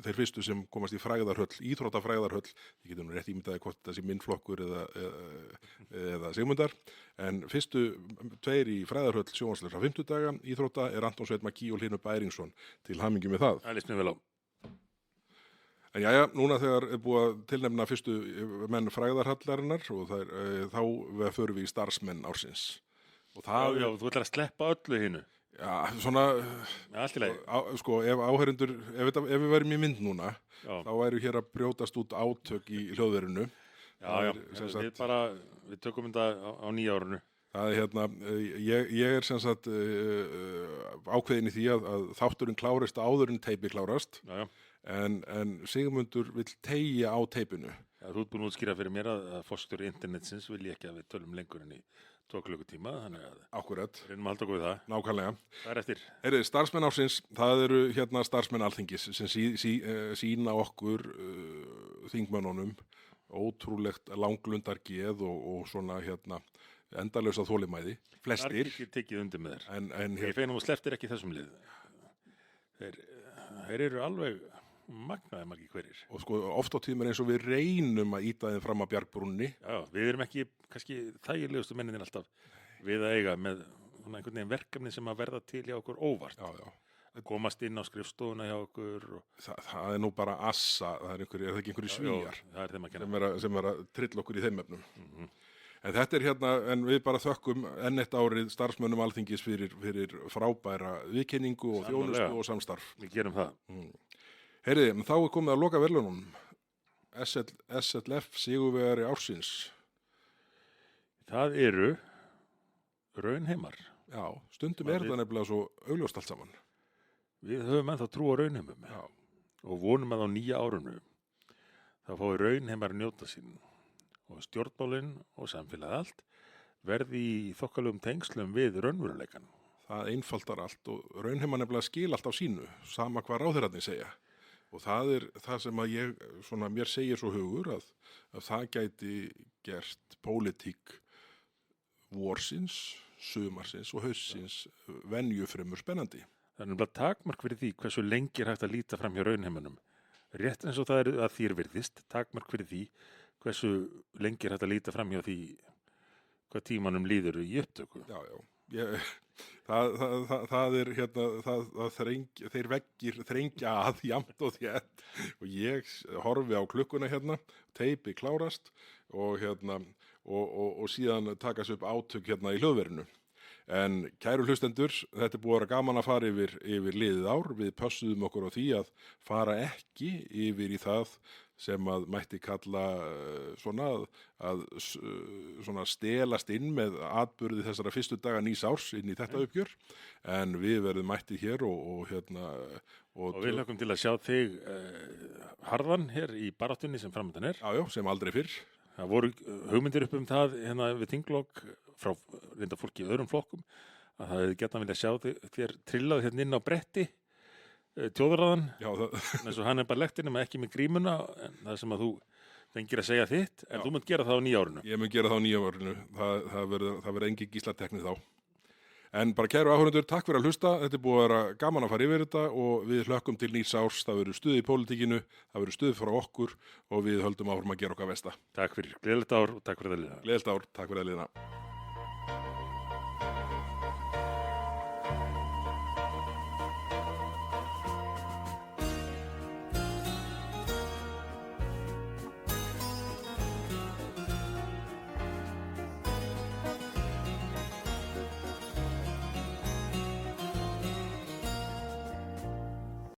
þeir fyrstu sem komast í frægðarhöll, íþróttafrægðarhöll. Ég getur nú rétt ímyndaði hvort það sé minn flokkur eða Sigmundar, en fyrstu 2 í frægðarhöll sjónvarslausra 50 daga íþrótta er Anton Sveinn Maki og Hlynur Bæringsson. Til hamingju með það. Það líst mér vel á. En jæja, núna þegar er búið að tilnefna fyrstu menn frægðarhallarinnar og þá förum við í starfsmenn ársins. Og það, já, þú ætlar að sleppa öllu hinu. Já, svona, allt í lagi. Sko, ef áheyrendur, ef við værum í mynd núna, þá væru hér að brjótast út átök í hljóðverinu. Já, við tökum þetta á nýja árinu. Það er hérna, ég er sem sagt ákveðin í því að þátturinn klárist áður en teipi klárast. Já. En Sigmundur vill teygja á teipinu. Já, þú ert búin að útskýra fyrir mér að forstjóri internetsins vil ég ekki að við tölum lengur en í 2 klukkutíma, þannig að Akkurat. Reynum að halda okkur við það. Nákvæmlega. Það er eftir. Starfsmenn ársins, það eru hérna starfsmenn Alþingis sem sýna okkur þingmönnunum ótrúlegt langlundargeð og svona hérna endalausa þolinmæði. Flestir. Það er ekki tekið undir með þér. Ég feinum og slepptir ekki þessum lið. Þeir eru alveg magnaði margir hverjir. Og sko oft á tímur eins og við reynum að íta þeim fram að bjargbrúnni. Já, við erum ekki kannski þægilegustu menninir alltaf við að eiga með einhvern veginn verkefni sem að verða til hjá okkur óvart. Já. Komast inn á skrifstofuna hjá okkur. Það er nú bara assa, er það ekki einhverju svíjar? Já, það er þeim að kenna. Sem er að trilla okkur í þeim efnum. En þetta er hérna, en við bara þökkum enn eitt árið starfsmönnum Alþingis fyrir frábæra viðkynningu og þjónustu og samstarf. Við gerum það. Heyriði, þá er komið að loka verðlaunum. SLF sigurvegari ársins. Það eru raunheimar. Já, stundum er það nefnilega svo augljóst allt saman. Við höfum ennþá trú á raunheimum. Já. Og vonum að á nýja árinu þá fái raunheimar njóta sín. Og stjórnmálin og samfélagið allt verði í þokkalegum tengslum við raunveruleikann. Það einfaldar allt og raunheimar nefnilega skil allt á sínu, sama hvað ráðherrarnir segja. Og það er það sem að mér segir svo hugur að það gæti gert pólitík vorsins, sumarsins og haussins venjufremur spennandi. Það er nefnilega takmark fyrir því hversu lengi er hægt að líta fram hjá raunheimunum. Rétt eins og það er að þér virðist, takmark fyrir því hversu lengi er hægt að líta fram hjá því hvað tímanum líður í upptöku. Já. Það er hérna, þeir veggir þrengja að jafnt og þétt og ég horfi á klukkuna hérna, teipi klárast og hérna og síðan takast upp átök hérna í hljóðverinu. En kæru hlustendur, þetta er búið að vera gaman að fara yfir liðið ár. Við pössuðum okkur á því að fara ekki yfir í það sem að mætti kalla svona stelast inn með atburði þessara fyrstu daga nýs árs inn í þetta uppgjör. En við verðum mættið hér og við hlökkum til að sjá þig harðan hér í baráttunni sem framöndan er. Já, sem aldrei fyrr. Það voru hugmyndir upp það hérna við þinglok frá reynda fólki í öðrum flokkum að það hefði geta vilja sjá þér trillað hérna inn á bretti tjóðurraðan eins og hann er bara lektin nema ekki með grímuna en það sem að þú fengir að segja þitt en þú munt gera það á nýja árinu. Ég mun gera það á nýja árinu. Það verður engin gíslatekni þá. En bara kæru áhorfendur, takk fyrir að hlusta. Þetta er búið að vera gaman að fara yfir þetta og við hlökkum til nýs árs. Það verður stuð í pólitíkinu, það verður stuð frá okkur og við höldum áfram að gera okkar besta. Takk fyrir. Gleðilegt ár og takk fyrir að liðna. Gleðilegt ár, takk fyrir að liðna.